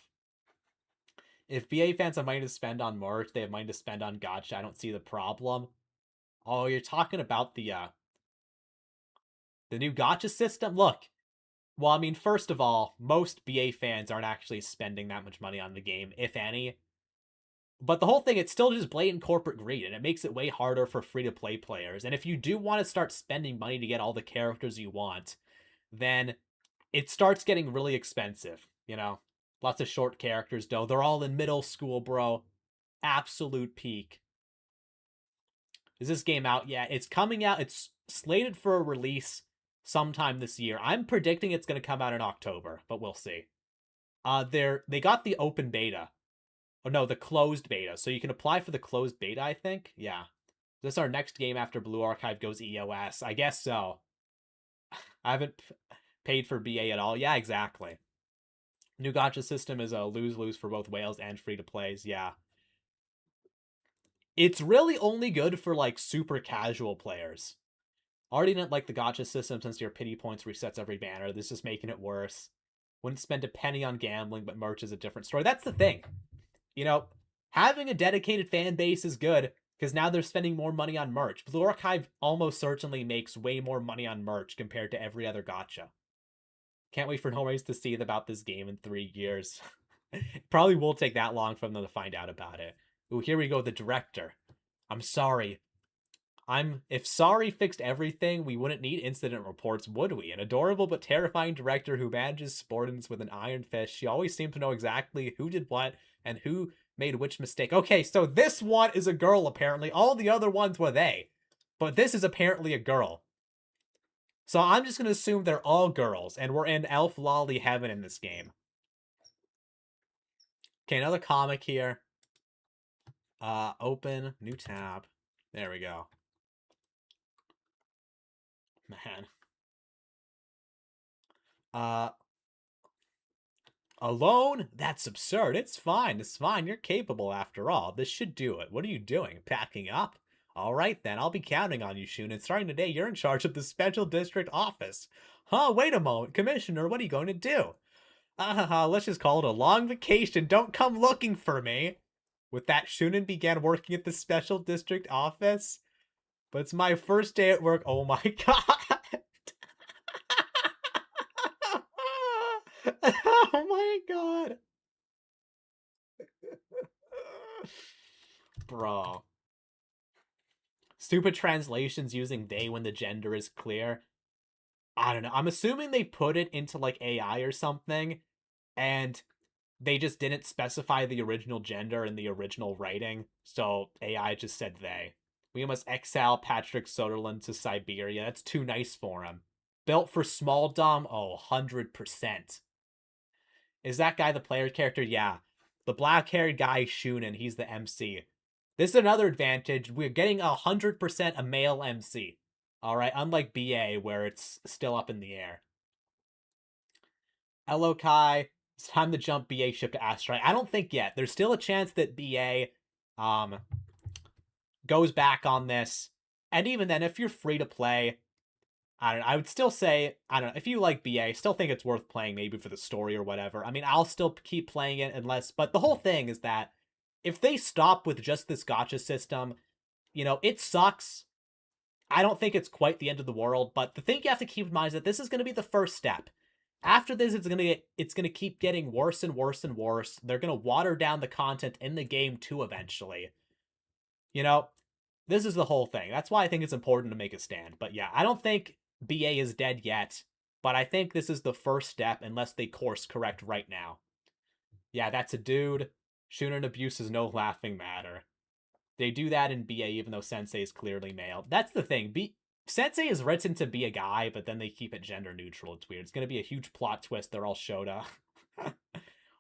If BA fans have money to spend on merch, they have money to spend on gacha. I don't see the problem. Oh, you're talking about the new gacha system? Look, well, I mean, first of all, most BA fans aren't actually spending that much money on the game, if any. But the whole thing, it's still just blatant corporate greed, and it makes it way harder for free-to-play players. And if you do want to start spending money to get all the characters you want, then it starts getting really expensive, you know? Lots of short characters, though. They're all in middle school, bro. Absolute peak. Is this game out? Yeah, it's coming out. It's slated for a release sometime this year. I'm predicting it's going to come out in October, but we'll see. They got the open beta. Oh, no, the closed beta. So you can apply for the closed beta, I think. Yeah. This is our next game after Blue Archive goes EOS. I guess so. I haven't paid for BA at all. Yeah, exactly. New gacha system is a lose-lose for both whales and free-to-plays. Yeah. It's really only good for, like, super casual players. Already didn't like the gacha system since your pity points resets every banner. This is making it worse. Wouldn't spend a penny on gambling, but merch is a different story. That's the thing. You know, having a dedicated fan base is good, because now they're spending more money on merch. Blue Archive almost certainly makes way more money on merch compared to every other gacha. Can't wait for Norays to see about this game in 3 years. Probably will take that long for them to find out about it. Ooh, here we go, the director. I'm sorry. If Sorry fixed everything, we wouldn't need incident reports, would we? An adorable but terrifying director who manages Spartans with an iron fist. She always seemed to know exactly who did what and who made which mistake. Okay, so this one is a girl, apparently. All the other ones were they. But this is apparently a girl. So I'm just going to assume they're all girls, and we're in Elf Lolly heaven in this game. Okay, another comic here. Open, new tab. There we go. Man. Alone? That's absurd. It's fine. It's fine. You're capable after all. This should do it. What are you doing? Packing up? All right, then. I'll be counting on you, Shun. And starting today, you're in charge of the Special District Office. Huh? Wait a moment. Commissioner, what are you going to do? Let's just call it a long vacation. Don't come looking for me. With that, Shunin began working at the Special District Office. But it's my first day at work. Oh my god. Oh my god. Bro. Stupid translations using they when the gender is clear. I don't know. I'm assuming they put it into like AI or something, and they just didn't specify the original gender in the original writing, so AI just said they. We must exile Patrick Soderlund to Siberia. That's too nice for him. Built for small dom? Oh, 100%. Is that guy the player character? Yeah. The black-haired guy, Shunin, he's the MC. This is another advantage. We're getting 100% a male MC. Alright, unlike BA, where it's still up in the air. Hello, Kai. It's time to jump BA ship to Asteroid. I don't think yet. There's still a chance that BA goes back on this. And even then, if you're free to play, I don't know, I would still say, I don't know, if you like BA, still think it's worth playing maybe for the story or whatever. I mean, I'll still keep playing it unless, but the whole thing is that if they stop with just this gacha system, you know, it sucks. I don't think it's quite the end of the world, but the thing you have to keep in mind is that this is going to be the first step. After this, it's going to keep getting worse and worse and worse. They're going to water down the content in the game too eventually. You know, this is the whole thing. That's why I think it's important to make a stand. But yeah, I don't think BA is dead yet, but I think this is the first step unless they course correct right now. Yeah, that's a dude. Shunin abuse is no laughing matter. They do that in BA even though Sensei is clearly male. That's the thing. Sensei is written to be a guy, but then they keep it gender neutral. It's weird. It's going to be a huge plot twist. They're all Shota.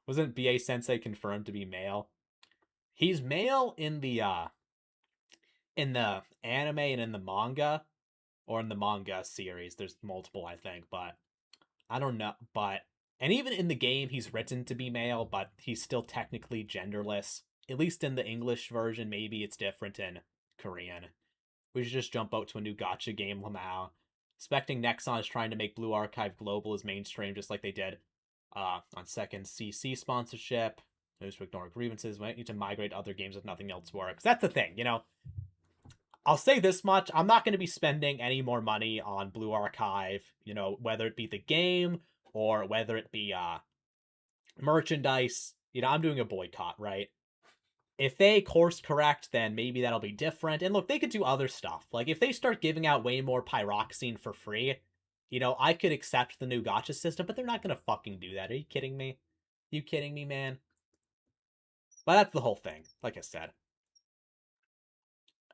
Wasn't BA Sensei confirmed to be male? He's male in the anime and in the manga, or in the manga series. There's multiple, I think, but I don't know. And even in the game, he's written to be male, but he's still technically genderless. At least in the English version, maybe it's different in Korean. We should just jump out to a new gacha game, Lamau. Expecting Nexon is trying to make Blue Archive global as mainstream, just like they did on second CC sponsorship. Those to ignore grievances. We might need to migrate to other games if nothing else works. That's the thing, you know. I'll say this much. I'm not going to be spending any more money on Blue Archive, you know, whether it be the game or whether it be merchandise. You know, I'm doing a boycott, right? If they course correct, then maybe that'll be different. And look, they could do other stuff. Like, if they start giving out way more Pyroxene for free, you know, I could accept the new gacha system, but they're not going to fucking do that. Are you kidding me? You kidding me, man? But that's the whole thing, like I said.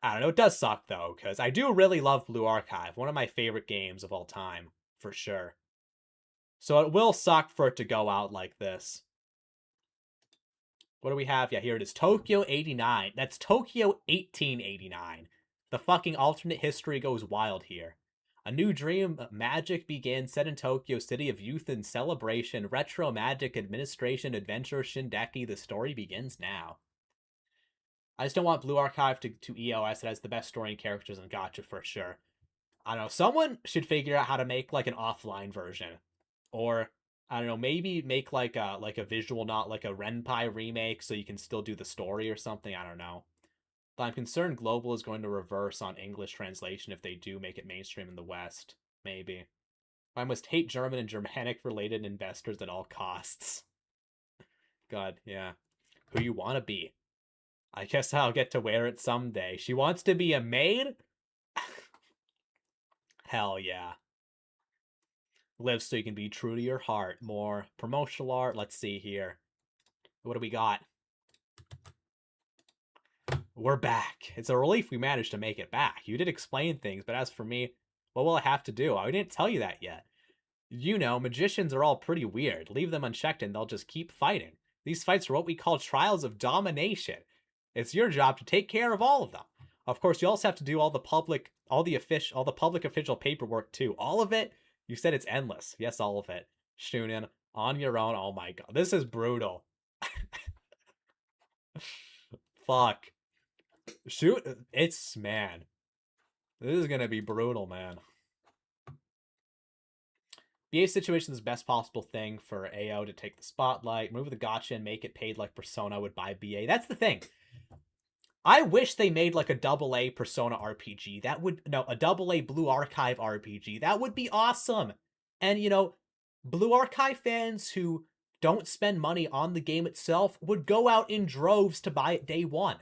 I don't know, it does suck, though, because I do really love Blue Archive. One of my favorite games of all time, for sure. So it will suck for it to go out like this. What do we have? Yeah, here it is. Tokyo 89. That's Tokyo 1889. The fucking alternate history goes wild here. A new dream of magic begins, set in Tokyo, city of youth and celebration. Retro magic administration adventure Shindeki. The story begins now. I just don't want Blue Archive to EOS. It has the best story and characters in gacha for sure. I don't know, someone should figure out how to make like an offline version. Or I don't know, maybe make like a visual, not like a Renpai remake so you can still do the story or something. I don't know. But I'm concerned Global is going to reverse on English translation if they do make it mainstream in the West. Maybe. I must hate German and Germanic-related investors at all costs. God, yeah. Who you want to be. I guess I'll get to wear it someday. She wants to be a maid? Hell yeah. Live so you can be true to your heart. More promotional art. Let's see here. What do we got? We're back. It's a relief we managed to make it back. You did explain things, but as for me, what will I have to do? I didn't tell you that yet. You know, magicians are all pretty weird. Leave them unchecked and they'll just keep fighting. These fights are what we call trials of domination. It's your job to take care of all of them. Of course, you also have to do all the public official paperwork too. All of it? You said it's endless. Yes, all of it. Shunin, on your own. Oh my god. This is brutal. Fuck. Shoot. It's, man. This is gonna be brutal, man. BA situation is the best possible thing for AO to take the spotlight, move the gacha and make it paid like Persona would buy BA. That's the thing. I wish they made like a AA Persona RPG. That would, no, a AA Blue Archive RPG. That would be awesome. And, you know, Blue Archive fans who don't spend money on the game itself would go out in droves to buy it day one.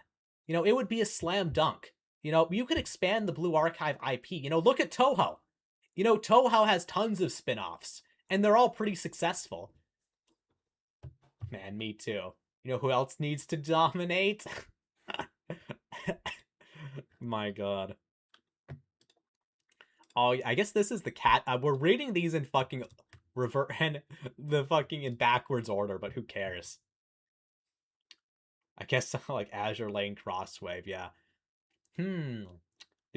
You know, it would be a slam dunk. You know, you could expand the Blue Archive IP. You know, look at Toho. You know, Toho has tons of spin-offs, and they're all pretty successful. Man, me too. You know who else needs to dominate? My god. Oh, I guess this is the cat. We're reading these in fucking in backwards order, but who cares? I guess like Azure Lane Crosswave, yeah. Did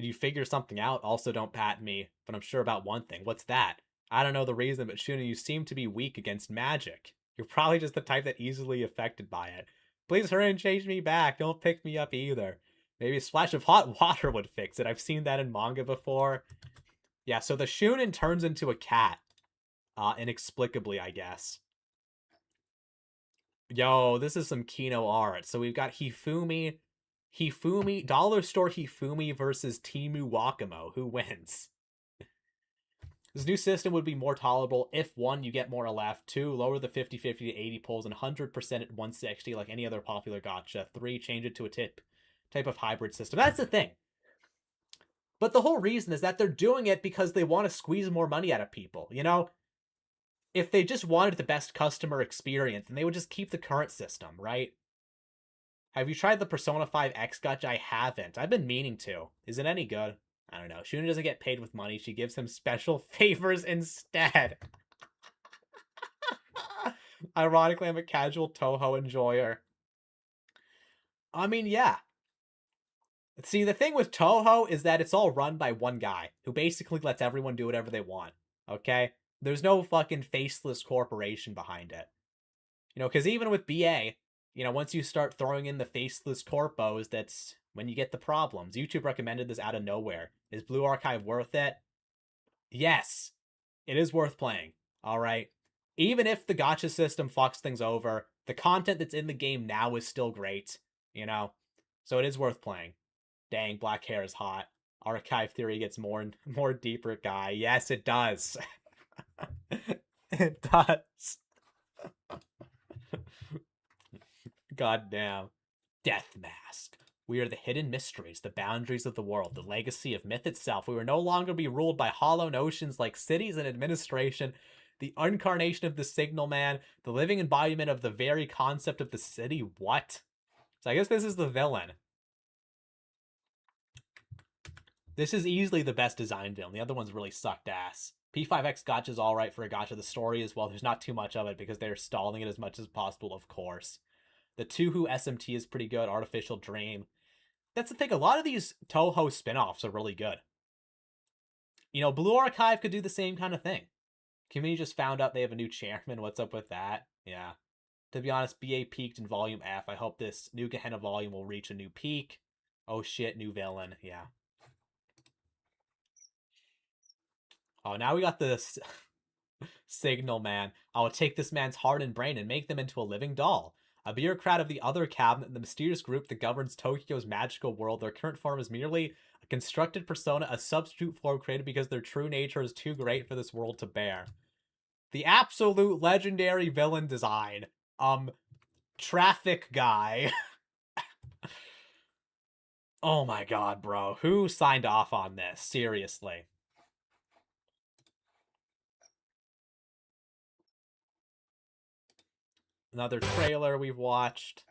you figure something out? Also, don't pat me, but I'm sure about one thing. What's that? I don't know the reason, but Shuna, you seem to be weak against magic. You're probably just the type that easily affected by it. Please hurry and change me back. Don't pick me up either. Maybe a splash of hot water would fix it. I've seen that in manga before. Yeah, so the Shunin turns into a cat. Inexplicably, I guess. Yo, this is some Kino art. So we've got Hifumi, Dollar Store Hifumi versus Timu Wakamo. Who wins? This new system would be more tolerable if 1, you get more LF, 2, lower the 50-50 to 80 pulls, and 100% at 160 like any other popular gacha, 3, change it to a type of hybrid system. That's the thing. But the whole reason is that they're doing it because they want to squeeze more money out of people, you know? If they just wanted the best customer experience, then they would just keep the current system, right? Have you tried the Persona 5 X gacha? I haven't. I've been meaning to. Is it any good? I don't know. Shuna doesn't get paid with money. She gives him special favors instead. Ironically, I'm a casual Toho enjoyer. I mean, yeah. See, the thing with Toho is that it's all run by one guy who basically lets everyone do whatever they want, okay? There's no fucking faceless corporation behind it. You know, because even with BA, you know, once you start throwing in the faceless corpos, that's when you get the problems. YouTube recommended this out of nowhere. Is Blue Archive worth it? Yes, it is worth playing, alright? Even if the gacha system fucks things over, the content that's in the game now is still great, you know? So it is worth playing. Dang, black hair is hot. Archive theory gets more and more deeper, guy. Yes, it does. It does. God damn. Death Mask. We are the hidden mysteries, the boundaries of the world, the legacy of myth itself. We will no longer be ruled by hollow notions like cities and administration, the incarnation of the Signal Man, the living embodiment of the very concept of the city. What? So I guess this is the villain. This is easily the best designed villain. The other ones really sucked ass. P5X gacha is alright for a gacha. The story as well, there's not too much of it because they're stalling it as much as possible, of course. The Tuhu SMT is pretty good. Artificial Dream. That's the thing. A lot of these Toho spin-offs are really good. You know, Blue Archive could do the same kind of thing. Community just found out they have a new chairman. What's up with that? Yeah. To be honest, BA peaked in Volume F. I hope this new Gehenna volume will reach a new peak. Oh shit, new villain. Yeah. Oh, now we got this signal man. I will take this man's heart and brain and make them into a living doll. A bureaucrat of the other cabinet, the mysterious group that governs Tokyo's magical world. Their current form is merely a constructed persona, a substitute form created because their true nature is too great for this world to bear. The absolute legendary villain design. Traffic guy. Oh my god, bro. Who signed off on this? Seriously. Another trailer we've watched.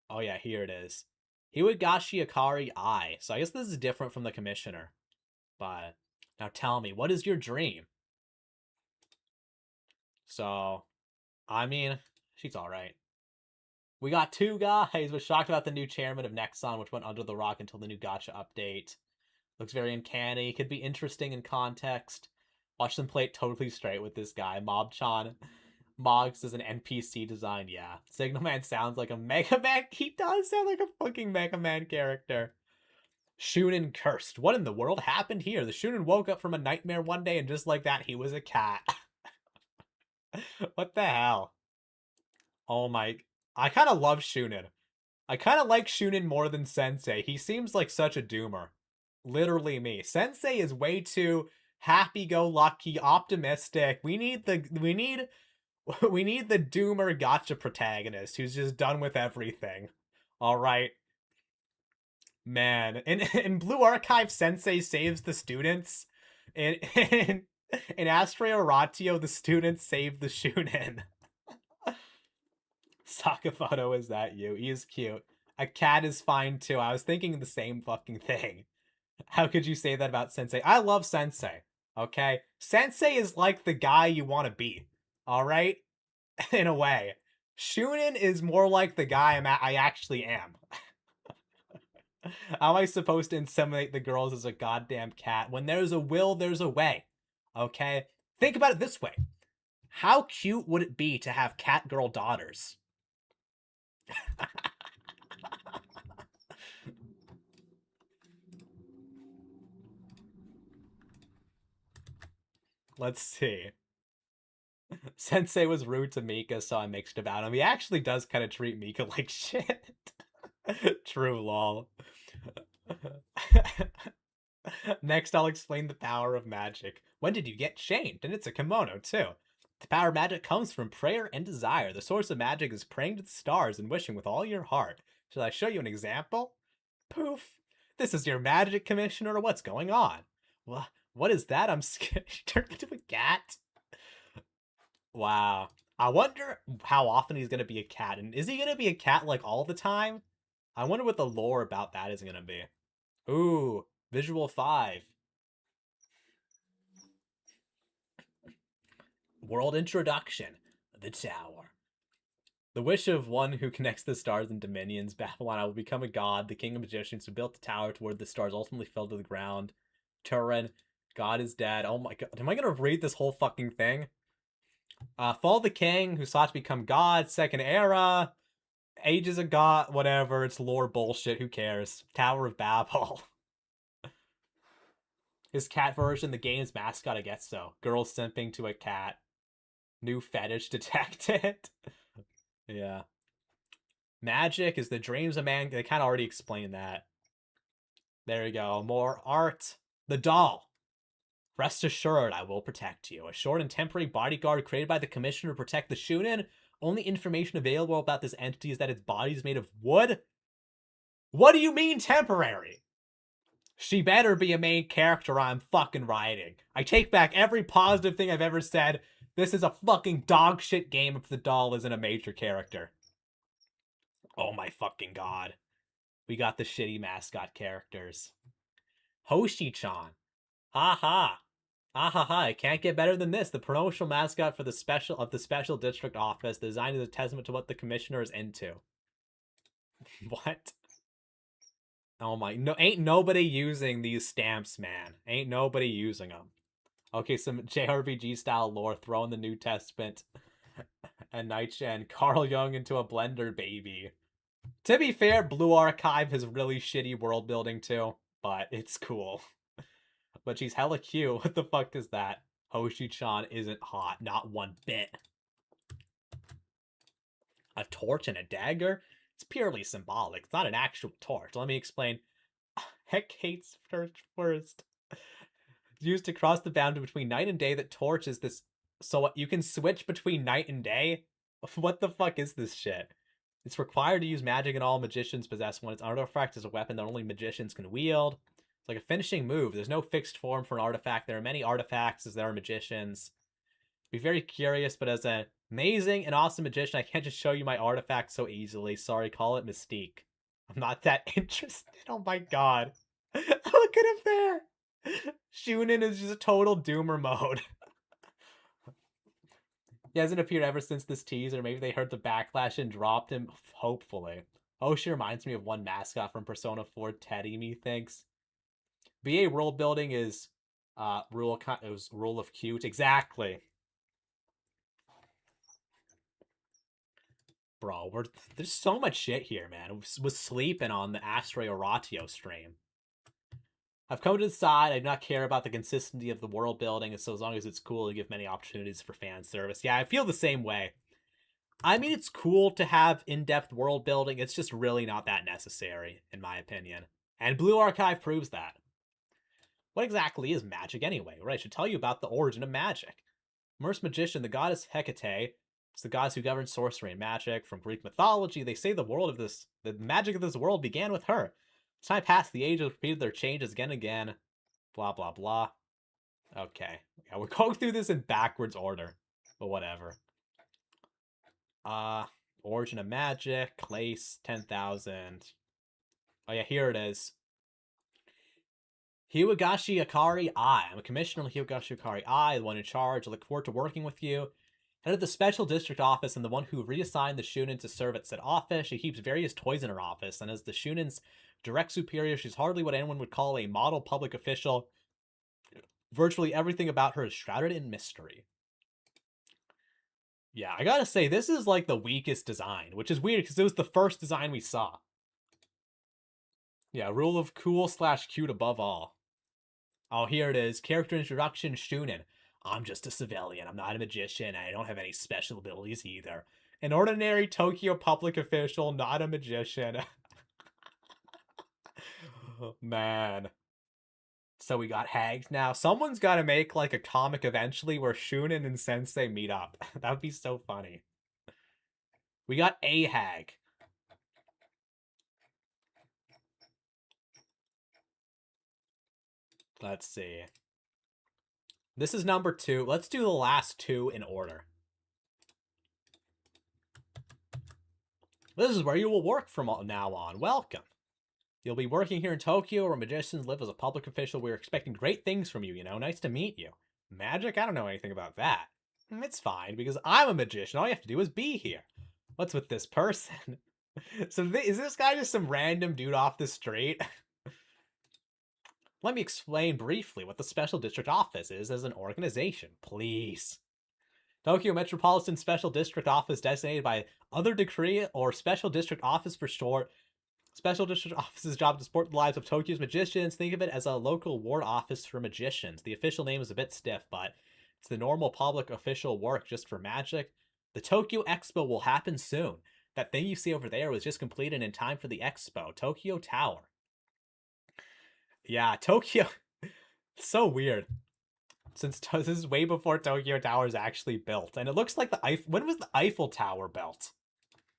Oh yeah, here it is. Hiwagashi Akari I. So I guess this is different from the commissioner. But now tell me, what is your dream? So, I mean, she's alright. We got two guys. Was shocked about the new chairman of Nexon, which went under the rock until the new gacha update. Looks very uncanny. Could be interesting in context. Watch them play it totally straight with this guy. Mobchan. Moggs is an NPC design, yeah. Signal Man sounds like a Mega Man. He does sound like a fucking Mega Man character. Shunin cursed. What in the world happened here? The Shunin woke up from a nightmare one day and just like that, he was a cat. What the hell? Oh my... I kind of love Shunin. I kind of like Shunin more than Sensei. He seems like such a doomer. Literally me. Sensei is way too happy-go-lucky, optimistic. We need the doomer gacha protagonist who's just done with everything. Alright. Man. In Blue Archive, Sensei saves the students. In Astrea Ratio, the students save the Shunin. Sakamoto, is that you? He is cute. A cat is fine too. I was thinking the same fucking thing. How could you say that about Sensei? I love Sensei. Okay? Sensei is like the guy you want to be. Alright? In a way. Shunin is more like the guy I actually am. How am I supposed to inseminate the girls as a goddamn cat? When there's a will, there's a way. Okay? Think about it this way. How cute would it be to have cat girl daughters? Let's see. Sensei was rude to Mika, so I mixed about him. He actually does kind of treat Mika like shit. True, lol. Next, I'll explain the power of magic. When did you get shamed? And it's a kimono, too. The power of magic comes from prayer and desire. The source of magic is praying to the stars and wishing with all your heart. Shall I show you an example? Poof. This is your magic commissioner, or what's going on? What is that? I'm scared. She turned into a cat. Wow. I wonder how often he's going to be a cat. And is he going to be a cat like all the time? I wonder what the lore about that is going to be. Ooh, Visual 5. World introduction. The tower. The wish of one who connects the stars and dominions. Babylon, I will become a god. The king of magicians who built the tower toward the stars ultimately fell to the ground. Turin, God is dead. Oh my god. Am I going to read this whole fucking thing? Fall the king who sought to become god. Second era. Ages of god. Whatever. It's lore bullshit. Who cares? Tower of Babel. His cat version, the game's mascot, I guess so. Girl simping to a cat. New fetish detected. Yeah. Magic is the dreams of man. They kind of already explained that. There you go. More art. The doll. Rest assured, I will protect you. A short and temporary bodyguard created by the commissioner to protect the Shunin. Only information available about this entity is that its body is made of wood. What do you mean temporary? She better be a main character I'm fucking writing. I take back every positive thing I've ever said. This is a fucking dog shit game if the doll isn't a major character. Oh my fucking god. We got the shitty mascot characters. Hoshi-chan. Ha ha. Ha ha ha. It can't get better than this. The promotional mascot for the special district office. The design is a testament to what the commissioner is into. What? Oh my, no, ain't nobody using these stamps, man. Ain't nobody using them. Okay, some JRPG style lore, throw in the New Testament and Nietzsche and Carl Jung into a blender, baby. To be fair, Blue Archive has really shitty world building too, but it's cool. but she's hella cute. What the fuck is that? Hoshi-chan isn't hot, not one bit. A torch and a dagger? It's purely symbolic. It's not an actual torch. Let me explain. Hecate's torch first. Used to cross the boundary between night and day. That torch is this... So what, you can switch between night and day? What the fuck is this shit? It's required to use magic, and all magicians possess one. Its artifact is a weapon that only magicians can wield. It's like a finishing move. There's no fixed form for an artifact. There are many artifacts as there are magicians. Be very curious, but as an amazing and awesome magician, I can't just show you my artifact so easily. Sorry, call it Mystique. I'm not that interested. Oh my god. Look at him there. Shunin is just a total doomer mode. He hasn't appeared ever since this teaser. Maybe they heard the backlash and dropped him. Hopefully. Hoshi reminds me of one mascot from Persona 4, Teddy, methinks. BA world building is rule of cute. Exactly. Bro, there's so much shit here, man. I was sleeping on the Astray Oratio stream. I've come to decide I do not care about the consistency of the world building, so as long as it's cool to give many opportunities for fan service. Yeah, I feel the same way. I mean, it's cool to have in-depth world building. It's just really not that necessary, in my opinion. And Blue Archive proves that. What exactly is magic anyway? Right, I should tell you about the origin of magic. Merse magician, the goddess Hecate, is the goddess who governs sorcery and magic. From Greek mythology, they say the magic of this world began with her. As time passed, the ages repeated their changes again and again. Blah, blah, blah. Okay. Yeah, we're going through this in backwards order. But whatever. Origin of magic. Place 10,000. Oh yeah, here it is. Hiwagashi Akari I'm a commissioner of Hiwagashi Akari the one in charge. I look forward to working with you. Head of the special district office and the one who reassigned the Shunin to serve at said office. She keeps various toys in her office, and as the Shunin's direct superior, she's hardly what anyone would call a model public official. Virtually everything about her is shrouded in mystery. Yeah, I gotta say, this is like the weakest design, which is weird because it was the first design we saw. Yeah, rule of cool / cute above all. Oh, here it is. Character introduction, Shunin. I'm just a civilian. I'm not a magician. I don't have any special abilities either. An ordinary Tokyo public official, not a magician. Man. So we got hags now. Someone's got to make like a comic eventually where Shunin and Sensei meet up. That would be so funny. We got a hag. Let's see. This is number 2. Let's do the last 2 in order. This is where you will work from now on. Welcome. You'll be working here in Tokyo where magicians live as a public official. We're expecting great things from you, you know. Nice to meet you. Magic? I don't know anything about that. It's fine, because I'm a magician. All you have to do is be here. What's with this person? So is this guy just some random dude off the street? Let me explain briefly what the Special District Office is as an organization, please. Tokyo Metropolitan Special District Office, designated by other decree or Special District Office for short. Special District Office's job to support the lives of Tokyo's magicians. Think of it as a local ward office for magicians. The official name is a bit stiff, but it's the normal public official work just for magic. The Tokyo Expo will happen soon. That thing you see over there was just completed in time for the Expo. Tokyo Tower. Yeah, Tokyo. So weird. Since this is way before Tokyo Tower is actually built. And it looks like the Eiffel... When was the Eiffel Tower built?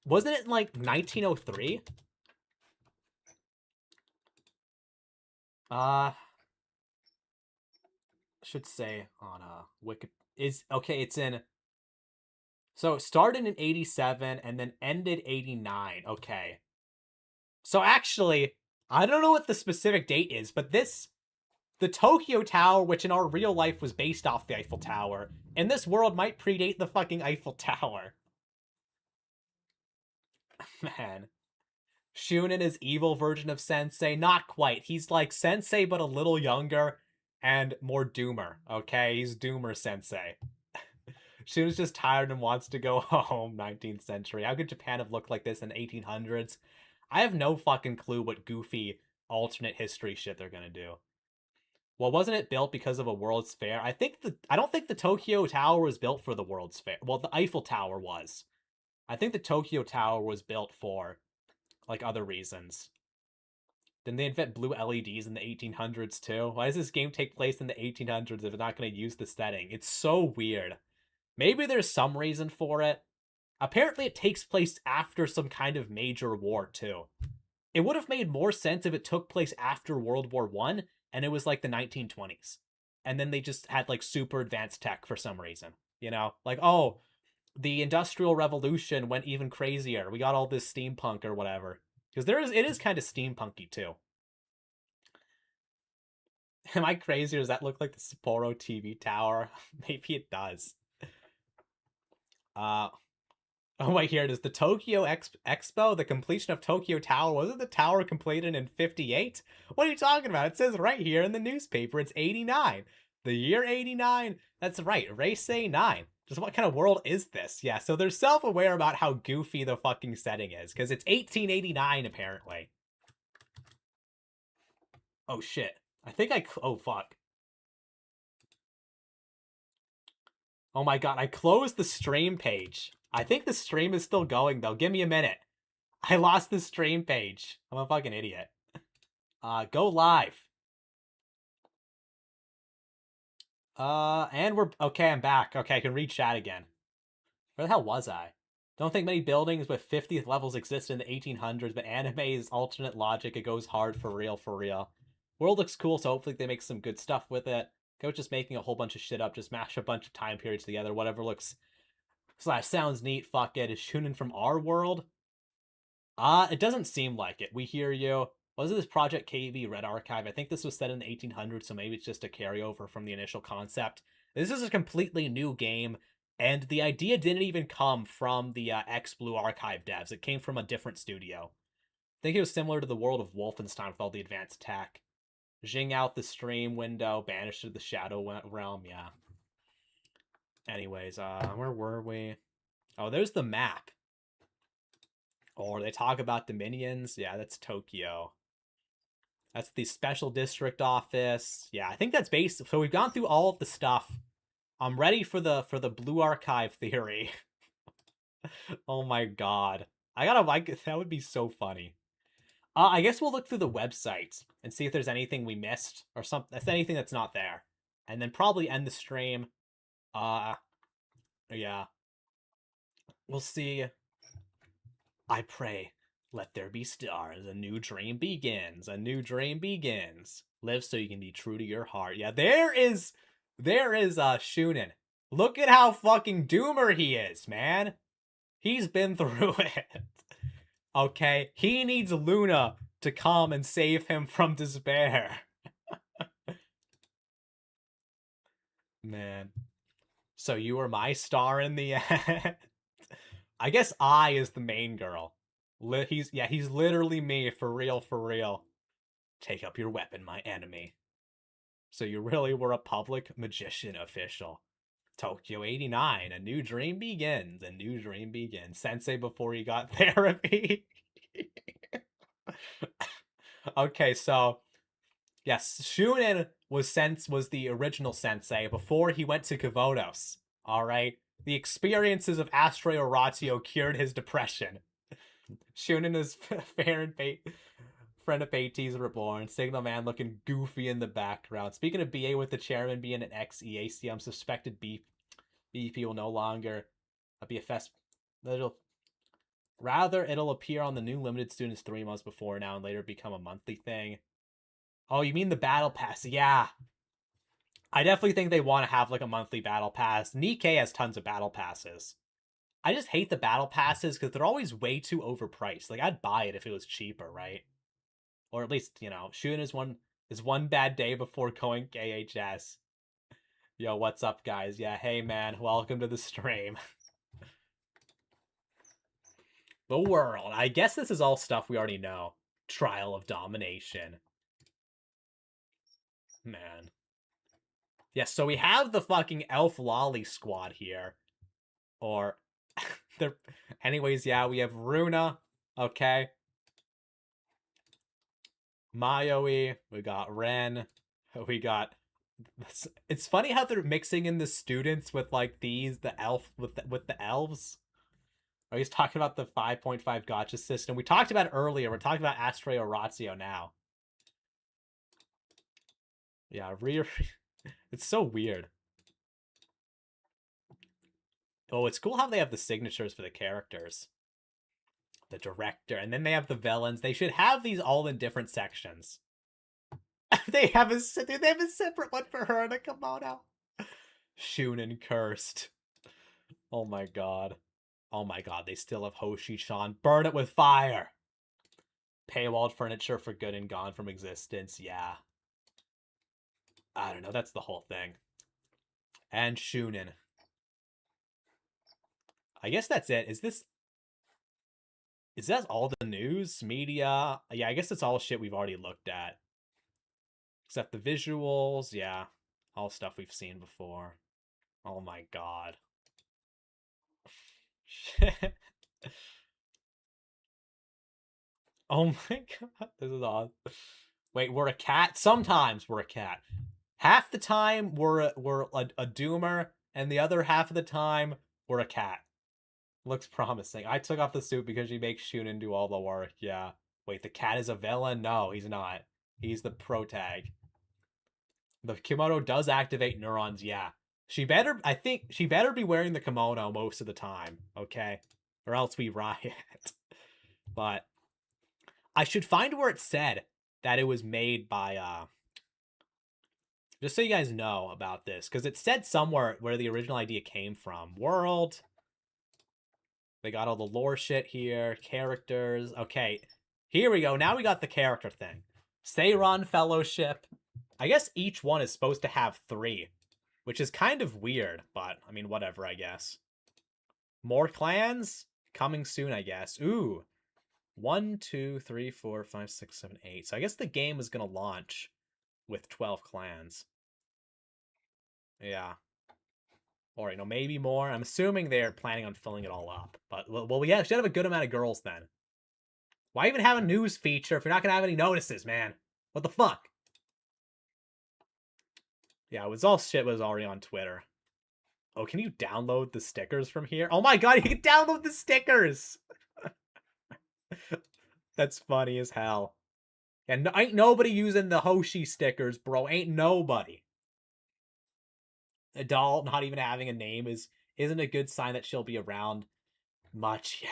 Wasn't it in like 1903? Should say on Wiki is okay, it's in. So it started in 87 and then ended 89. Okay. So actually, I don't know what the specific date is, but the Tokyo Tower, which in our real life was based off the Eiffel Tower, in this world might predate the fucking Eiffel Tower. Man. Shunin is evil version of Sensei. Not quite. He's like Sensei, but a little younger and more doomer. Okay, he's doomer Sensei. Shunin's just tired and wants to go home. 19th century. How could Japan have looked like this in the 1800s? I have no fucking clue what goofy alternate history shit they're gonna do. Well, wasn't it built because of a World's Fair? I don't think the Tokyo Tower was built for the World's Fair. Well, the Eiffel Tower was. I think the Tokyo Tower was built for, like, other reasons. Didn't they invent blue LEDs in the 1800s, too? Why does this game take place in the 1800s if it's not going to use the setting? It's so weird. Maybe there's some reason for it. Apparently it takes place after some kind of major war, too. It would have made more sense if it took place after World War I, and it was like the 1920s. And then they just had like super advanced tech for some reason. You know? Like, oh, the Industrial Revolution went even crazier. We got all this steampunk or whatever. Because it is kind of steampunky too. Am I crazy or does that look like the Sapporo TV tower? Maybe it does. Oh wait, here it is. The Tokyo Expo, the completion of Tokyo Tower. Wasn't the tower completed in 58? What are you talking about? It says right here in the newspaper, it's 89. The year 89? That's right, Reisei 9. Just what kind of world is this? Yeah, so they're self-aware about how goofy the fucking setting is, because it's 1889, apparently. Oh, shit. I think oh, fuck. Oh my god, I closed the stream page. I think the stream is still going, though. Give me a minute. I lost the stream page. I'm a fucking idiot. Go live. And we're... Okay, I'm back. Okay, I can read chat again. Where the hell was I? Don't think many buildings with 50th levels exist in the 1800s, but anime is alternate logic. It goes hard for real, for real. World looks cool, so hopefully they make some good stuff with it. Go just making a whole bunch of shit up. Just mash a bunch of time periods together. Whatever looks... sounds neat. Fuck it. Is Shunin from our world? It doesn't seem like it. We hear you. Wasn't this Project KB Red Archive? I think this was set in the 1800s, so maybe it's just a carryover from the initial concept. This is a completely new game, and the idea didn't even come from the X-Blue Archive devs. It came from a different studio. I think it was similar to the world of Wolfenstein with all the advanced tech. Jing out the stream window, banished to the Shadow Realm, yeah. Anyways, where were we? Oh, there's the map. Or they talk about Dominions. Yeah, that's Tokyo. That's the special district office. Yeah, I think that's based. So we've gone through all of the stuff. I'm ready for the Blue Archive theory. Oh my god. That would be so funny. I guess we'll look through the website and see if there's anything we missed or something. If anything that's not there. And then probably end the stream. Yeah. We'll see. I pray, let there be stars. A new dream begins. A new dream begins. Live so you can be true to your heart. Yeah, there is Shunin. Look at how fucking doomer he is, man. He's been through it. Okay, he needs Luna to come and save him from despair. Man. So you were my star in the end. I guess I is the main girl. He's literally me, for real, for real. Take up your weapon, my enemy. So you really were a public magician official. Tokyo 89, a new dream begins. A new dream begins. Sensei before he got therapy. Okay, so yes, Shunin was the original sensei before he went to Kavodos. All right, the experiences of Astro Oratio cured his depression. Shunin is friend of Beatty's Reborn. Signal Man looking goofy in the background. Speaking of BA with the chairman being an ex-EACM, suspected BP will no longer be a fest. It'll appear on the new limited students 3 months before now and later become a monthly thing. Oh, you mean the battle pass? Yeah. I definitely think they want to have like a monthly battle pass. Nikkei has tons of battle passes. I just hate the battle passes because they're always way too overpriced. Like, I'd buy it if it was cheaper, right? Or at least, you know, Shunin is one bad day before going KHS. Yo, what's up, guys? Yeah, hey, man. Welcome to the stream. The world. I guess this is all stuff we already know. Trial of Domination. Man. Yes, so we have the fucking Elf Lolly squad here. Or... Anyways, yeah, we have Runa. Okay. Mayoi. We got Ren. We got... It's funny how they're mixing in the students with, like, these, the elf, with the elves. Oh, he's talking about the 5.5 gotcha system. We talked about it earlier. We're talking about Astray Oratio now. Yeah, it's so weird. Oh, it's cool how they have the signatures for the characters. The director, and then they have the villains. They should have these all in different sections. they have a separate one for her and a kimono. Shunin cursed. Oh my god. Oh my god, they still have Hoshi-chan. Burn it with fire! Paywalled furniture for good and gone from existence. Yeah. I don't know, that's the whole thing. And Shunin. I guess that's it. Is that all the news? Media? Yeah, I guess it's all shit we've already looked at. Except the visuals, yeah. All stuff we've seen before. Oh my god. Oh my god, this is odd. Wait, we're a cat? Sometimes we're a cat. Half the time we're a doomer, and the other half of the time we're a cat. Looks promising. I took off the suit because she makes Shunin do all the work. Yeah. Wait, the cat is a villain? No, he's not. He's the protag. The kimono does activate neurons, yeah. I think she better be wearing the kimono most of the time, okay? Or else we riot. But I should find where it said that it was made by, just so you guys know about this, because it said somewhere where the original idea came from. World. They got all the lore shit here. Characters. Okay, here we go. Now we got the character thing. Seiron Fellowship. I guess each one is supposed to have 3, which is kind of weird, but, I mean, whatever, I guess. More clans? Coming soon, I guess. Ooh. 1, 2, 3, 4, 5, 6, 7, 8. So I guess the game is going to launch with 12 clans. Yeah. Or, you know, maybe more. I'm assuming they're planning on filling it all up. But, well, we should have a good amount of girls then. Why even have a news feature if you're not going to have any notices, man? What the fuck? Yeah, shit was already on Twitter. Oh, can you download the stickers from here? Oh my god, you can download the stickers! That's funny as hell. And ain't nobody using the Hoshi stickers, bro. Ain't nobody. A doll not even having a name isn't a good sign that she'll be around much. Yeah.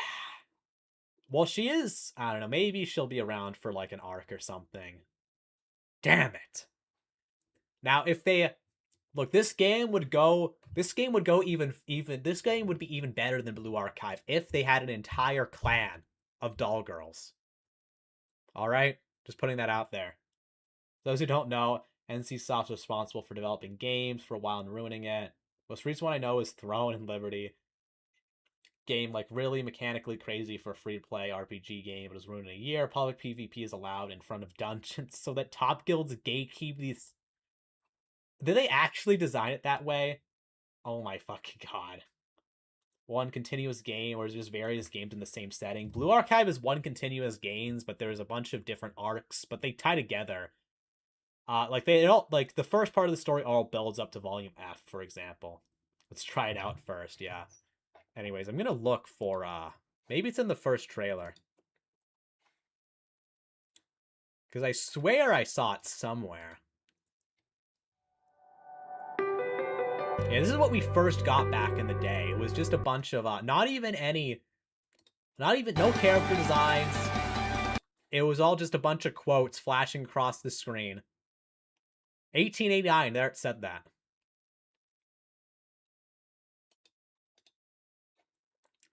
Well, she is. I don't know. Maybe she'll be around for like an arc or something. Damn it. Now, if they look, this game would be even better than Blue Archive if they had an entire clan of doll girls. All right, just putting that out there. Those who don't know, NCSoft's responsible for developing games for a while and ruining it. Most recent one I know is Throne and Liberty. Game like really mechanically crazy for a free-to-play RPG game. It was ruined in a year. Public PvP is allowed in front of dungeons so that top guilds gatekeep these. Did they actually design it that way? Oh my fucking god. One continuous game, or is just various games in the same setting. Blue Archive is one continuous games, but there's a bunch of different arcs, but they tie together. Like the first part of the story all builds up to Volume F, for example. Let's try it out first, yeah. Anyways, I'm gonna look for maybe it's in the first trailer. Because I swear I saw it somewhere. Yeah, this is what we first got back in the day. It was just a bunch of, no character designs. It was all just a bunch of quotes flashing across the screen. 1889, there it said that.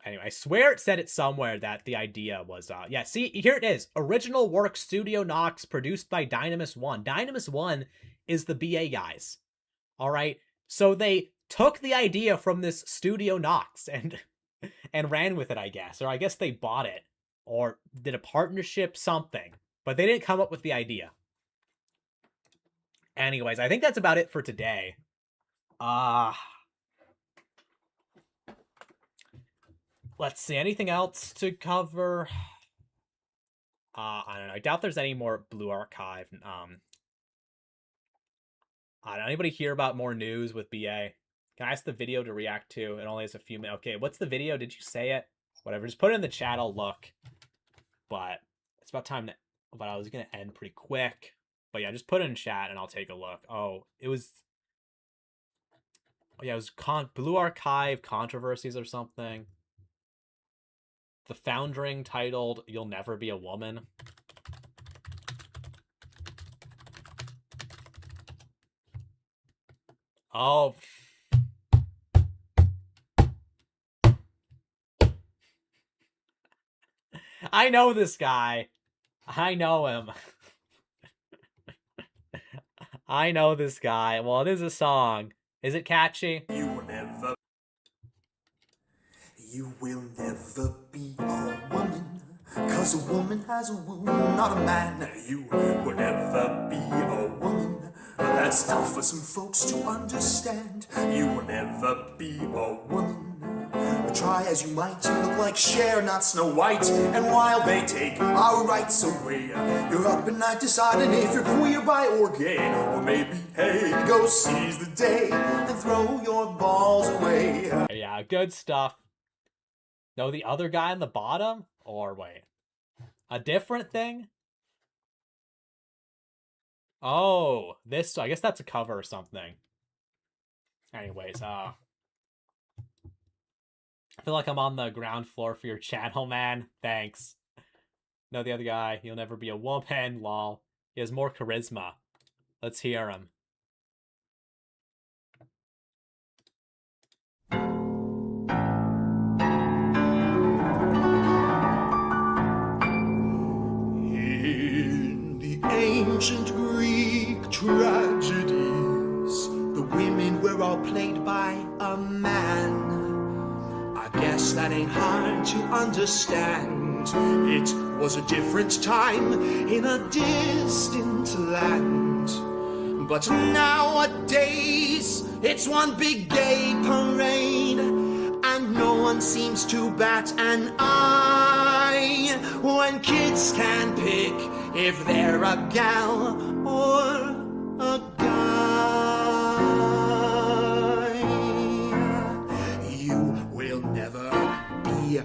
Anyway, I swear it said it somewhere that the idea was, yeah, see, here it is. Original work, Studio Nox, produced by Dynamis 1. Dynamis 1 is the BA guys. All right? So they took the idea from this Studio Nox and ran with it, I guess. Or I guess they bought it. Or did a partnership, something. But they didn't come up with the idea. Anyways, I think that's about it for today. Let's see, anything else to cover? I don't know. I doubt there's any more Blue Archive Anybody hear about more news with BA? Can I ask the video to react to? It only has a few minutes. Okay, what's the video? Did you say it? Whatever, just put it in the chat, I'll look. But it's about time to... But I was going to end pretty quick. But yeah, just put it in chat and I'll take a look. Oh, it was... Oh yeah, it was Blue Archive Controversies or something. The Foundering titled You'll Never Be a Woman. Oh... I know this guy. I know him. I know this guy. Well, it is a song. Is it catchy? You will never be a woman, 'cause a woman has a womb, not a man. You will never be a woman. That's tough for some folks to understand. You will never be a woman. Try as you might to look like Cher, not Snow White. And while they take our rights away, you're up at night deciding if you're queer, bi, or gay. Or maybe, hey, go seize the day and throw your balls away. Yeah, good stuff. No, the other guy on the bottom? Or wait, a different thing? Oh, this, I guess that's a cover or something. Anyways, I feel like I'm on the ground floor for your channel, man. Thanks. No, the other guy, he'll never be a woman, lol. He has more charisma. Let's hear him. In the ancient Greek tragedies, the women were all played by a man. I guess that ain't hard to understand. It was a different time in a distant land. But nowadays, it's one big gay parade, and no one seems to bat an eye when kids can pick if they're a gal or a guy. You will never be a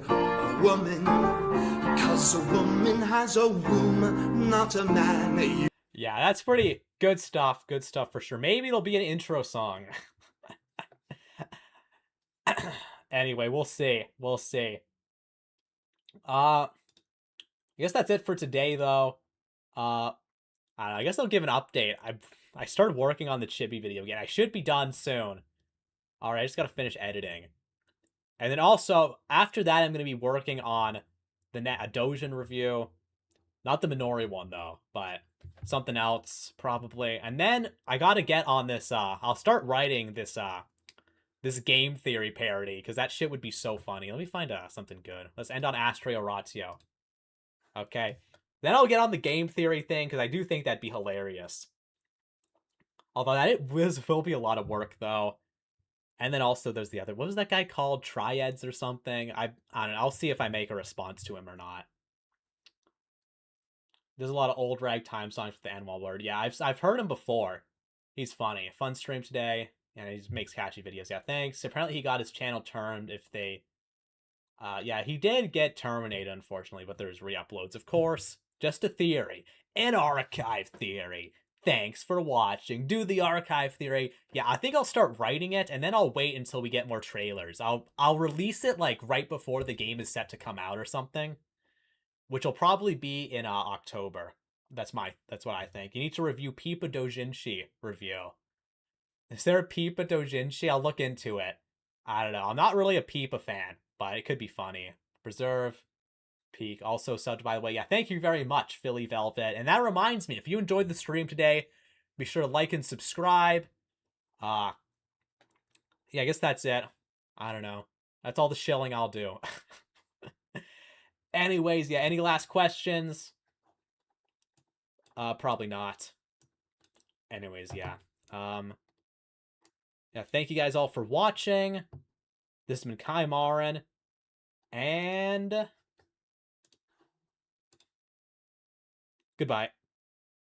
woman, 'cause a woman has a womb, not a man. Yeah, that's pretty good stuff. Good stuff for sure. Maybe it'll be an intro song. Anyway, we'll see. We'll see. I guess that's it for today, though. I don't know, I guess I'll give an update. I started working on the Chibi video again. I should be done soon. All right, I just gotta finish editing. And then also, after that, I'm gonna be working on the Dojin review. Not the Minori one, though, but something else, probably. And then I gotta get on this, I'll start writing this, this game theory parody, because that shit would be so funny. Let me find something good. Let's end on Astray Oratio. Okay. Then I'll get on the game theory thing, because I do think that'd be hilarious. Although that will be a lot of work, though. And then also there's the other... What was that guy called? Triads or something? I don't know. I'll see if I make a response to him or not. There's a lot of old ragtime songs with the N-wall word. Yeah, I've heard him before. He's funny. Fun stream today. And he makes catchy videos. Yeah, thanks. Apparently he got his channel termed if they... yeah, he did get terminated, unfortunately, but there's re-uploads, of course. Just a theory. An archive theory. Thanks for watching. Do the archive theory. Yeah, I think I'll start writing it, and then I'll wait until we get more trailers. I'll release it, like, right before the game is set to come out or something. Which will probably be in October. That's what I think. You need to review Pipa Dojinshi review. Is there a Pipa Dojinshi? I'll look into it. I don't know. I'm not really a Pipa fan, but it could be funny. Preserve. Peak. Also subbed, by the way. Yeah, thank you very much, Philly Velvet. And that reminds me, if you enjoyed the stream today, be sure to like and subscribe. Yeah, I guess that's it. I don't know. That's all the shilling I'll do. Anyways, yeah, any last questions? Probably not. Anyways, yeah. Yeah, thank you guys all for watching. This has been Kai Marin. And... goodbye.